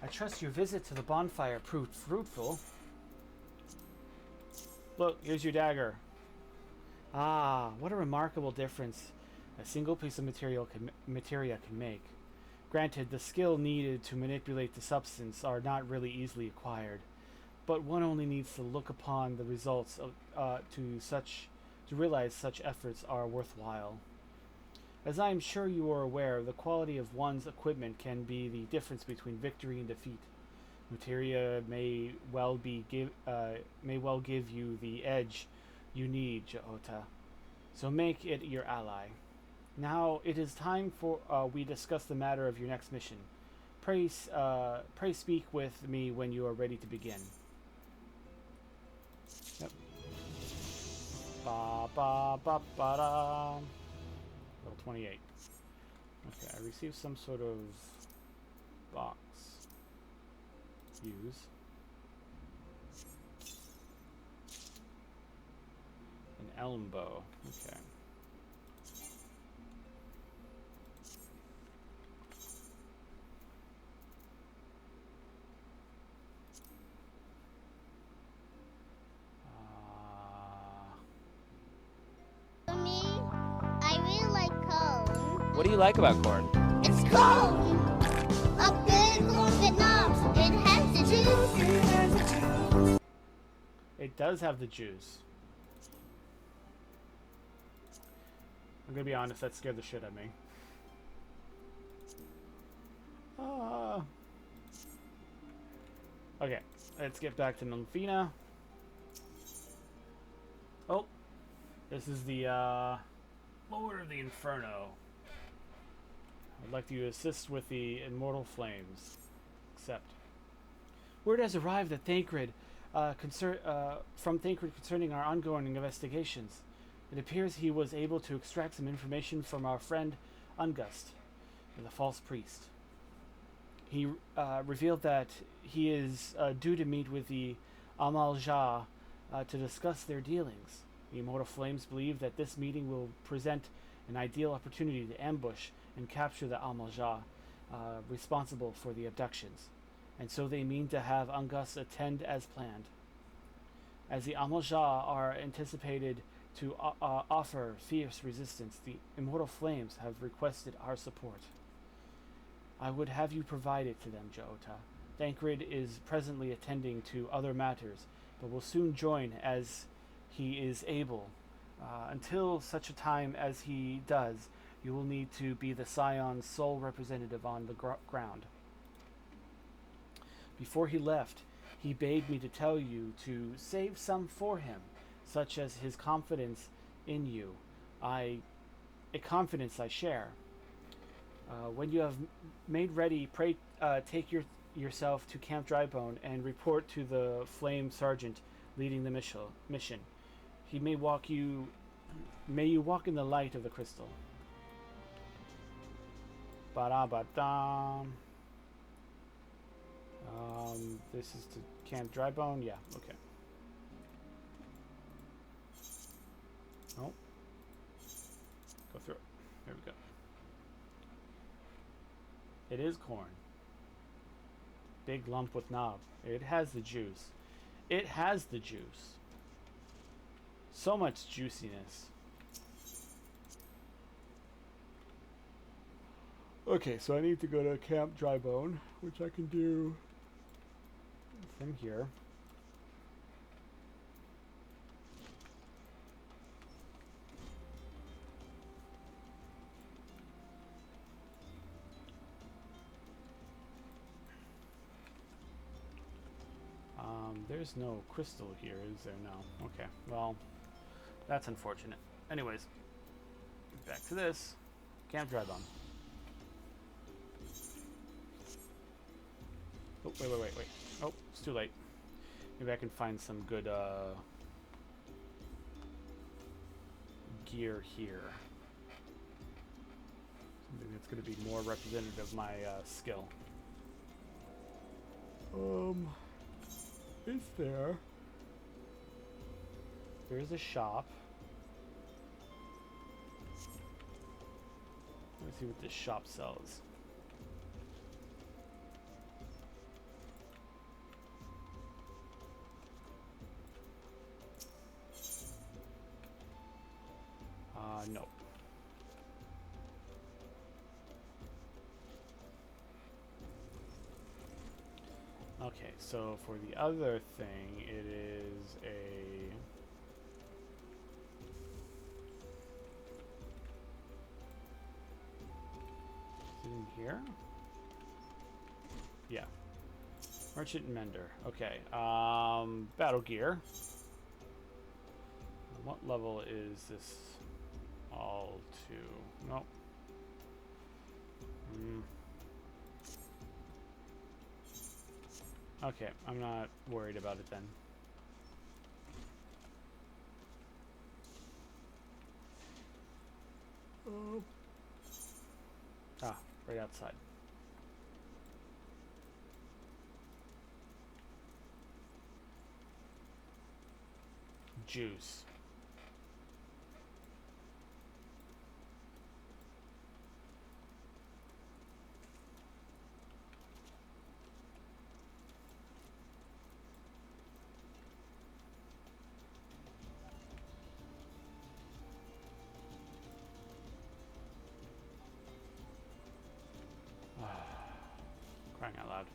I trust your visit to the bonfire proved fruitful. Look, here's your dagger. Ah, what a remarkable difference a single piece of materia can make. Granted, the skill needed to manipulate the substance are not really easily acquired, but one only needs to look upon the results of, to realize such efforts are worthwhile. As I am sure you are aware, the quality of one's equipment can be the difference between victory and defeat. Materia may well give you the edge you need, Jota. So make it your ally. Now it is time for we discuss the matter of your next mission. Pray speak with me when you are ready to begin. Yep. Ba ba ba ba da. Level 28. Okay, I received some sort of box. Use. An elm bow. Okay. I really like corn. What do you like about corn? It's corn! A good corn Vietnam. It has the juice. It does have the juice. I'm gonna be honest, that scared the shit out of me. Okay, let's get back to Melfina. Oh, this is the Lord of the Inferno. I'd like you to assist with the immortal flames. Accept. Word has arrived at Thancred, from Thancred concerning our ongoing investigations. It appears he was able to extract some information from our friend Ungust, the false priest. He revealed that he is due to meet with the Amal-Jah to discuss their dealings. The Immortal Flames believe that this meeting will present an ideal opportunity to ambush and capture the Amal-Jah responsible for the abductions, and so they mean to have Ungust attend as planned. As the Amal-Jah are anticipated to offer fierce resistance, the Immortal Flames have requested our support. I would have you provide it to them, Jota. Thancred is presently attending to other matters, but will soon join as he is able. Until such a time as he does, you will need to be the Scion's sole representative on the ground. Before he left, he bade me to tell you to save some for him, such as his confidence in you. A confidence I share. When you have made ready, pray take yourself to Camp Drybone and report to the Flame Sergeant leading the mission. He may you walk in the light of the crystal. Ba-da-ba-dum. This is to Camp Drybone? Yeah, okay. Oh. Go through it. There we go. It is corn. Big lump with knob. It has the juice. It has the juice. So much juiciness. Okay, so I need to go to Camp Drybone, which I can do from here. There's no crystal here, is there? No. Okay. Well, that's unfortunate. Anyways, back to this. Camp Dry Bomb. Oh, wait. Oh, it's too late. Maybe I can find some good gear here. Something that's going to be more representative of my skill. Is there? There is a shop. Let's see what this shop sells. No. Okay, so for the other thing, it is a... Is it in here? Yeah. Merchant and Mender. Okay. Battle gear. What level is this all to? Nope. Okay, I'm not worried about it then. Ah, right outside. Juice. Crying out loud.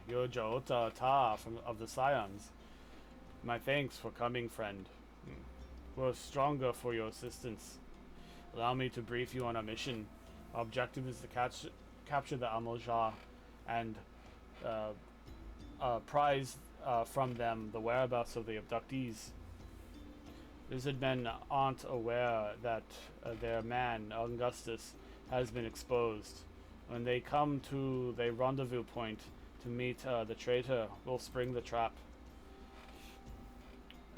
Eorzea Ta of the Scions. My thanks for coming, friend. We're stronger for your assistance. Allow me to brief you on our mission. Our objective is to capture the Eorzea and prize from them the whereabouts of the abductees. Lizardmen aren't aware that their man, Augustus, has been exposed. When they come to the rendezvous point to meet the traitor, we'll spring the trap.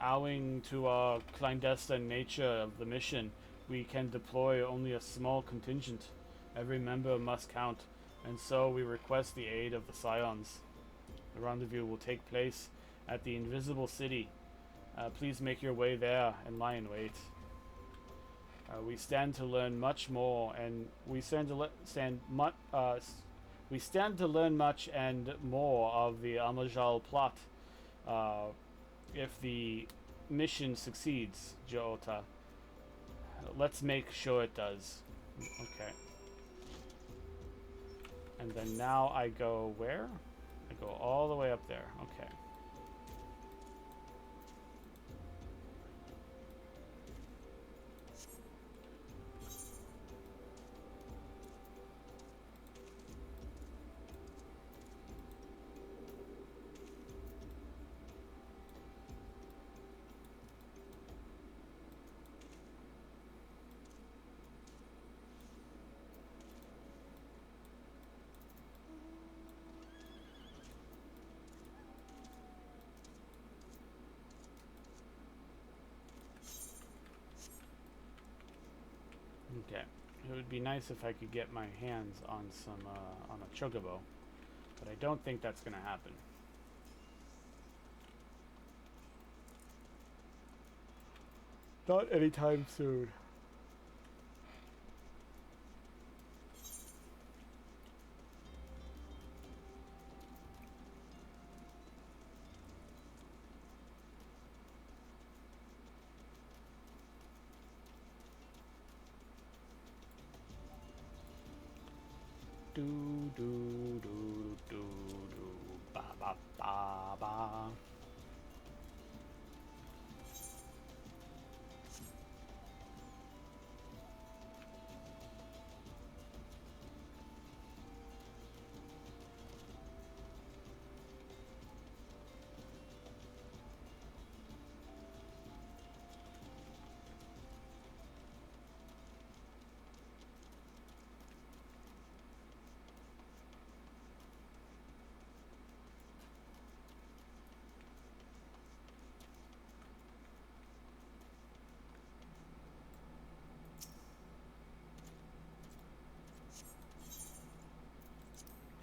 Owing to our clandestine nature of the mission, we can deploy only a small contingent. Every member must count, and so we request the aid of the Scions. The rendezvous will take place at the Invisible City. Please make your way there and lie in wait. We stand to learn much more, and we stand to learn much and more of the Eorzea plot. If the mission succeeds, Eorzea, let's make sure it does. Okay. And then now I go where? I go all the way up there. Okay. Okay, it would be nice if I could get my hands on some on a chocobo, but I don't think that's gonna happen. Not anytime soon. Do do do do do ba ba ba ba.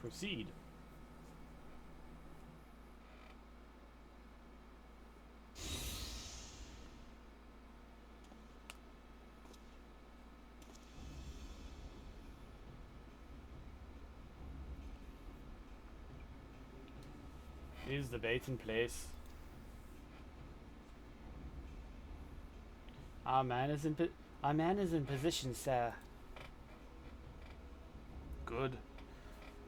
Proceed. Is the bait in place? Our man is in position, sir. Good.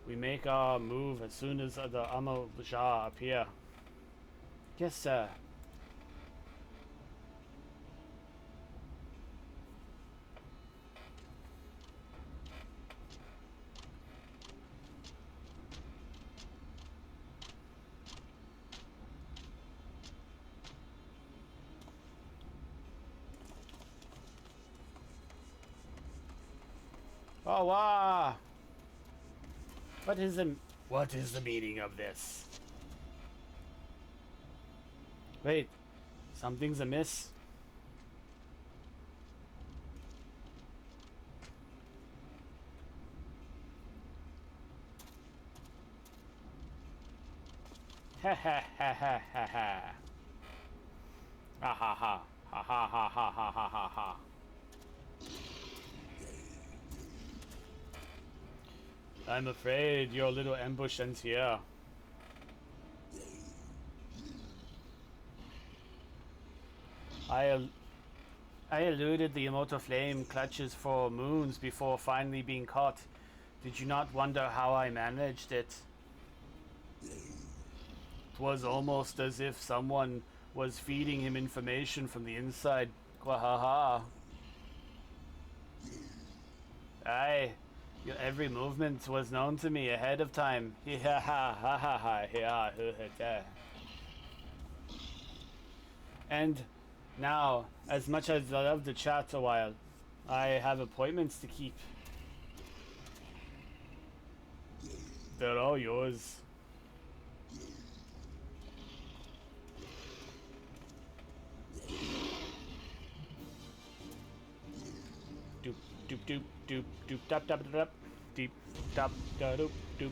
We make our move as soon as the Eorzea appear. Yes, sir. Oh, wow. What is the meaning of this? Wait, something's amiss. Ha ha ha ha ha ha. Ha ha ha. Ha ha ha ha ha ha ha ha. I'm afraid your little ambush ends here. I eluded the immortal flame clutches for moons before finally being caught. Did you not wonder how I managed it? It was almost as if someone was feeding him information from the inside. Quahaha. Aye. Your every movement was known to me ahead of time. Ha ha ha ha ha ha. And now, as much as I love to chat a while, I have appointments to keep. They're all yours. Doop doop doop doop doop dap dap dap deep dap da doop doop.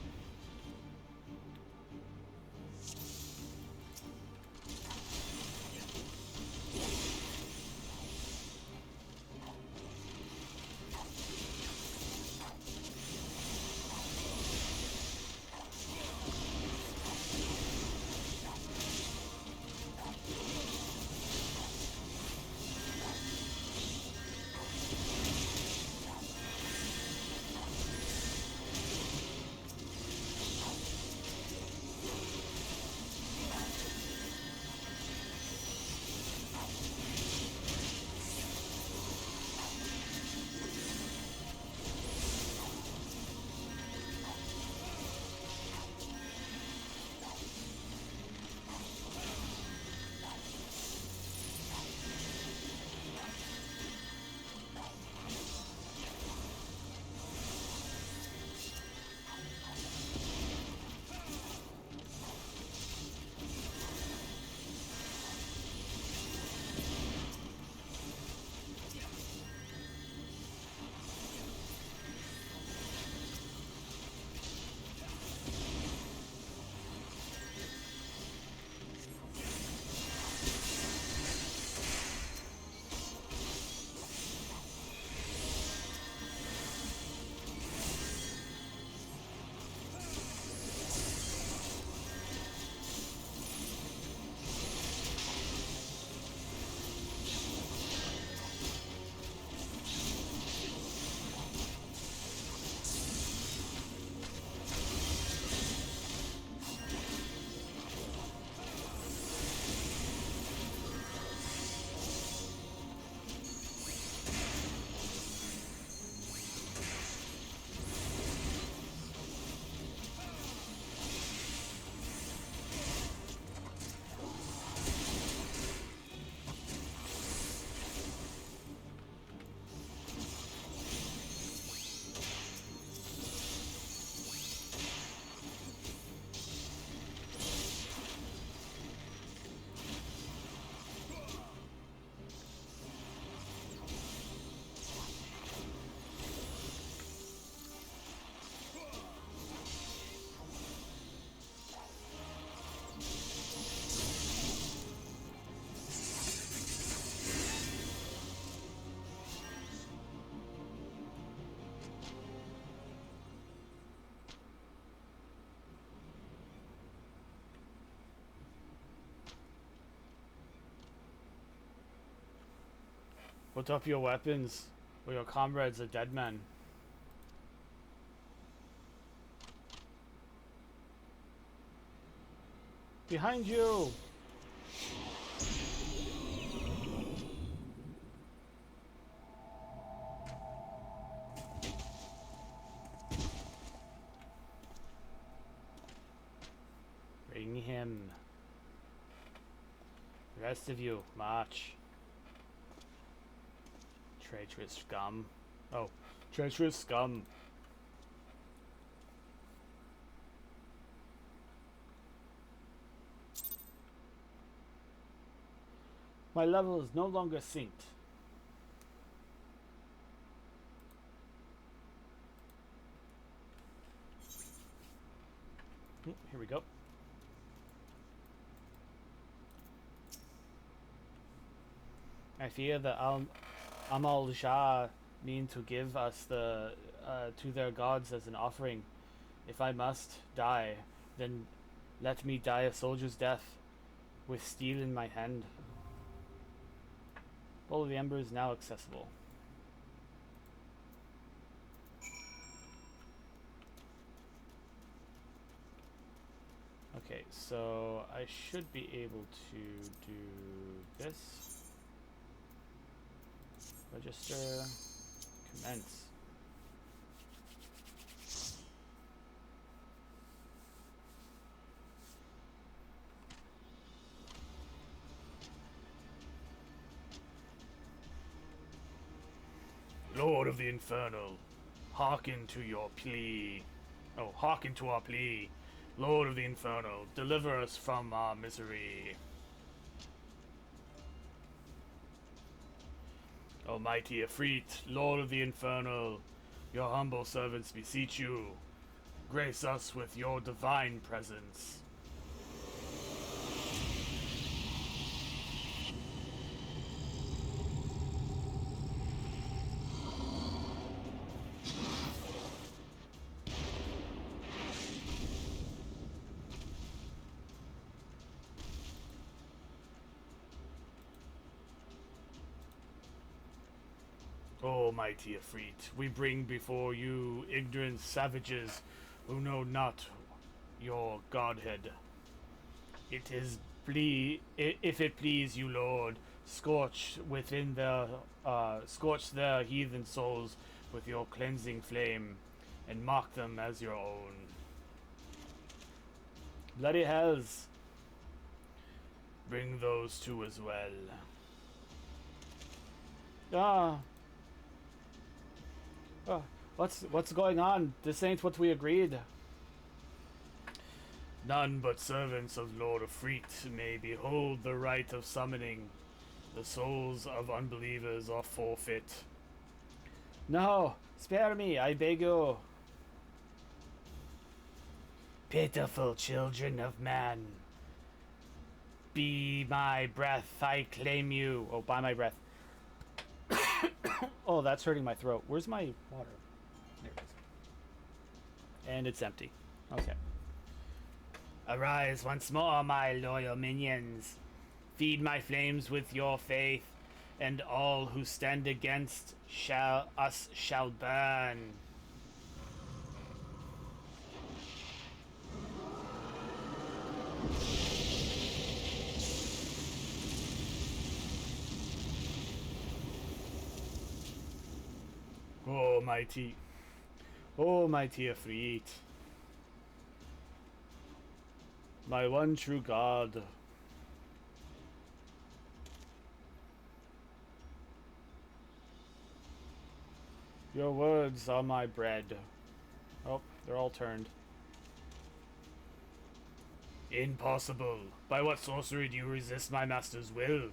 Put up your weapons, or your comrades are dead men. Behind you! Bring him. The rest of you, march. Traitorous scum. Oh, treacherous scum. My level is no longer synced. Here we go. I fear that Amal Shah mean to give us the to their gods as an offering. If I must die, then let me die a soldier's death, with steel in my hand. Bowl of the Ember is now accessible. Okay, so I should be able to do this. Register, commence. Lord of the Infernal, hearken to your plea. Oh, hearken to our plea. Lord of the Infernal, deliver us from our misery. Almighty Efreet, Lord of the Infernal, your humble servants beseech you, grace us with your divine presence. O mighty Efreet, we bring before you ignorant savages who know not your godhead. It is if it please you, Lord, scorch their heathen souls with your cleansing flame, and mark them as your own. Bloody hells, bring those two as well. Oh, what's going on? This ain't what we agreed. None but servants of Lord Efreet may behold the rite of summoning. The souls of unbelievers are forfeit. No, spare me, I beg you. Pitiful children of man. Be my breath, I claim you. Oh, by my breath. Oh, that's hurting my throat. Where's my water? There it is. And it's empty. Okay. Arise once more, my loyal minions. Feed my flames with your faith, and all who stand against shall burn. Oh mighty Efreet, my one true God. Your words are my bread. Oh, they're all turned. Impossible. By what sorcery do you resist my master's will?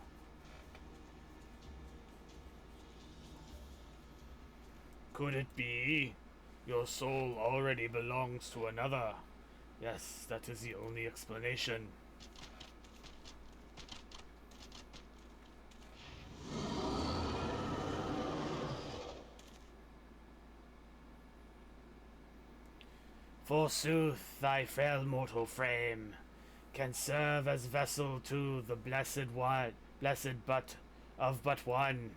Could it be your soul already belongs to another? Yes, that is the only explanation. Forsooth, thy frail mortal frame can serve as vessel to the blessed one, blessed but of but one.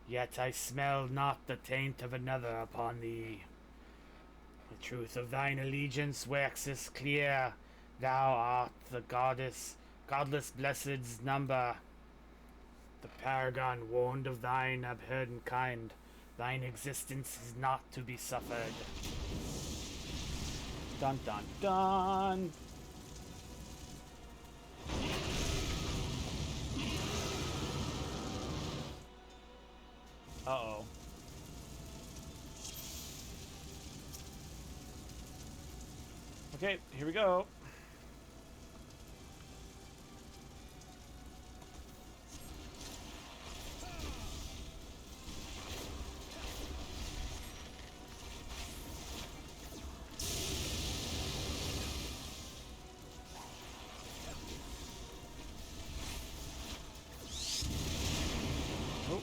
Yet I smell not the taint of another upon thee. The truth of thine allegiance waxes clear. Thou art the godless blessed's number. The paragon warned of thine abhorrent kind. Thine existence is not to be suffered. Dun dun dun. Uh-oh. Okay, here we go. Oh.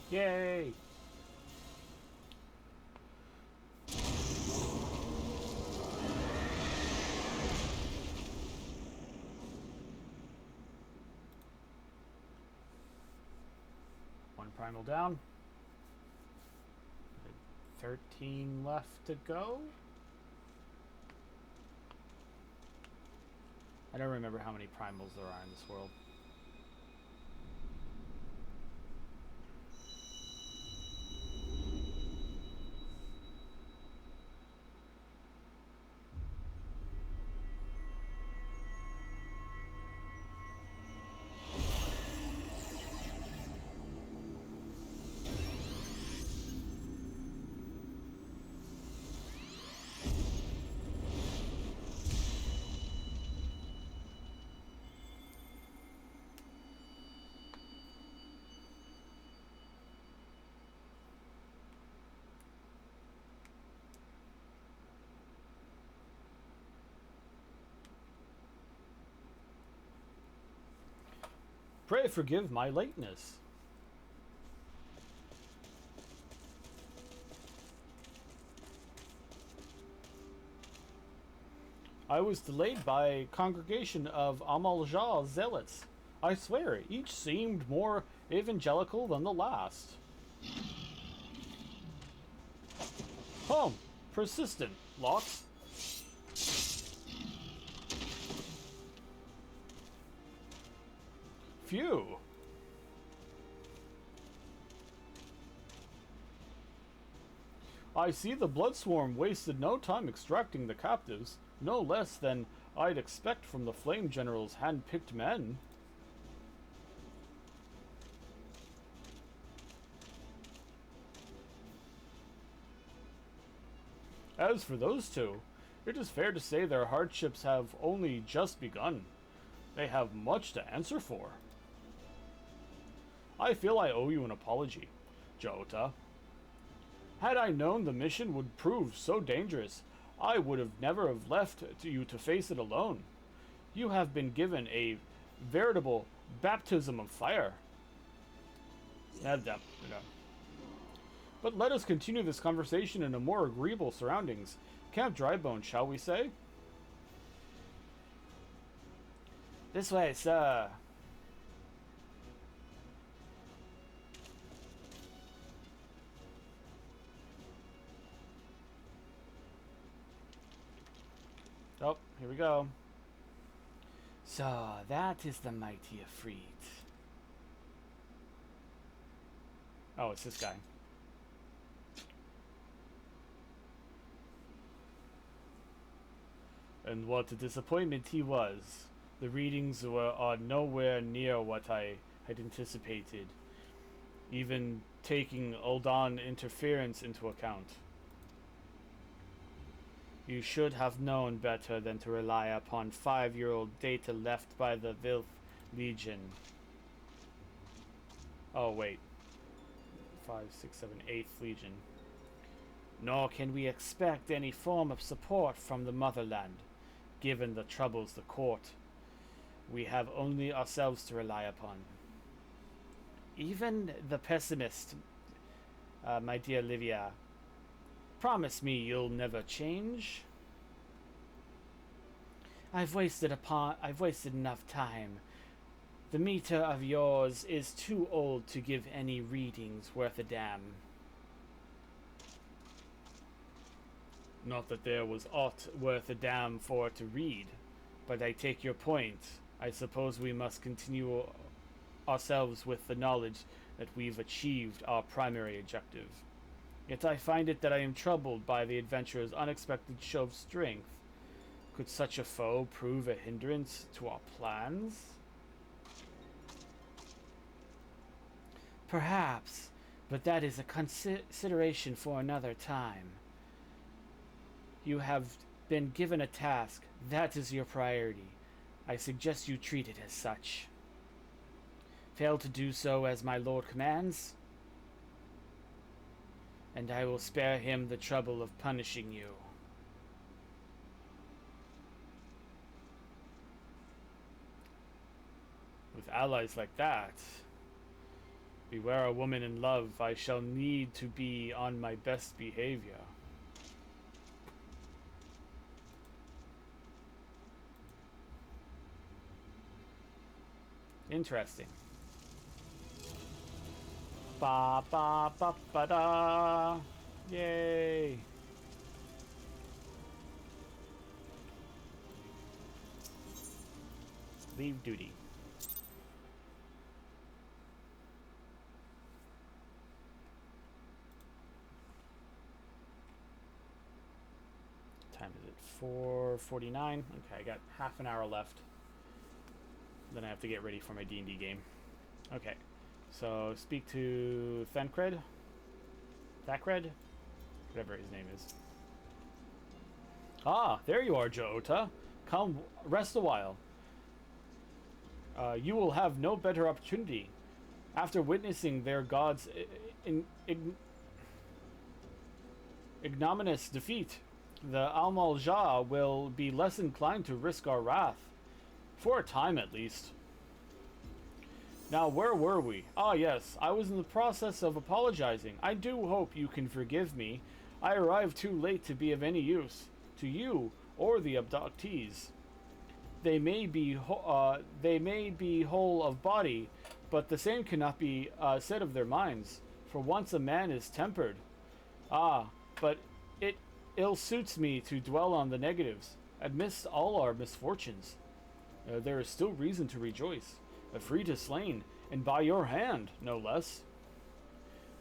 Yay! One primal down. 13 left to go. I don't remember how many primals there are in this world. Pray forgive my lateness. I was delayed by a congregation of Amal-Jah zealots. I swear, each seemed more evangelical than the last. Persistent, lots. Phew. I see the blood swarm wasted no time extracting the captives, no less than I'd expect from the Flame General's hand-picked men. As for those two, it is fair to say their hardships have only just begun. They have much to answer for. I feel I owe you an apology, Jota. Had I known the mission would prove so dangerous, I would have never have left you to face it alone. You have been given a veritable baptism of fire. But let us continue this conversation in a more agreeable surroundings. Camp Drybone, shall we say? This way, sir. Oh, here we go. So, that is the mighty Efreet. Oh, it's this guy. And what a disappointment he was. The readings are nowhere near what I had anticipated, even taking Uldan interference into account. You should have known better than to rely upon 5-year-old data left by the Vilth Legion. Oh, wait. 5, 6, 7, 8th Legion. Nor can we expect any form of support from the motherland, given the troubles the court. We have only ourselves to rely upon. Even the pessimist, my dear Livia, promise me you'll never change. I've wasted enough time. The meter of yours is too old to give any readings worth a damn. Not that there was aught worth a damn for to read, but I take your point. I suppose we must continue ourselves with the knowledge that we've achieved our primary objective. Yet I find it that I am troubled by the adventurer's unexpected show of strength. Could such a foe prove a hindrance to our plans? Perhaps, but that is a consideration for another time. You have been given a task. That is your priority. I suggest you treat it as such. Fail to do so as my lord commands, and I will spare him the trouble of punishing you. With allies like that, beware a woman in love. I shall need to be on my best behavior. Interesting. Ba ba ba ba da. Yay. Leave duty. Time is it? 4:49. Okay, I got half an hour left. Then I have to get ready for my D&D game. Okay, so speak to Thancred? Thacred? Whatever his name is. Ah, there you are, Jota. Come, rest a while. You will have no better opportunity. After witnessing their god's ignominious defeat, the Amal-Jah will be less inclined to risk our wrath. For a time, at least. Now, where were we? Ah, yes, I was in the process of apologizing. I do hope you can forgive me. I arrived too late to be of any use to you or the abductees. They may be whole of body, but the same cannot be said of their minds. For once a man is tempered. Ah, but it ill suits me to dwell on the negatives. Amidst all our misfortunes, there is still reason to rejoice. Afrita slain, and by your hand, no less.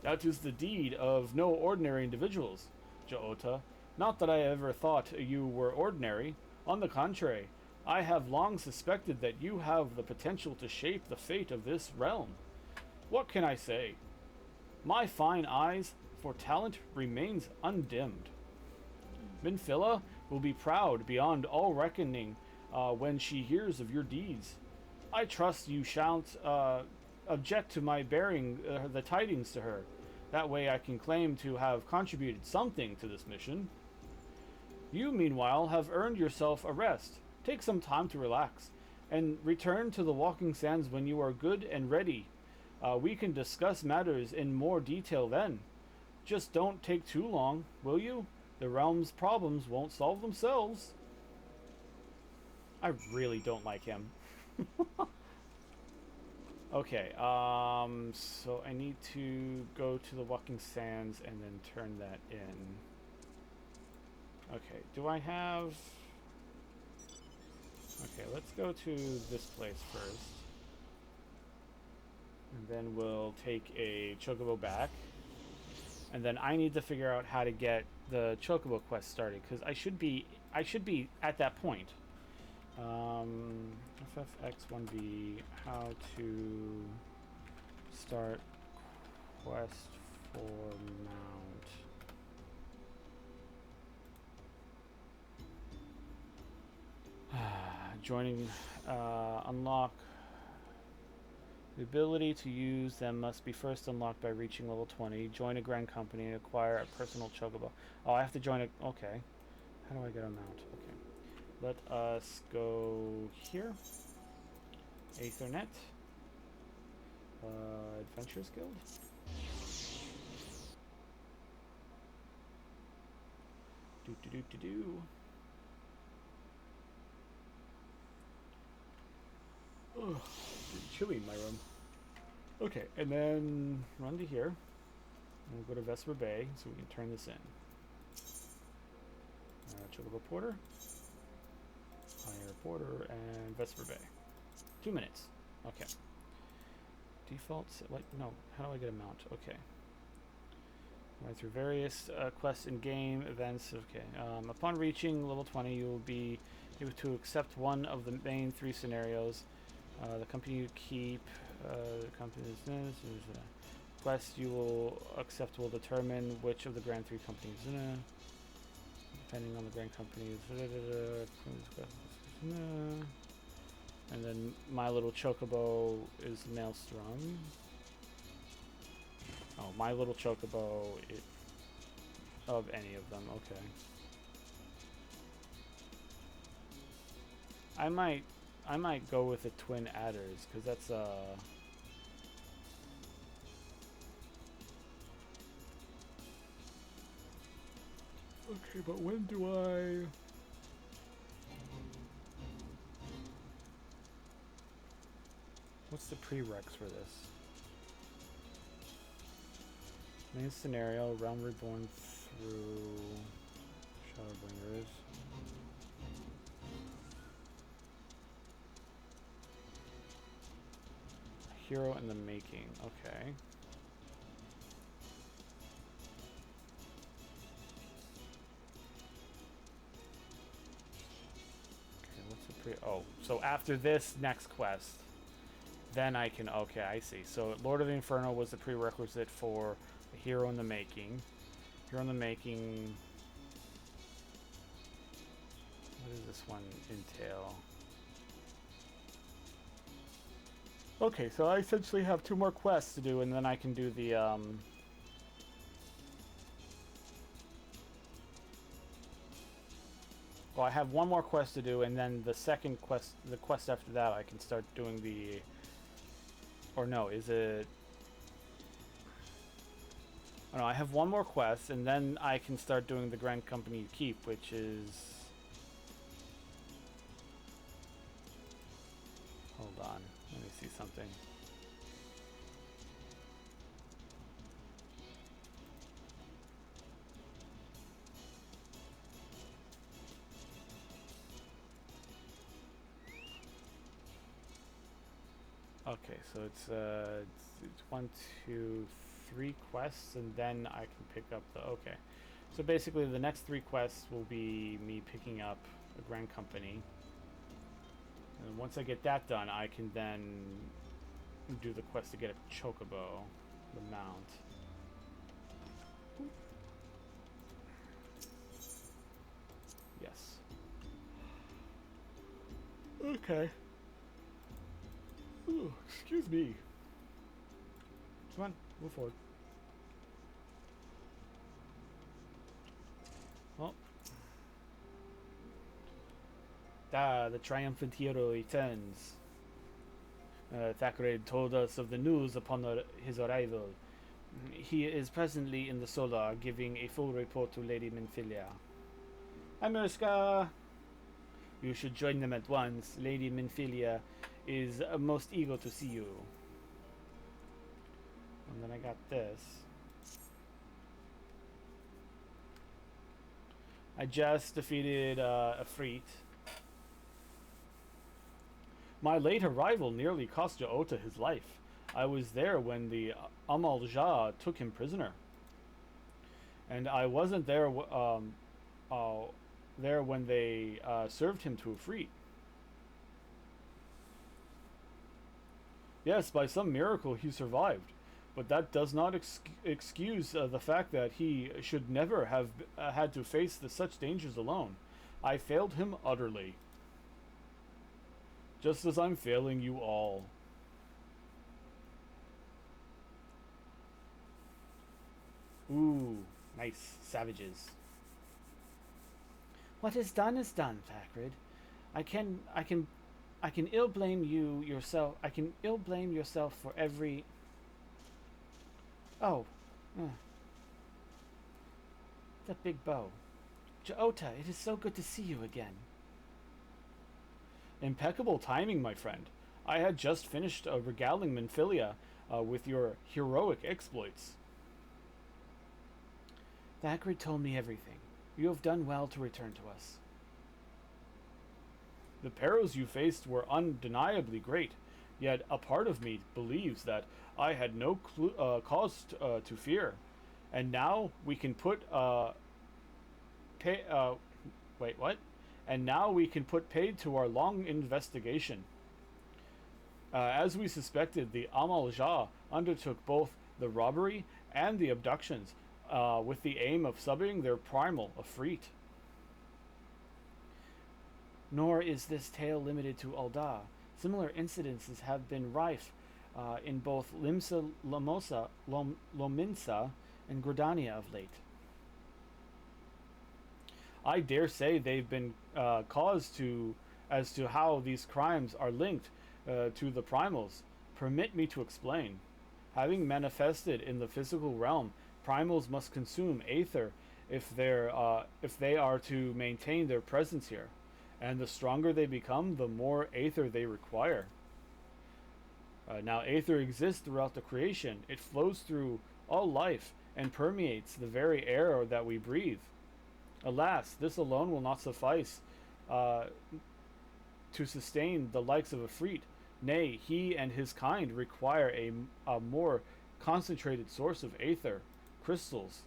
That is the deed of no ordinary individuals, Jaota. Not that I ever thought you were ordinary. On the contrary, I have long suspected that you have the potential to shape the fate of this realm. What can I say? My fine eyes for talent remains undimmed. Minfilla will be proud beyond all reckoning when she hears of your deeds. I trust you shan't object to my bearing the tidings to her. That way I can claim to have contributed something to this mission. You, meanwhile, have earned yourself a rest. Take some time to relax, and return to the Walking Sands when you are good and ready. We can discuss matters in more detail then. Just don't take too long, will you? The realm's problems won't solve themselves. I really don't like him. Okay, so I need to go to the Walking Sands and then turn that in. Okay, do I have... Okay, let's go to this place first. And then we'll take a Chocobo back. And then I need to figure out how to get the Chocobo quest started, because I should be at that point. FFX1B, how to start quest for mount. Joining, unlock. The ability to use them must be first unlocked by reaching level 20. Join a grand company and acquire a personal chocobo. Oh, I have to join a... Okay. How do I get a mount? Okay. Let us go here. Aethernet. Adventurers Guild. Do. Ugh, it's chilly in my room. Okay, and then run to here. And we'll go to Vesper Bay so we can turn this in. Chocobo Porter. Higher Porter and Vesper Bay. 2 minutes. Okay. Defaults. Like, no. How do I get a mount? Okay. Right through various quests in game events. Okay. Upon reaching level 20, you will be able to accept one of the main 3 scenarios. The company you keep, the company's quest you will accept will determine which of the Grand 3 companies. Depending on the Grand companies. And then my little chocobo is Maelstrom. Oh, my little chocobo of any of them. Okay. I might go with the twin adders because that's okay, but when do I... What's the prereqs for this? Main scenario, Realm Reborn through Shadowbringers. Hero in the making, okay. Oh, so after this next quest, then I can... Okay, I see. So Lord of the Inferno was the prerequisite for the Hero in the Making. Hero in the Making... What does this one entail? Okay, so I essentially have 2 more quests to do, and then I can do the, Well, I have 1 more quest to do, and then the second quest, the quest after that, I can start doing the Or no, is it... Oh no, I have one more quest, and then I can start doing the Grand Company Keep, which is... Hold on, let me see something. Okay, so it's 1, 2, 3 quests, and then I can pick up the... Okay. So basically the next 3 quests will be me picking up a Grand Company. And once I get that done, I can then do the quest to get a Chocobo, the mount. Yes. Okay. Ooh, excuse me. Come on, move forward. Oh. The triumphant hero returns. Thackeray told us of the news upon his arrival. He is presently in the Solar, giving a full report to Lady Minfilia. Hi, Murska! You should join them at once. Lady Minfilia is most eager to see you. And then I got this. I just defeated a Freet. My late arrival nearly cost Joota his life. I was there when the Amal Jah took him prisoner. And I wasn't there there when they served him to a Freet. Yes, by some miracle he survived, but that does not excuse the fact that he should never have had to face such dangers alone. I failed him utterly. Just as I'm failing you all. Ooh, nice. Savages. What is done, Thackeray. I can ill blame you yourself. I can ill blame yourself for every... Oh. That big bow. Joota, it is so good to see you again. Impeccable timing, my friend. I had just finished regaling Minfilia with your heroic exploits. Thackeray told me everything. You have done well to return to us. The perils you faced were undeniably great, yet a part of me believes that I had no cause to fear. And now we can put wait, what? And now we can put paid to our long investigation. As we suspected, the Amal Jah undertook both the robbery and the abductions with the aim of subbing their primal, a Freet. Nor is this tale limited to Ul'dah. Similar incidences have been rife in both Limsa, Lominsa, and Gridania of late. I dare say they've been caused as to how these crimes are linked to the primals. Permit me to explain. Having manifested in the physical realm, primals must consume aether if they are to maintain their presence here. And the stronger they become, the more aether they require. Now, aether exists throughout the creation. It flows through all life and permeates the very air that we breathe. Alas, this alone will not suffice to sustain the likes of a Freet. Nay, he and his kind require a more concentrated source of aether, crystals.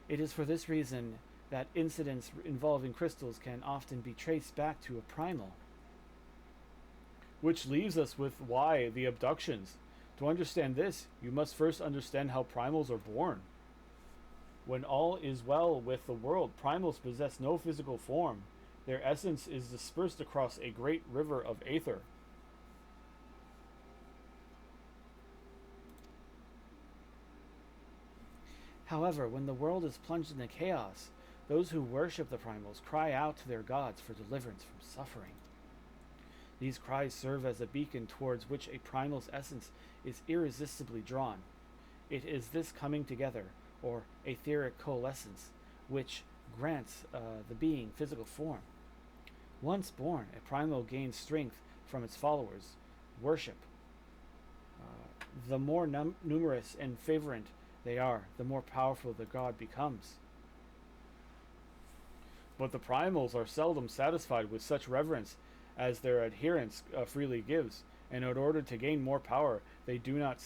It is for this reason that incidents involving crystals can often be traced back to a primal. Which leaves us with why the abductions. To understand this, you must first understand how primals are born. When all is well with the world, primals possess no physical form. Their essence is dispersed across a great river of aether. However, when the world is plunged into chaos, those who worship the primals cry out to their gods for deliverance from suffering. These cries serve as a beacon towards which a primal's essence is irresistibly drawn. It is this coming together, or etheric coalescence, which grants the being physical form. Once born, a primal gains strength from its followers, worship. The more numerous and fervent they are, the more powerful the god becomes. But the primals are seldom satisfied with such reverence as their adherence freely gives, and in order to gain more power, they do not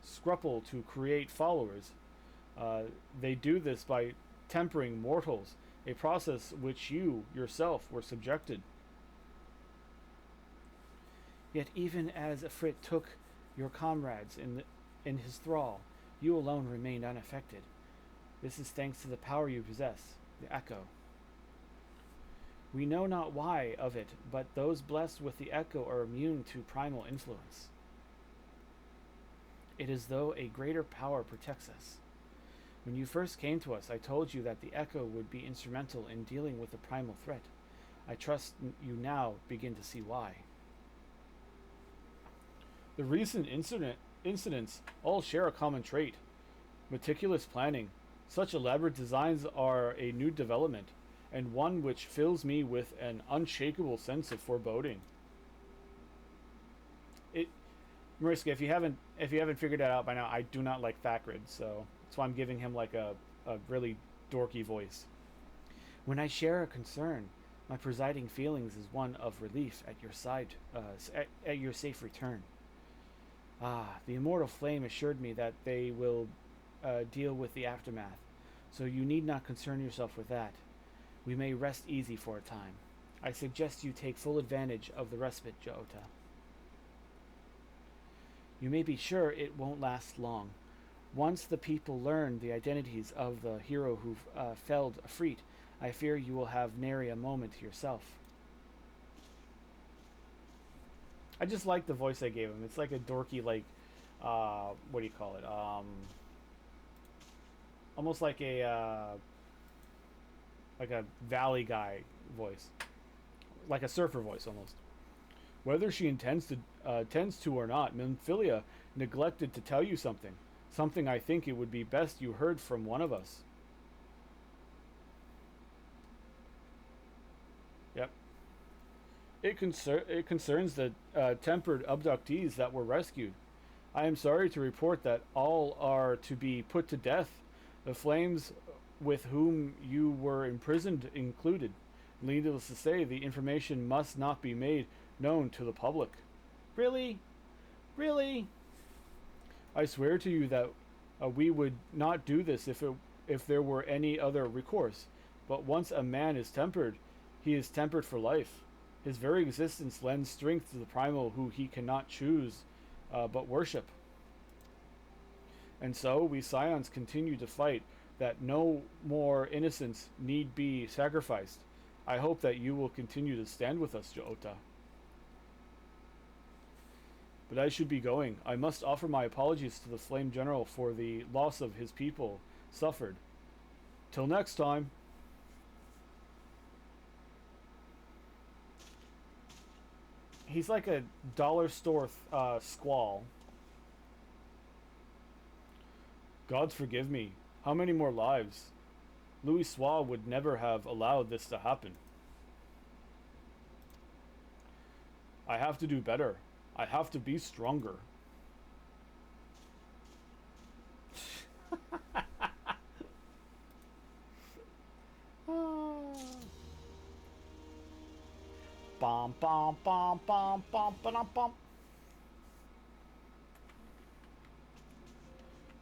scruple to create followers. They do this by tempering mortals, a process which you yourself were subjected. Yet even as Ifrit took your comrades in his thrall, you alone remained unaffected. This is thanks to the power you possess, the Echo. We know not why of it, but those blessed with the Echo are immune to primal influence. It is though a greater power protects us. When you first came to us, I told you that the Echo would be instrumental in dealing with the primal threat. I trust you now begin to see why. The recent incidents all share a common trait: meticulous planning. Such elaborate designs are a new development, and one which fills me with an unshakable sense of foreboding. Mariska, if you haven't figured that out by now, I do not like Thackeray, so that's why I'm giving him like a really dorky voice. When I share a concern, my presiding feelings is one of relief at your side, at your safe return. The immortal flame assured me that they will deal with the aftermath, so you need not concern yourself with that. We may rest easy for a time. I suggest you take full advantage of the respite, Jota. You may be sure it won't last long. Once the people learn the identities of the hero who felled Ifrit, I fear you will have nary a moment to yourself. I just like the voice I gave him. It's like a dorky, like, what do you call it? Almost like a valley guy voice, like a surfer voice almost. Whether she intends to or not, Minfilia neglected to tell you something I think it would be best you heard from one of us. Yep. It concerns the tempered abductees that were rescued. I am sorry to report that all are to be put to death, the flames with whom you were imprisoned included. Needless to say, the information must not be made known to the public. Really? Really? I swear to you that we would not do this if there were any other recourse. But once a man is tempered, he is tempered for life. His very existence lends strength to the primal who he cannot choose but worship. And so we Scions continue to fight that no more innocents need be sacrificed. I hope that you will continue to stand with us, Jota. But I should be going. I must offer my apologies to the Flame General for the loss of his people suffered. Till next time. He's like a dollar store squall. Gods forgive me. How many more lives? Louis Soir would never have allowed this to happen. I have to do better. I have to be stronger. Bom bom bom bom bom bom bom.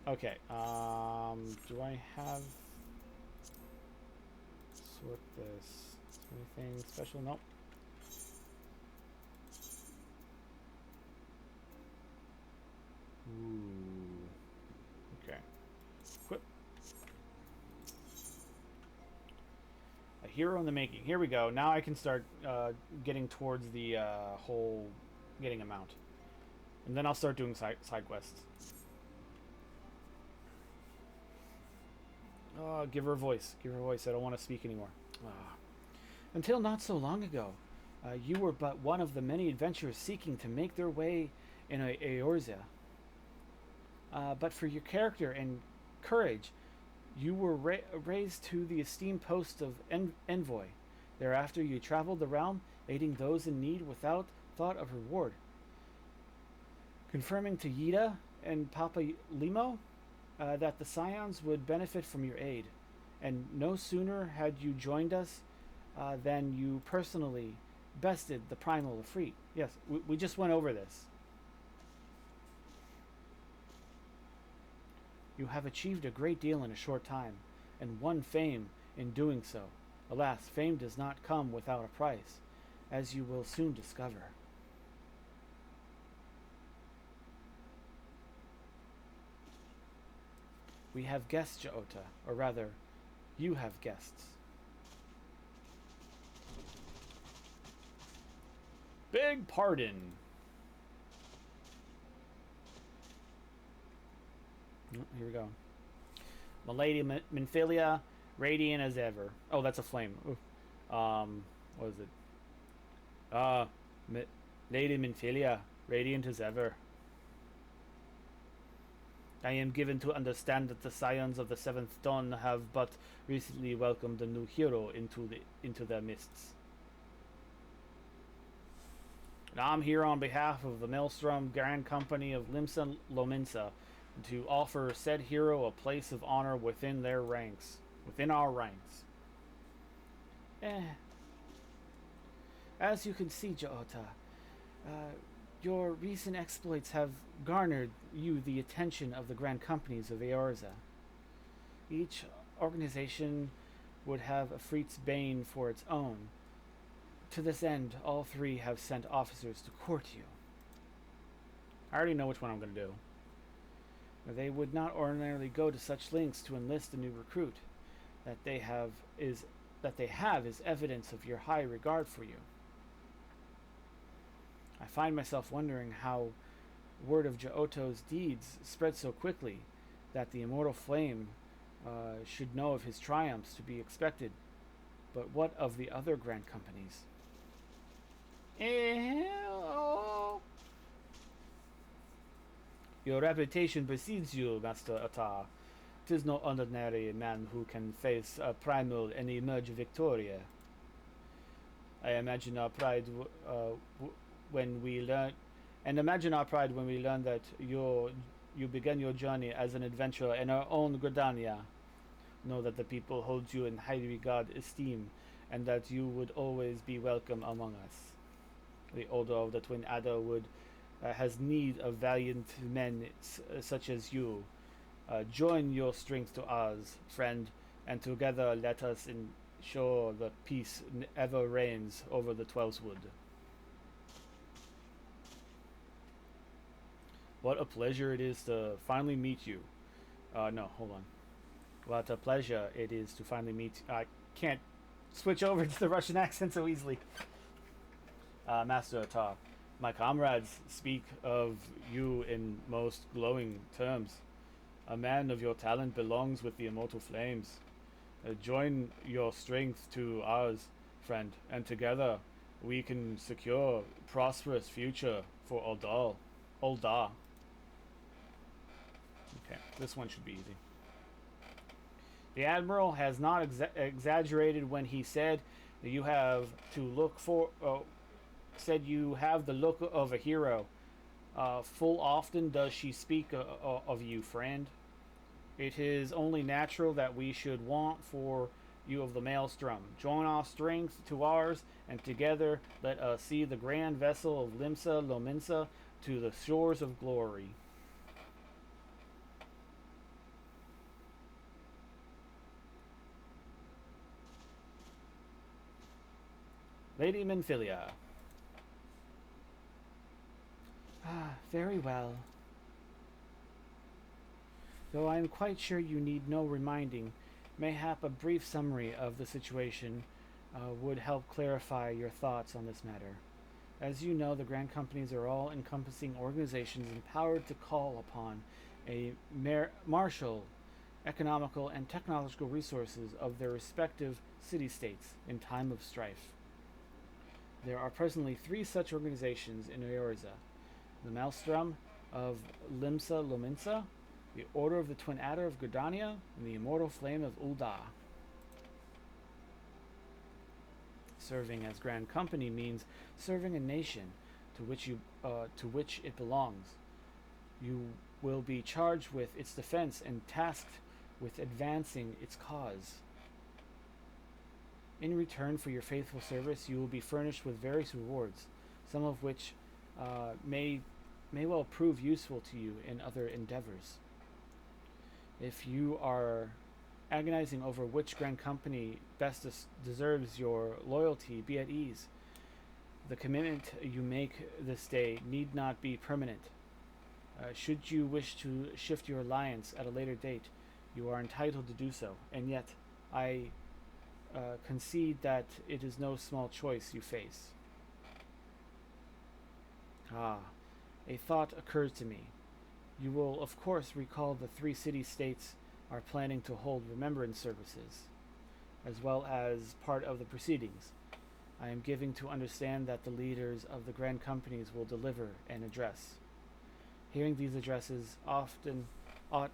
Okay, do I have sort this? Is there anything special? Nope. Ooh. Okay. Equip. A hero in the making. Here we go. Now I can start getting towards the whole getting a mount. And then I'll start doing side quests. Give her a voice. Give her a voice. I don't want to speak anymore. Until not so long ago, You were but one of the many adventurers seeking to make their way in Eorzea. But for your character and courage, you were raised to the esteemed post of envoy. Thereafter, you traveled the realm, aiding those in need without thought of reward. Confirming to Yida and Papa Limo that the Scions would benefit from your aid. And no sooner had you joined us than you personally bested the primal Efreet. Yes, we just went over this. You have achieved a great deal in a short time, and won fame in doing so. Alas, fame does not come without a price, as you will soon discover. We have guests, Jota, or rather, you have guests. Big pardon. Oh, here we go. Milady Minfilia, radiant as ever. Oh, that's a flame. Ooh. What is it? Lady Minfilia, radiant as ever. I am given to understand that the Scions of the Seventh Dawn have but recently welcomed a new hero into their midst. And I'm here on behalf of the Maelstrom Grand Company of Limsa Lominsa to offer said hero a place of honor within their ranks. Within our ranks. As you can see, Jota, your recent exploits have garnered you the attention of the Grand Companies of Eorzea. Each organization would have a Efreet's Bane for its own. To this end, all three have sent officers to court you. I already know which one I'm going to do. They would not ordinarily go to such lengths to enlist a new recruit. That they have is evidence of your high regard for you. I find myself wondering how word of Joto's deeds spread so quickly that the immortal flame should know of his triumphs to be expected. But what of the other grand companies? Your reputation precedes you, Master Atar. 'Tis no ordinary man who can face a primal and emerge victorious. I imagine our pride when we learn that you began your journey as an adventurer in our own Gridania. Know that the people hold you in high regard, esteem, and that you would always be welcome among us. The Order of the Twin Adder has need of valiant men such as you. Join your strength to ours, friend, and together let us ensure that peace ever reigns over the Twelveswood. What a pleasure it is to finally meet you. No, hold on. What a pleasure it is to finally meet. I can't switch over to the Russian accent so easily. Master Atar, my comrades speak of you in most glowing terms. A man of your talent belongs with the immortal flames. Join your strength to ours, friend, and together we can secure a prosperous future for Uldar. Okay, this one should be easy. The Admiral has not exaggerated when he said that you have to look for... said you have the look of a hero. Full often does she speak of you, friend. It is only natural that we should want for you of the Maelstrom. Join our strength to ours, and together let us see the grand vessel of Limsa Lominsa to the shores of glory. Lady Minfilia. Very well. Though I am quite sure you need no reminding, mayhap a brief summary of the situation would help clarify your thoughts on this matter. As you know, the Grand Companies are all-encompassing organizations empowered to call upon a marshal economical and technological resources of their respective city-states in time of strife. There are presently 3 such organizations in Eorzea: the Maelstrom of Limsa Lominsa, the Order of the Twin Adder of Gridania, and the Immortal Flame of Ul'dah. Serving as Grand Company means serving a nation to which it belongs. You will be charged with its defense and tasked with advancing its cause. In return for your faithful service, you will be furnished with various rewards, some of which may well prove useful to you in other endeavors. If you are agonizing over which Grand Company best deserves your loyalty, be at ease. The commitment you make this day need not be permanent. Should you wish to shift your alliance at a later date, you are entitled to do so, and yet I concede that it is no small choice you face. A thought occurs to me. You will, of course, recall the 3 city-states are planning to hold remembrance services, as well as part of the proceedings. I am giving to understand that the leaders of the Grand Companies will deliver an address. Hearing these addresses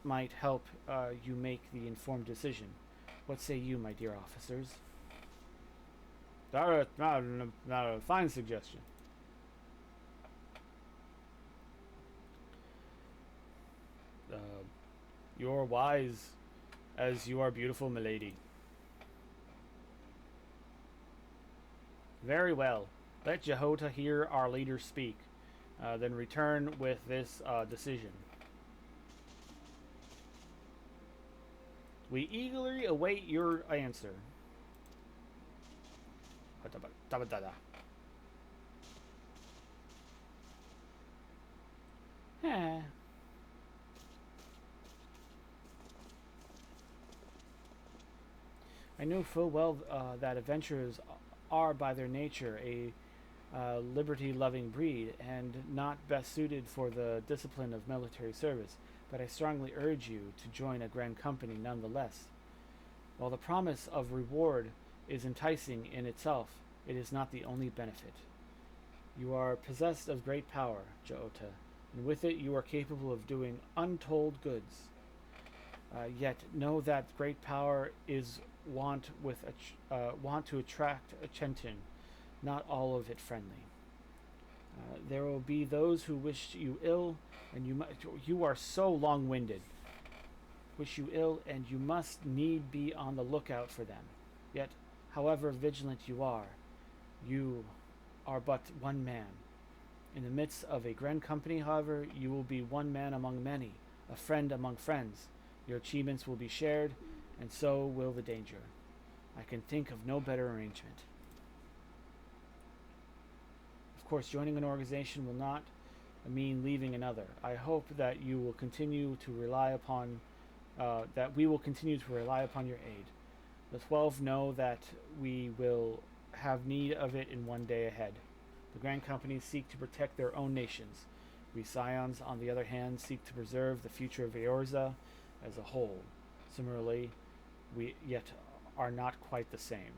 might help you make the informed decision. What say you, my dear officers? Not a fine suggestion. You're wise, as you are beautiful, milady. Very well. Let Jehota hear our leader speak, then return with this decision. We eagerly await your answer. I know full well that adventurers are by their nature a liberty-loving breed and not best suited for the discipline of military service, but I strongly urge you to join a Grand Company nonetheless. While the promise of reward is enticing in itself, it is not the only benefit. You are possessed of great power, Jehota, and with it you are capable of doing untold goods. Yet know that great power is want to attract attention, not all of it friendly. There will be those who wish you ill, and you are so long-winded. Wish you ill, and you must need be on the lookout for them. Yet, however vigilant you are but one man. In the midst of a Grand Company, however, you will be one man among many, a friend among friends. Your achievements will be shared, and so will the danger. I can think of no better arrangement. Of course, joining an organization will not mean leaving another. I hope that you will continue to rely upon we will continue to rely upon your aid. The 12 know that we will have need of it in one day ahead. The Grand Companies seek to protect their own nations. We Scions, on the other hand, seek to preserve the future of Eorzea as a whole. Similarly, we yet are not quite the same.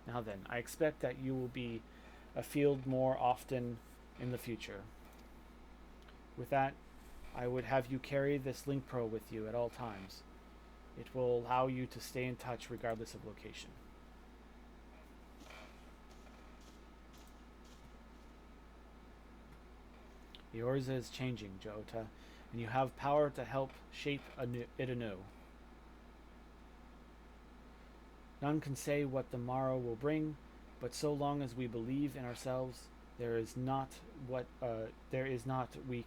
Now then, I expect that you will be afield more often in the future. With that, I would have you carry this Link Pro with you at all times. It will allow you to stay in touch regardless of location. Eorzea is changing, Jehota, and you have power to help shape it anew. None can say what the morrow will bring, but so long as we believe in ourselves, there is not we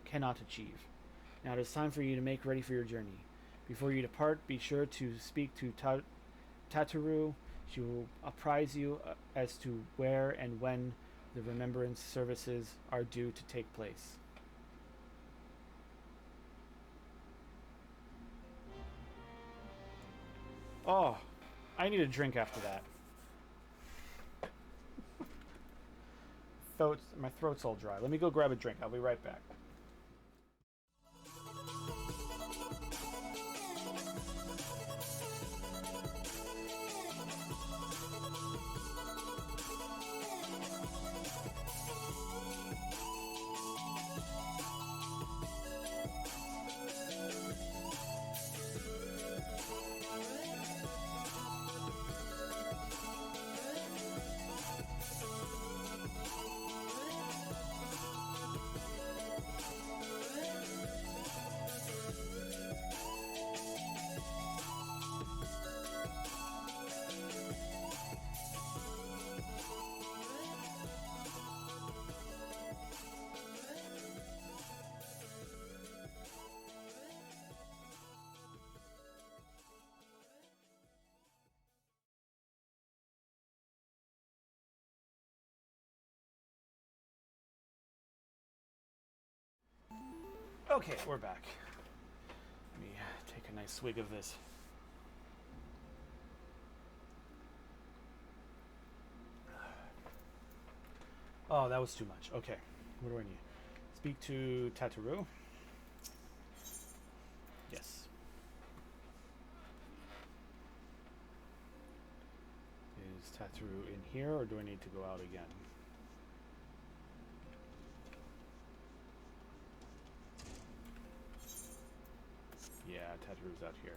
cannot achieve. Now it is time for you to make ready for your journey. Before you depart, be sure to speak to Tataru. She will apprise you as to where and when the remembrance services are due to take place. Oh, I need a drink after that. My throat's all dry. Let me go grab a drink. I'll be right back. Okay, we're back. Let me take a nice swig of this. Oh, that was too much. Okay, what do I need? Speak to Tataru. Yes. Is Tataru in here, or do I need to go out again? Yeah, Tataru's out here.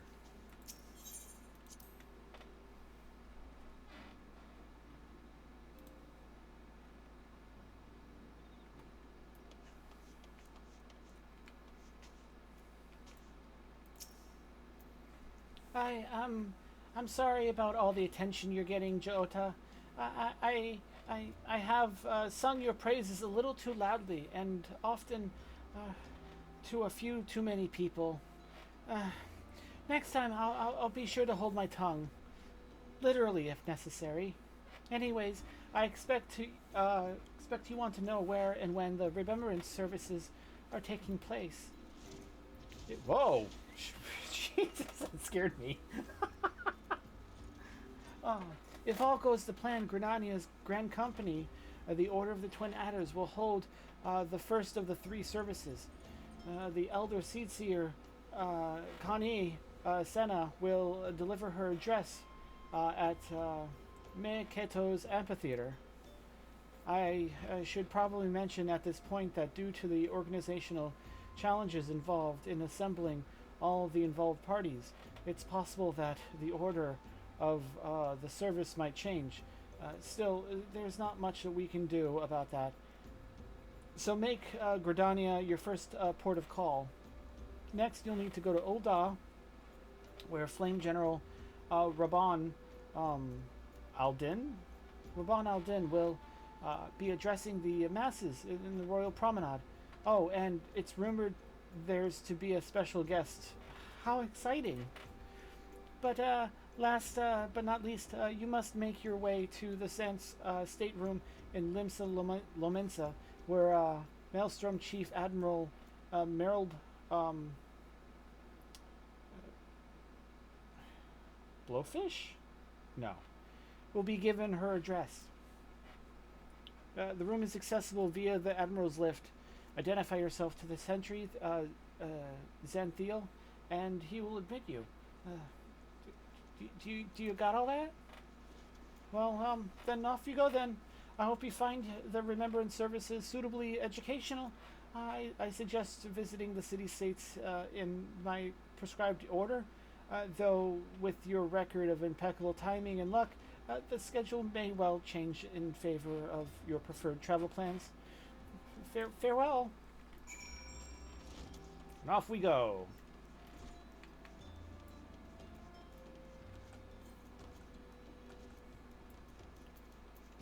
I'm sorry about all the attention you're getting, Jota. I have sung your praises a little too loudly, and often to a few too many people. Next time, I'll be sure to hold my tongue, literally if necessary. Anyways, I expect you want to know where and when the remembrance services are taking place. Whoa! Jesus, that scared me. If all goes to plan, Grenadia's Grand Company, the Order of the Twin Adders, will hold the first of the 3 services. The Elder Seedseer, Connie Senna, will deliver her address at Meiketo's amphitheater. I should probably mention at this point that due to the organizational challenges involved in assembling all of the involved parties, it's possible that the order of the service might change. Still, there's not much that we can do about that. So make Gridania your first port of call. Next, you'll need to go to Ul'dah, where Flame General Rabban Aldin will be addressing the masses in the Royal Promenade. Oh, and it's rumored there's to be a special guest. How exciting! But last but not least, you must make your way to the stateroom in Limsa Lomensa, where Maelstrom Chief Admiral Merrild Blowfish? No. Will be given her address. The room is accessible via the Admiral's lift. Identify yourself to the sentry, Xanthiel, and he will admit you. Do you got all that? Well, then off you go then. I hope you find the remembrance services suitably educational. I suggest visiting the city-states in my prescribed order, though with your record of impeccable timing and luck, the schedule may well change in favor of your preferred travel plans. Farewell. And off we go.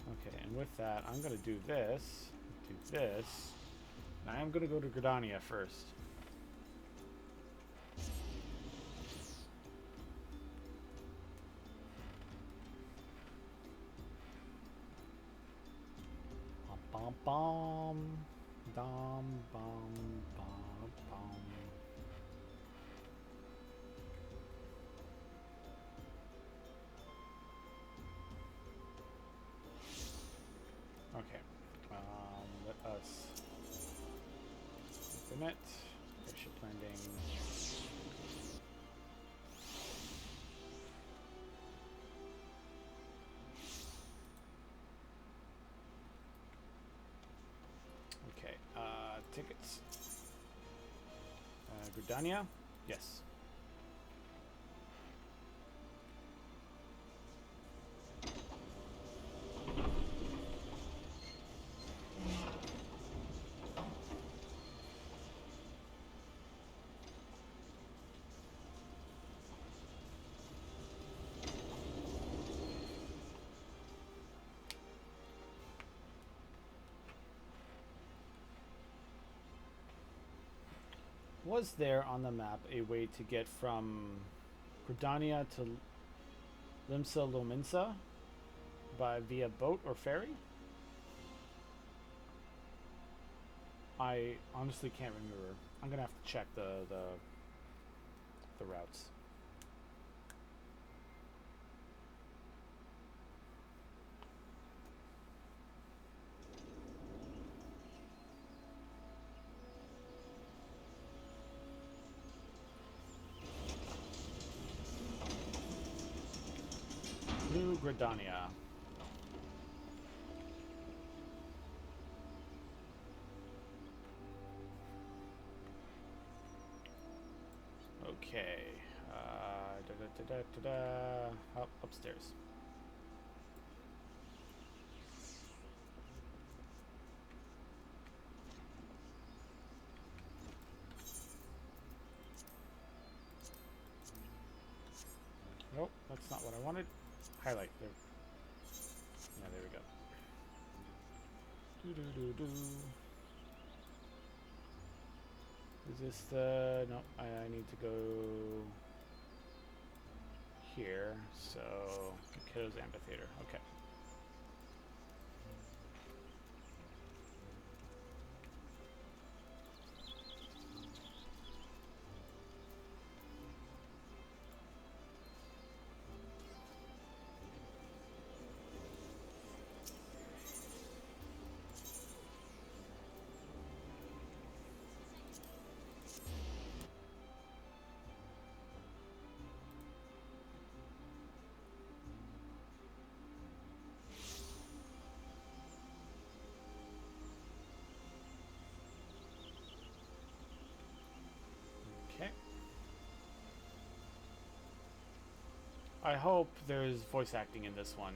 Okay, and with that, I'm going to do this, and I am going to go to Gridania first. Bom bom, dom bom bom bom. Okay, let us open it. Airship landing. Okay, tickets. Gridania? Yes. Was there on the map a way to get from Gridania to Limsa Lominsa via boat or ferry? I honestly can't remember. I'm gonna have to check the routes. New Gridania. Okay. Up, upstairs. Nope, that's not what I wanted. Highlight there. Yeah, there we go. Is this the... No, I need to go here. So, Kiddo's Amphitheater. Okay. Okay. I hope there's voice acting in this one.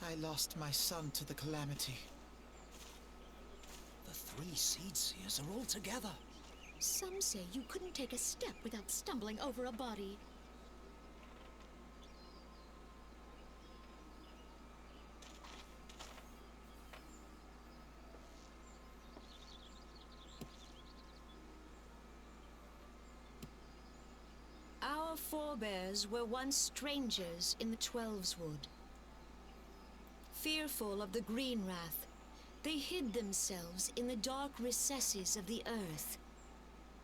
I lost my son to the calamity. The three Seed Seers are all together. Some say you couldn't take a step without stumbling over a body. Our forebears were once strangers in the Twelveswood. Fearful of the Green Wrath, they hid themselves in the dark recesses of the earth.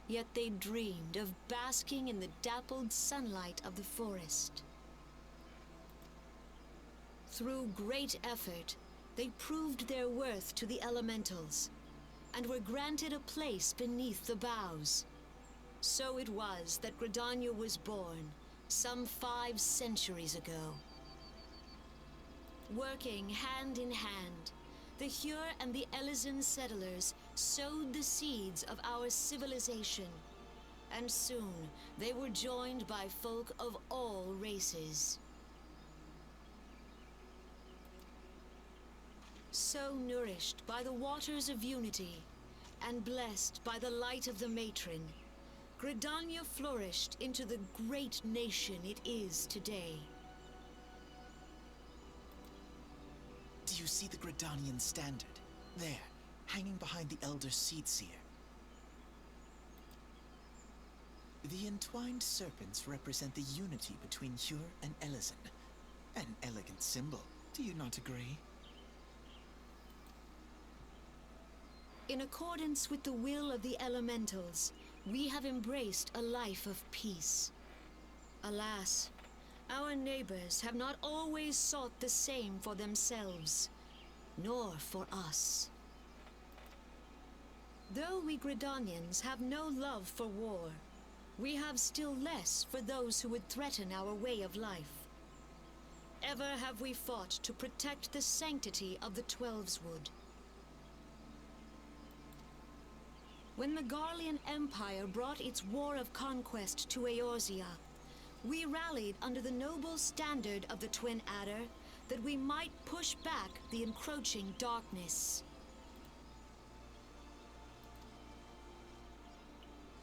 Yet they dreamed of basking in the dappled sunlight of the forest. Through great effort, they proved their worth to the elementals, and were granted a place beneath the boughs. So it was that Gridania was born, some 5 centuries ago. Working hand in hand, the Hyur and the Elysian settlers sowed the seeds of our civilization, and soon they were joined by folk of all races. So nourished by the waters of unity, and blessed by the light of the matron, Gridania flourished into the great nation it is today. Do you see the Gridanian standard? There, hanging behind the Elder Seed Seer. The entwined serpents represent the unity between Hyur and Elysian. An elegant symbol, do you not agree? In accordance with the will of the elementals, we have embraced a life of peace. Alas, our neighbors have not always sought the same for themselves, nor for us. Though we Gridanians have no love for war, we have still less for those who would threaten our way of life. Ever have we fought to protect the sanctity of the Twelveswood. When the Garlean Empire brought its war of conquest to Eorzea, we rallied under the noble standard of the Twin Adder that we might push back the encroaching darkness.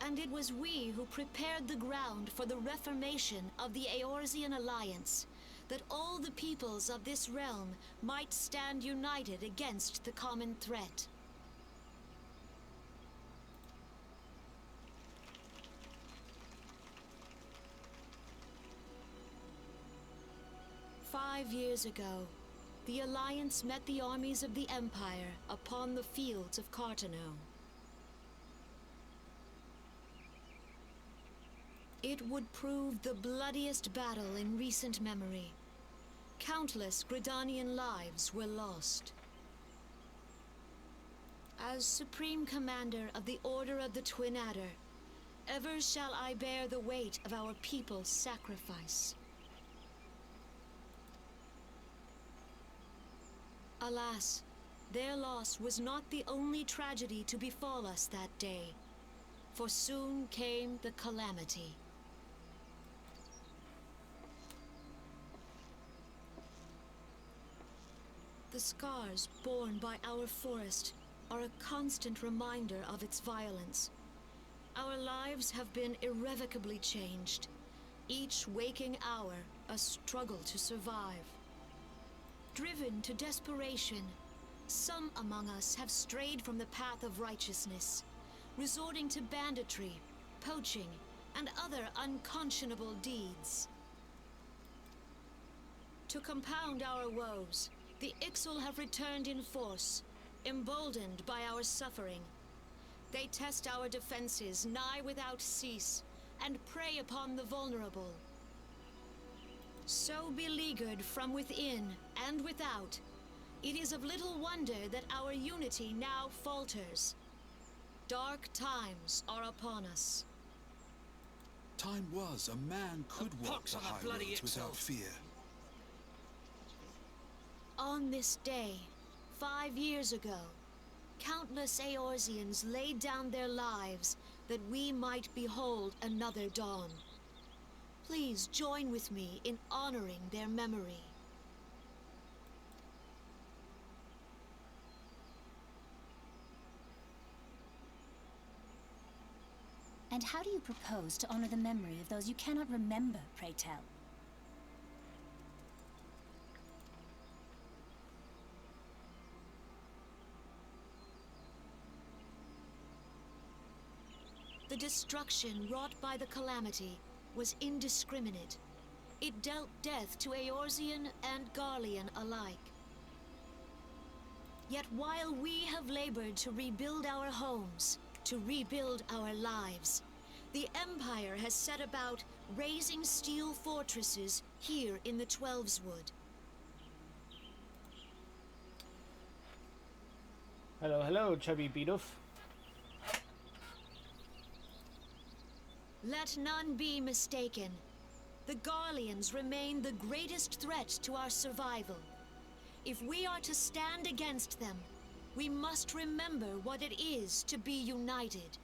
And it was we who prepared the ground for the reformation of the Eorzean Alliance, that all the peoples of this realm might stand united against the common threat. 5 years ago, the Alliance met the armies of the Empire upon the fields of Cartano. It would prove the bloodiest battle in recent memory. Countless Gridanian lives were lost. As Supreme Commander of the Order of the Twin Adder, ever shall I bear the weight of our people's sacrifice. Alas, their loss was not the only tragedy to befall us that day, for soon came the calamity. The scars borne by our forest are a constant reminder of its violence. Our lives have been irrevocably changed, each waking hour a struggle to survive. Driven to desperation, some among us have strayed from the path of righteousness, resorting to banditry, poaching, and other unconscionable deeds. To compound our woes, the Ixal have returned in force, emboldened by our suffering. They test our defenses nigh without cease, and prey upon the vulnerable. So beleaguered from within and without, it is of little wonder that our unity now falters. Dark times are upon us. Time was a man could walk the high roads without fear. On this day, 5 years ago, countless Eorzeans laid down their lives that we might behold another dawn. Please join with me in honoring their memory. And how do you propose to honor the memory of those you cannot remember, pray tell? The destruction wrought by the calamity was indiscriminate. It dealt death to Eorzean and Garlean alike. Yet while we have labored to rebuild our homes, to rebuild our lives, the Empire has set about raising steel fortresses here in the Twelveswood. Hello, hello, chubby Beetoof. Let none be mistaken. The Garleans remain the greatest threat to our survival. If we are to stand against them, we must remember what it is to be united.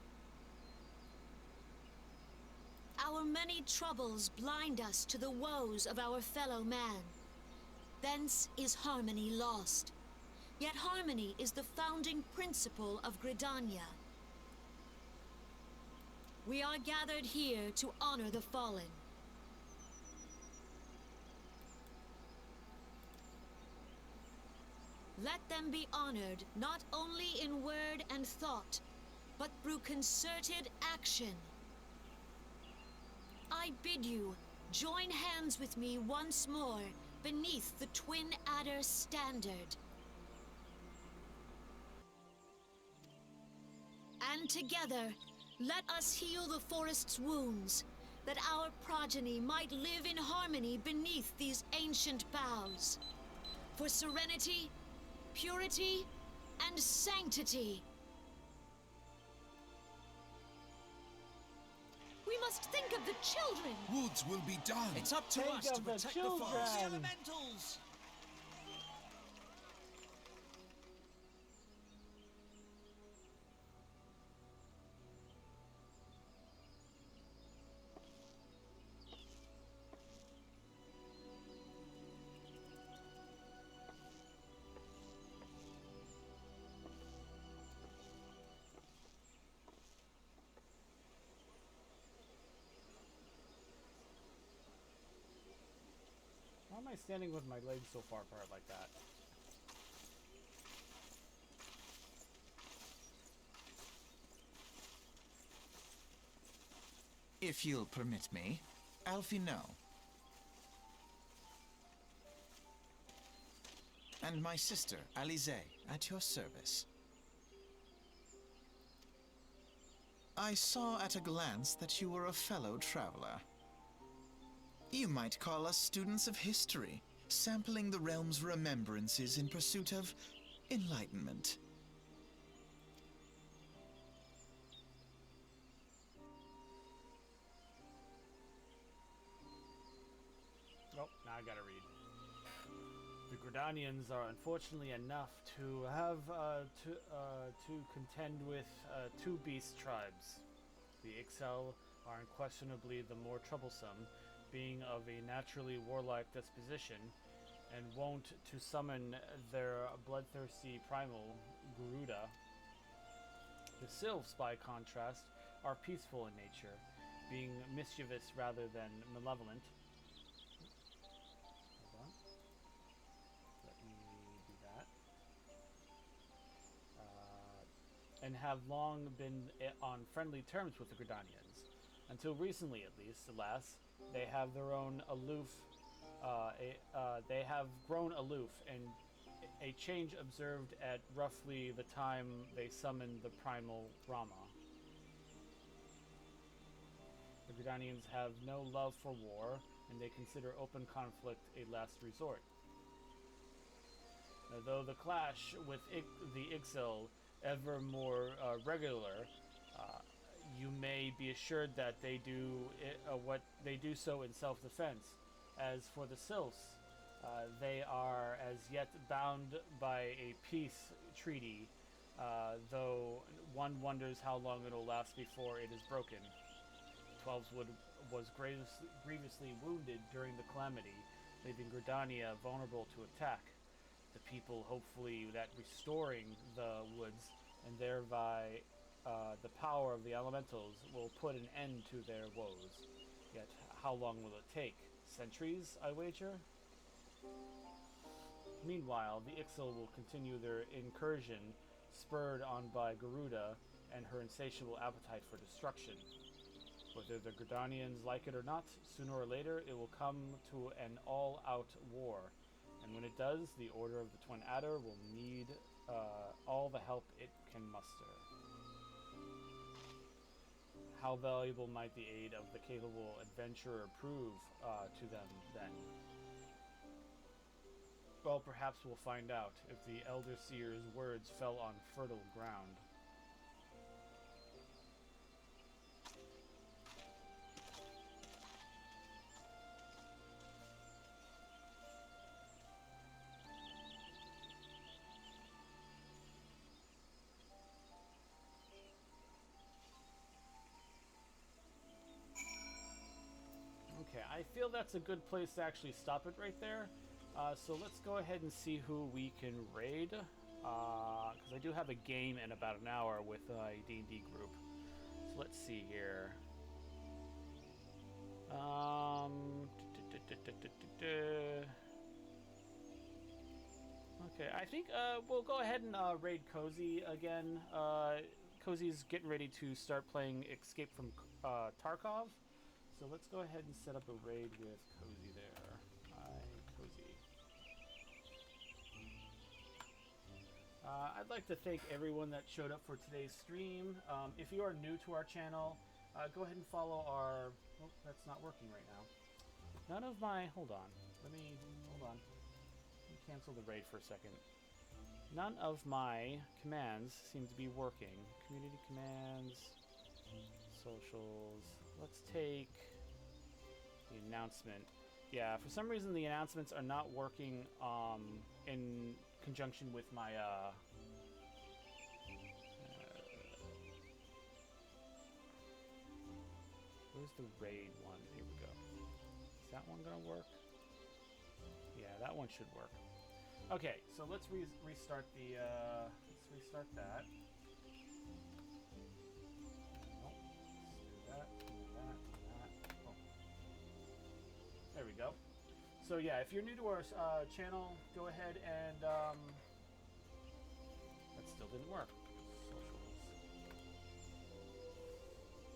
Our many troubles blind us to the woes of our fellow man. Thence is harmony lost. Yet harmony is the founding principle of Gridania. We are gathered here to honor the fallen. Let them be honored not only in word and thought, but through concerted action. I bid you join hands with me once more beneath the Twin Adder standard. And together, let us heal the forest's wounds, that our progeny might live in harmony beneath these ancient boughs. For serenity, purity, and sanctity. We must think of the children! Woods will be done! It's up to us to protect the forest. The elementals! Why am I standing with my legs so far apart like that? If you'll permit me, Alfie, no. and my sister, Eorzea, at your service. I saw at a glance that you were a fellow traveler. You might call us students of history, sampling the realm's remembrances in pursuit of enlightenment. Oh, now I gotta read. The Gridanians are unfortunately enough to have to contend with two beast tribes. The Ixel are unquestionably the more troublesome, being of a naturally warlike disposition, and wont to summon their bloodthirsty primal, Garuda. The Sylphs, by contrast, are peaceful in nature, being mischievous rather than malevolent. Hold on. Let me do that. And have long been on friendly terms with the Gridanians. Until recently, at least, alas, they have their own aloof. They have grown aloof, and a change observed at roughly the time they summoned the primal Rama. The Gridanians have no love for war, and they consider open conflict a last resort. Now, though the clash with the Ixil ever more regular, you may be assured that they do what they do so in self-defense. As for the Sylphs, they are as yet bound by a peace treaty, though one wonders how long it'll last before it is broken. Twelveswood was grievously wounded during the calamity, leaving Gridania vulnerable to attack. The people hopefully that restoring the woods and thereby the power of the elementals will put an end to their woes. Yet how long will it take? Centuries, I wager? Meanwhile, the Ixil will continue their incursion, spurred on by Garuda and her insatiable appetite for destruction. Whether the Gridanians like it or not, sooner or later it will come to an all-out war. And when it does, the Order of the Twin Adder will need all the help it can muster. How valuable might the aid of the capable adventurer prove to them then? Well, perhaps we'll find out if the Elder Seer's words fell on fertile ground. Okay, I feel that's a good place to actually stop it right there. So let's go ahead and see who we can raid. Because I do have a game in about an hour with a D&D group. So let's see here. Okay, I think we'll go ahead and raid Cozy again. Cozy's getting ready to start playing Escape from Tarkov. So let's go ahead and set up a raid with Cozy there. Hi, Cozy. I'd like to thank everyone that showed up for today's stream. If you are new to our channel, go ahead and follow our... Oh, that's not working right now. None of my... Hold on. Hold on. Let me cancel the raid for a second. None of my commands seem to be working. Community commands... Socials... Let's take the announcement. Yeah, for some reason the announcements are not working in conjunction with my where's the raid one? Here we go. Is that one gonna work? Yeah, that one should work. Okay, so let's restart the let's restart that. There we go. So yeah, if you're new to our channel, go ahead and that still didn't work. Socials.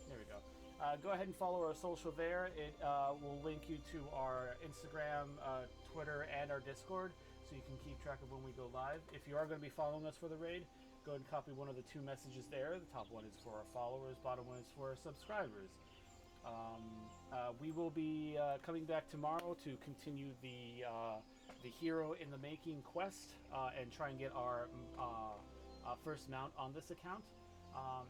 There we go. Go ahead and follow our social there. It will link you to our Instagram, Twitter, and our Discord, so so you can keep track of when we go live. If you are going to be following us for the raid, go ahead and copy one of the 2 messages there. The top one is for our followers, bottom one is for our subscribers. We will be coming back tomorrow to continue the Hero in the Making quest and try and get our first mount on this account.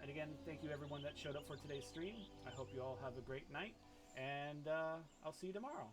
And again, thank you everyone that showed up for today's stream. I hope you all have a great night, and I'll see you tomorrow.